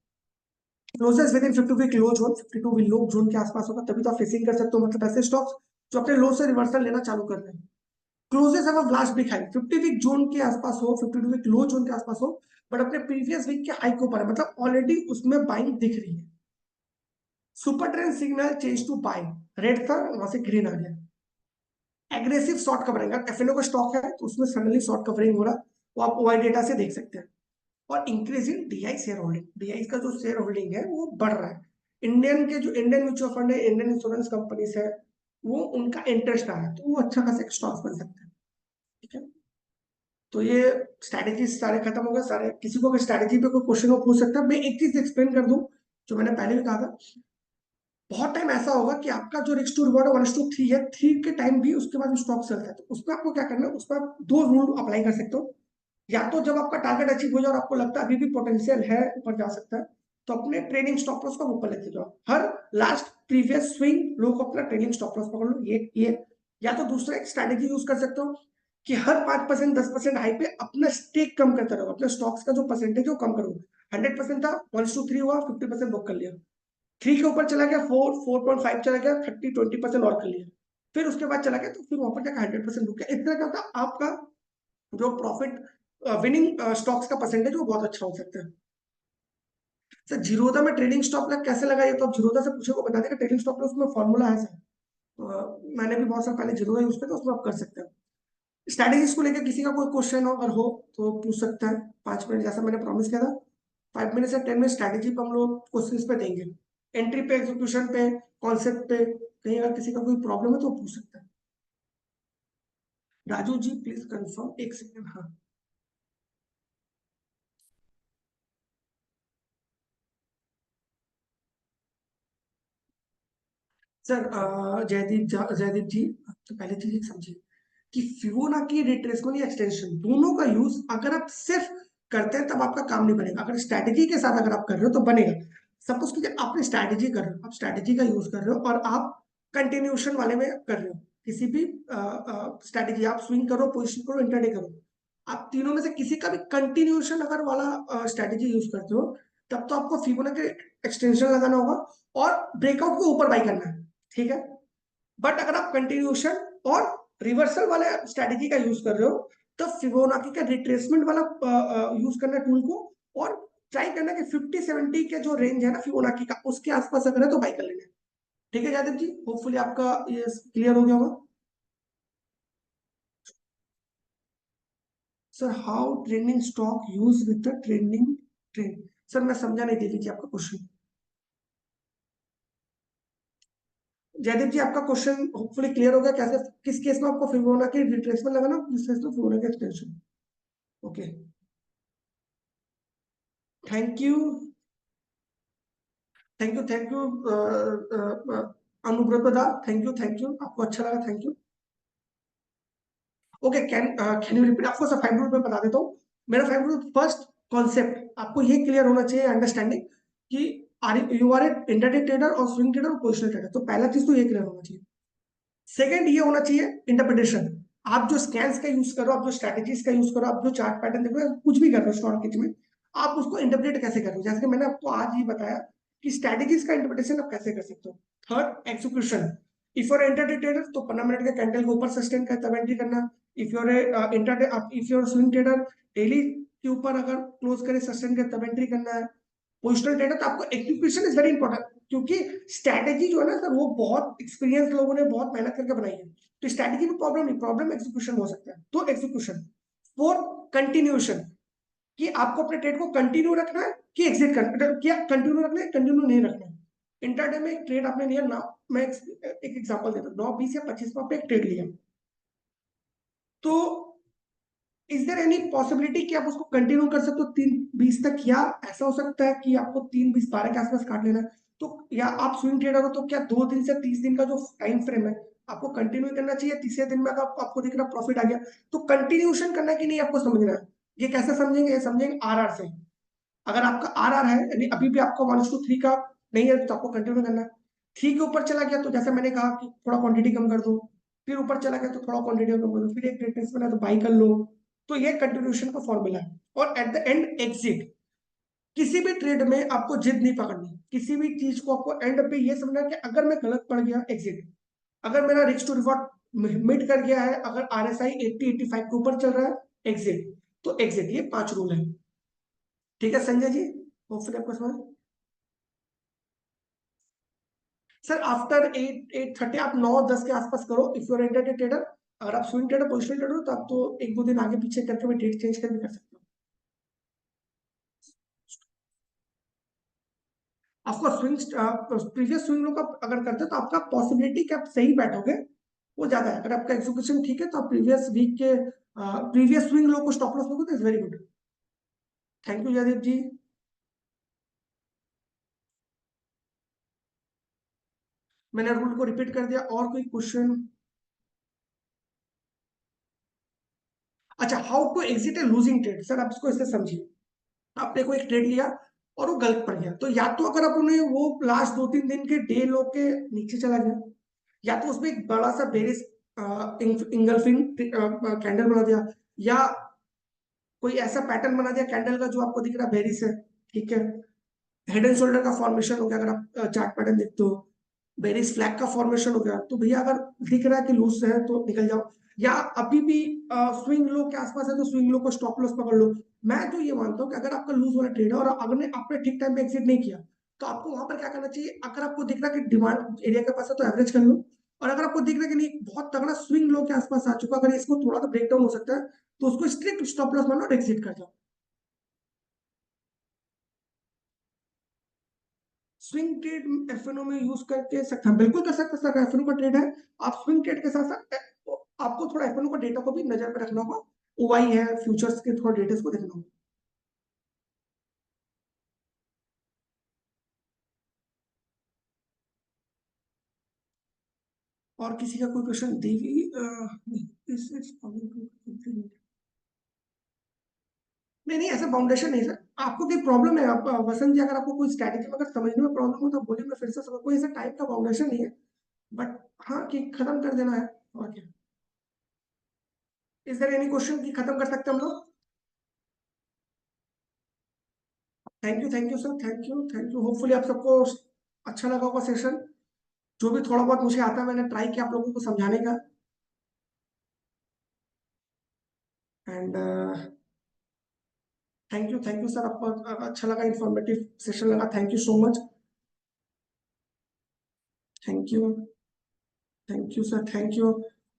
Speaker 3: Closes within 50 week low zone, 52 week low zone के आसपास होगा तभी तो आप फेसिंग कर सकते हो, मतलब ऐसे स्टॉक्स जो अपने लो से रिवर्सल लेना चालू कर रहे हैं। क्लोजेस है वो last week high 50 week zone के आसपास हो, 52 वीक लो जोन के आसपास हो, बट अपने प्रीवियस वीक के हाई के ऊपर है, मतलब ऑलरेडी उसमें बाइंग दिख रही है। Super trend signal change to buy, red था वहां से ग्रीन आ गया। एग्रेसिव शॉर्ट कवरिंग, अगर एफएनओ का स्टॉक है तो उसमें सडनली शॉर्ट कवरिंग हो रहा है, वो आप ओआई डेटा से देख सकते हैं। और increasing DI share holding, DI का जो शेयर होल्डिंग है वो बढ़ रहा है। इंडियन के जो इंडियन म्यूचुअल फंड है, इंडियन इंश्योरेंस कंपनीज है, वो उनका इंटरेस्ट आ रहा है, तो वो अच्छा खासा स्टॉक्स बन सकता है, ठीक है। तो ये स्ट्रैटेजी सारे खत्म हो गए सारे, किसी को अगर स्ट्रैटेजी पे कोई क्वेश्चन हो पूछ सकता है। मैं एक चीज एक्सप्लेन कर दूं जो मैंने पहले भी कहा था, बहुत टाइम ऐसा होगा कि आपका जो रिस्क टू रिवॉर्ड 1:3 है, 3 के टाइम भी उसके बाद स्टॉक चलता है, तो उसमें आपको क्या करना है, उसमें आप 2 रूल अप्लाई कर सकते हो। या तो जब आपका टारगेट अचीव हो जाए और आपको लगता है अभी भी पोटेंशियल है ऊपर जा सकता है, तो अपने ट्रेडिंग स्टॉप लॉस को ऊपर लेते जाओ, her last previous swing low को अपना ट्रेडिंग स्टॉप लॉस पकड़ लो, ये। या तो दूसरा एक स्ट्रैटेजी यूज कर सकते हो कि हर 5% 10% हाई पे अपना स्टेक कम करते रहो, अपने स्टॉक्स का जो परसेंटेज है वो कम करो। 100% था, 1:3 हुआ, 50% बुक कर लिया, 3 के ऊपर चला गया, 4.5 चला गया, 30-20% और कर लिया, फिर उसके बाद चला गया तो फिर वहां पर जाकर 100% बुक किया। इस तरह का होता है आपका जो प्रॉफिट विनिंग स्टॉक्स का परसेंटेज वो बहुत अच्छा हो सकता है। सर जीरोधा में ट्रेडिंग स्टॉप लॉस कैसे लगा, ये तो आप जीरोधा से पूछे को बता देगा, ट्रेडिंग स्टॉप लॉस में फॉर्मूला है सर, मैंने भी बहुत साल पहले जीरोधा यूज किया था, उसमें आप कर सकते हैं। स्ट्रैटेजीज को लेकर किसी का कोई क्वेश्चन अगर हो तो पूछ सकता है। 5 मिनट जैसा मैंने प्रॉमिस किया था, 5 मिनट या 10 मिनट स्ट्रैटेजी पर हम लोग क्वेश्चन पे देंगे, एंट्री पे, एग्जीक्यूशन पे, कॉन्सेप्ट पे। कहीं अगर किसी का कोई प्रॉब्लम है तो पूछ सकता है। राजू जी प्लीज कंफर्म, एक सेकंड। हाँ सर, जयदीप जी, तो पहले चीज एक समझिए कि फिबोनाची रिट्रेसमेंट या एक्सटेंशन दोनों का यूज अगर आप सिर्फ करते हैं तब आपका काम नहीं बनेगा, अगर स्ट्रैटेजी के साथ अगर आप कर रहे हो तो बनेगा। सपोज कीजिए आपने स्ट्रैटेजी कर रहे हो, आप स्ट्रैटेजी का यूज कर रहे हो और आप कंटिन्यूशन वाले में कर रहे हो, किसी भी स्ट्रैटेजी, आप स्विंग करो, पोजिशन करो, इंटरडे करो, आप तीनों में से किसी का भी कंटिन्यूशन अगर वाला स्ट्रैटेजी यूज करते हो, तब तो आपको फिबोनाची एक्सटेंशन लगाना होगा और ब्रेकआउट को ऊपर बाई करना है, ठीक है। बट अगर आप कंटिन्यूशन और रिवर्सल वाले स्ट्रैटेजी का यूज कर रहे हो, तो फिबोनाची का रिट्रेसमेंट वाला यूज करना टूल को, और ट्राई करना कि 50-70 के जो रेंज है ना फिबोनाची का, उसके आसपास अगर है तो बाई कर लेना। ठीक है जादव जी, होपफुली आपका ये क्लियर हो गया होगा। Sir how trending stock use with the trending trend. Sir मैं समझा नहीं, दे लीजिए आपका क्वेश्चन। जयदीप जी आपका क्वेश्चन होपफुली क्लियर हो गया, कैसे किस केस में आपको फिबोनाची रिट्रेसमेंट लगाना, किस केस में Fibonacci extension. Okay, thank you, thank you, thank you Anubrata दा, थैंक यू, आपको अच्छा लगा, thank you. Okay, can you repeat, आपको सब 5 रूल में बता देता हूँ। मेरा 5 रूल, फर्स्ट कॉन्सेप्ट आपको ये क्लियर होना चाहिए, अंडरस्टैंडिंग कि you are a intraday trader और स्विंग ट्रेडर और पोजिशनल ट्रेडर, तो पहला चीज तो ये क्लियर होना चाहिए। सेकंड ये होना चाहिए इंटरप्रिटेशन, आप जो स्कैन्स का यूज करो, आप जो स्ट्रैटेजीज का यूज करो, आप जो चार्ट पैटर्न देखो, कुछ भी कर रहे हो स्टॉक मार्केट में, आप उसको इंटरप्रेट कैसे कर रहे हो, जैसे कि मैंने आपको आज ही बताया कि स्ट्रैटेजीज का इंटरप्रिटेशन आप कैसे कर सकते हो। Third, execution, if you're intraday trader तो 15 मिनट के कैंडल को ऊपर सस्टेन कर तब एंट्री करना। If you're intraday, if you're swing trader, daily के ऊपर अगर क्लोज करे सस्टेन कर तब एंट्री करना है। पोजिशनल ट्रेडर तो आपको एक्सिक्यूशन इज वेरी इंपॉर्टेंट, क्योंकि स्ट्रैटेजी जो है ना सर, वो बहुत एक्सपीरियंस लोगों ने बहुत मेहनत करके बनाई है, तो स्ट्रैटेजी में प्रॉब्लम नहीं, प्रॉब्लम एक्सिक्यूशन हो सकता है, तो एक्सिक्यूशन। फोर, कंटिन्यूशन, कि आपको अपने ट्रेड को कंटिन्यू रखना है कि एग्जिट करना, क्या कंटिन्यू रखना है, कंटिन्यू नहीं रखना है। इंटरडे में एक ट्रेड आपने लिया ना, मैं एक एग्जांपल देता हूँ, 9, 20 या 25 में आपने एक ट्रेड लिया, तो इज देयर एनी पॉसिबिलिटी कि आप उसको कंटिन्यू कर सकते हो 3-20 तक, या ऐसा हो सकता है कि आपको 3-20-12 के आसपास काट लेना है, तो या आप स्विंग ट्रेडर हो तो क्या 2 दिन से 30 दिन का जो टाइम फ्रेम है आपको कंटिन्यू करना चाहिए, तीसरे दिन में अगर आपको दिख रहा प्रॉफिट आ गया तो कंटिन्यूशन करना है कि नहीं, आपको समझना है। ये कैसे समझेंगे, ये समझेंगे आरआर से। अगर आपका आरआर है यानी अभी भी आपका 1:3 का नहीं है तो आपको कंटिन्यू करना है। 3 के ऊपर चला गया तो जैसे मैंने कहा कि थोड़ा क्वांटिटी कम कर दो, फिर ऊपर चला गया तो थोड़ा क्वांटिटी कम कर दो, फिर एक रेटनेस बना तो बाई कर लो। तो ये कंटिन्यूशन का फॉर्मूला है। और एट द एंड एग्जिट, किसी भी ट्रेड में आपको जिद नहीं पकड़नी, किसी भी चीज को आपको एंड पे ये समझना कि अगर मैं गलत पड़ गया एग्जिट, अगर मेरा रिस्क टू रिवॉर्ड मिट कर गया है, अगर आरएसआई 80-85 के ऊपर चल रहा है, एग्जिट, तो एग्जिट। ये 5 रूल है। ठीक है संजय जी, होपफुली आपको समझ। सर आफ्टर 8-8:30 आप 9-10 के आसपास करो, if you are intraday trader. अगर आप स्विंग ट्रेडर, पोजिशनल ट्रेडर हो तो आप तो 1-2 दिन आगे पीछे करके भी डेट चेंज कर भी कर सकते हो। आपको स्विंग, प्रीवियस स्विंग लो का अगर करते हो तो आपका पॉसिबिलिटी कि आप सही बैठोगे वो ज्यादा है। अगर आपका एग्जीक्यूशन ठीक है तो आप प्रीवियस वीक के प्रीवियस स्विंग लो को स्टॉप लॉस लोगे तो is very good. Thank you Jaydeep ji. मैंने रूल को रिपीट कर दिया, और कोई क्वेश्चन। अच्छा, how to exit a losing trade. Sir आप इसको इससे समझिए, आपने कोई एक ट्रेड लिया और वो गलत पड़ गया, तो या तो अगर आपने वो लास्ट 2-3 दिन के डे लो के नीचे चला गया, या तो उसमें एक बड़ा सा बेरिस इंगल्फिंग कैंडल बना दिया, या कोई ऐसा पैटर्न बना दिया कैंडल का जो आपको दिख रहा है बेरिस है, ठीक है। हेड एंड शोल्डर का फॉर्मेशन हो गया, अगर आप चार्ट पैटर्न देखते हो, बेरिस फ्लैग का फॉर्मेशन हो गया, तो भैया अगर दिख रहा है कि लूज है तो निकल जाओ, या अभी भी स्विंग लो के आसपास है तो स्विंग लो को स्टॉप लॉस पकड़ लो। मैं तो ये मानता हूँ कि अगर आपका लूज वाला ट्रेड है और अगर आपने ठीक टाइम पे एग्जिट नहीं किया, तो आपको वहां पर क्या करना चाहिए, अगर आपको दिख रहा है कि डिमांड एरिया के पास है तो एवरेज कर लो, और अगर आपको दिख रहा है कि नहीं बहुत तगड़ा स्विंग लो के आसपास आ चुका, अगर इसको थोड़ा सा ब्रेक डाउन हो सकता है तो उसको स्ट्रिक्ट स्टॉप लॉस मानो और एग्जिट कर जाओ। स्विंग ट्रेड एफएनओ में यूज करके सकते हैं, बिल्कुल कर सकते हैं सर, एफएनओ का ट्रेड है। आप स्विंग ट्रेड के साथ साथ आपको थोड़ा एफएनओ का डेटा को भी नजर में रखना होगा, ओवाई है, फ्यूचर्स के थोड़ा डेटा को देखना होगा। और किसी का कोई क्वेश्चन? देवी नहीं, ऐसा फाउंडेशन नहीं सर। आपको कोई प्रॉब्लम है आप वसंत जी, अगर आपको कोई स्ट्रैटेजी अगर समझने में प्रॉब्लम हो तो बोलिए, मैं फिर से समझ, कोई ऐसा टाइप का फाउंडेशन नहीं है, बट हाँ कि खत्म कर देना है और क्या। इज देयर एनी क्वेश्चन कि खत्म कर सकते हैं हम लोग? Thank you sir, thank you. Hopefully आप सबको अच्छा लगा होगा सेशन। जो भी थोड़ा बहुत मुझे आता है मैंने ट्राई किया आप लोगों को समझाने का। एंड थैंक यू सर, आपको अच्छा लगा, इंफॉर्मेटिव सेशन लगा, thank you so much. Thank you sir, thank you.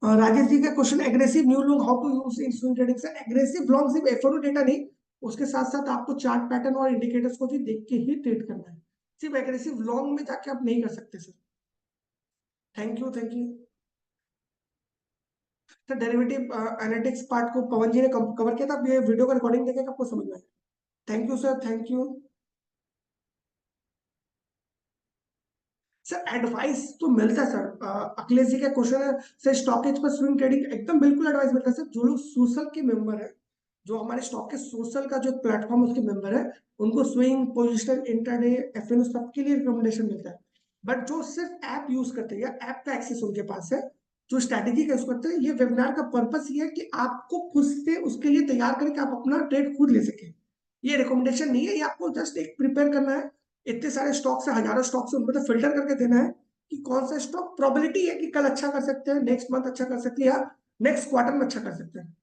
Speaker 3: Rajesh ji का question, aggressive new long how to use in swing trading. Sir aggressive long सिर्फ एफओ डेटा नहीं, उसके साथ साथ आपको चार्ट पैटर्न और इंडिकेटर्स को भी देख के ही ट्रेड करना है, सिर्फ एग्रेसिव लॉन्ग में जाके आप नहीं कर सकते sir. Thank you sir. Derivative analytics part को पवन जी ने कवर किया था, अब ये वीडियो का रिकॉर्डिंग देखेंगे आपको समझ में आएगा। Thank you sir, thank you sir. Advice तो मिलता है सर, अखिलेश जी का क्वेश्चन है सर, स्टॉकेज पर स्विंग ट्रेडिंग एकदम बिल्कुल एडवाइस मिलता है सर। जो लोग सोशल के मेंबर है, जो हमारे स्टॉक के सोशल का जो प्लेटफॉर्म उसके मेंबर है, उनको स्विंग, पोजिशनल, इंट्राडे, एफएनओ सबके लिए रिकमेंडेशन मिलता है। बट जो सिर्फ ऐप यूज करते हैं या ऐप का एक्सेस उनके पास है, जो स्ट्रैटेजी का यूज करते हैं, ये वेबिनार का पर्पस ये है कि आपको खुद से उसके लिए तैयार करें कि आप अपना ट्रेड खुद ले सकें। ये रिकमेंडेशन नहीं है, ये आपको जस्ट एक प्रिपेयर करना है। इतने सारे स्टॉक से, हजारों स्टॉक से, उनको तो फिल्टर करके देना है कि कौन सा स्टॉक प्रोबेबिलिटी है कि कल अच्छा कर सकते हैं, नेक्स्ट मंथ अच्छा कर सकते हैं, या नेक्स्ट क्वार्टर में अच्छा कर सकते हैं।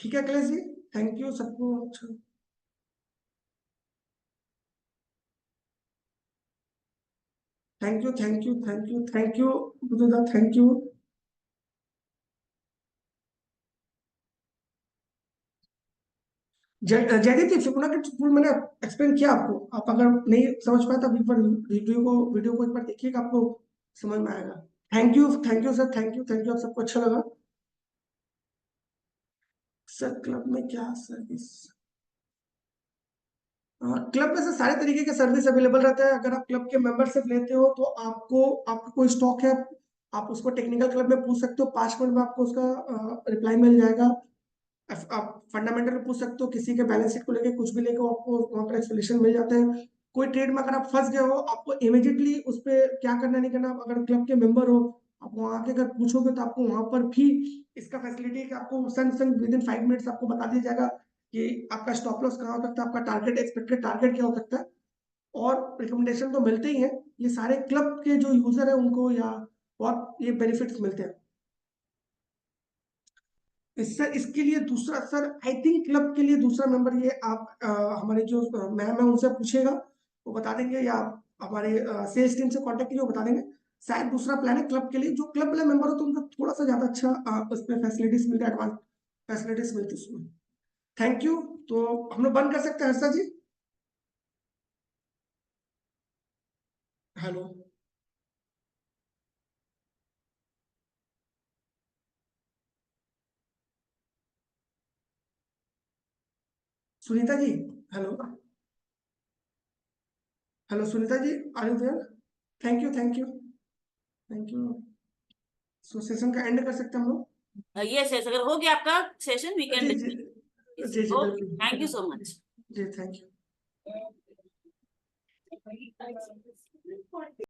Speaker 3: ठीक है अखिलेश जी, थैंक यू सबको। अच्छा, थैंक यू बुजुदा, thank you. Jaydeep ji, Fibonacci tool मैंने एक्सप्लेन किया आपको, आप अगर नहीं समझ पाए तो वीडियो को एक बार देखिएगा, आपको समझ में आएगा। Thank you sir, thank you, आप सबको अच्छा लगा। सर क्लब में क्या सर्विस? क्लब में से सारे तरीके के सर्विस अवेलेबल रहते हैं। अगर आप क्लब के मेंबरशिप लेते हो तो आपका कोई स्टॉक है, आप उसको टेक्निकल क्लब में पूछ सकते हो, 5 मिनट में आपको उसका रिप्लाई मिल जाएगा। आप फंडामेंटल में पूछ सकते हो, किसी के बैलेंस शीट को लेके कुछ भी लेके आपको वहाँ पर एक्सप्लेनेशन मिल जाता है। कोई ट्रेड में अगर आप फंस गए हो, आपको इमीडिएटली उस पर क्या करना नहीं करना, अगर क्लब के मेंबर हो, आप वहाँ के अगर पूछोगे तो आपको वहाँ पर भी इसका फैसिलिटी है कि आपको संग विद इन 5 मिनट्स आपको बता दिया जाएगा कि आपका स्टॉप लॉस कहाँ हो सकता है, आपका टारगेट, एक्सपेक्टेड टारगेट क्या हो सकता है। और रिकमेंडेशन तो मिलते ही हैं, ये सारे क्लब के जो यूजर है उनको या बहुत ये बेनिफिट्स मिलते हैं। सर इसके लिए दूसरा, सर आई थिंक क्लब के लिए दूसरा नंबर ये आप हमारे जो मैम है उनसे पूछेगा, वो बता देंगे, या आप हमारे सेल्स टीम से कांटेक्ट कीजिए, वो बता देंगे। शायद दूसरा प्लान है क्लब के लिए, जो क्लब वाले मेंबर हो तो उनको थोड़ा सा ज्यादा अच्छा उसमें फैसिलिटीज मिलती है, एडवांस फैसिलिटीज मिलती है उसमें। Thank you. तो हम लोग बंद कर सकते हैं Harsha ji? Hello Sunita ji, hello hello Sunita ji, are you there? Thank you. So session का एंड कर सकते हैं हम लोग?
Speaker 2: Yes, yes, अगर हो गया आपका सेशन वी कैन
Speaker 3: जी जी
Speaker 2: डिस्कस।
Speaker 3: जी जी,
Speaker 2: ओके, थैंक यू
Speaker 3: बिल्कुल
Speaker 2: सो मच।
Speaker 3: जी, थैंक यू।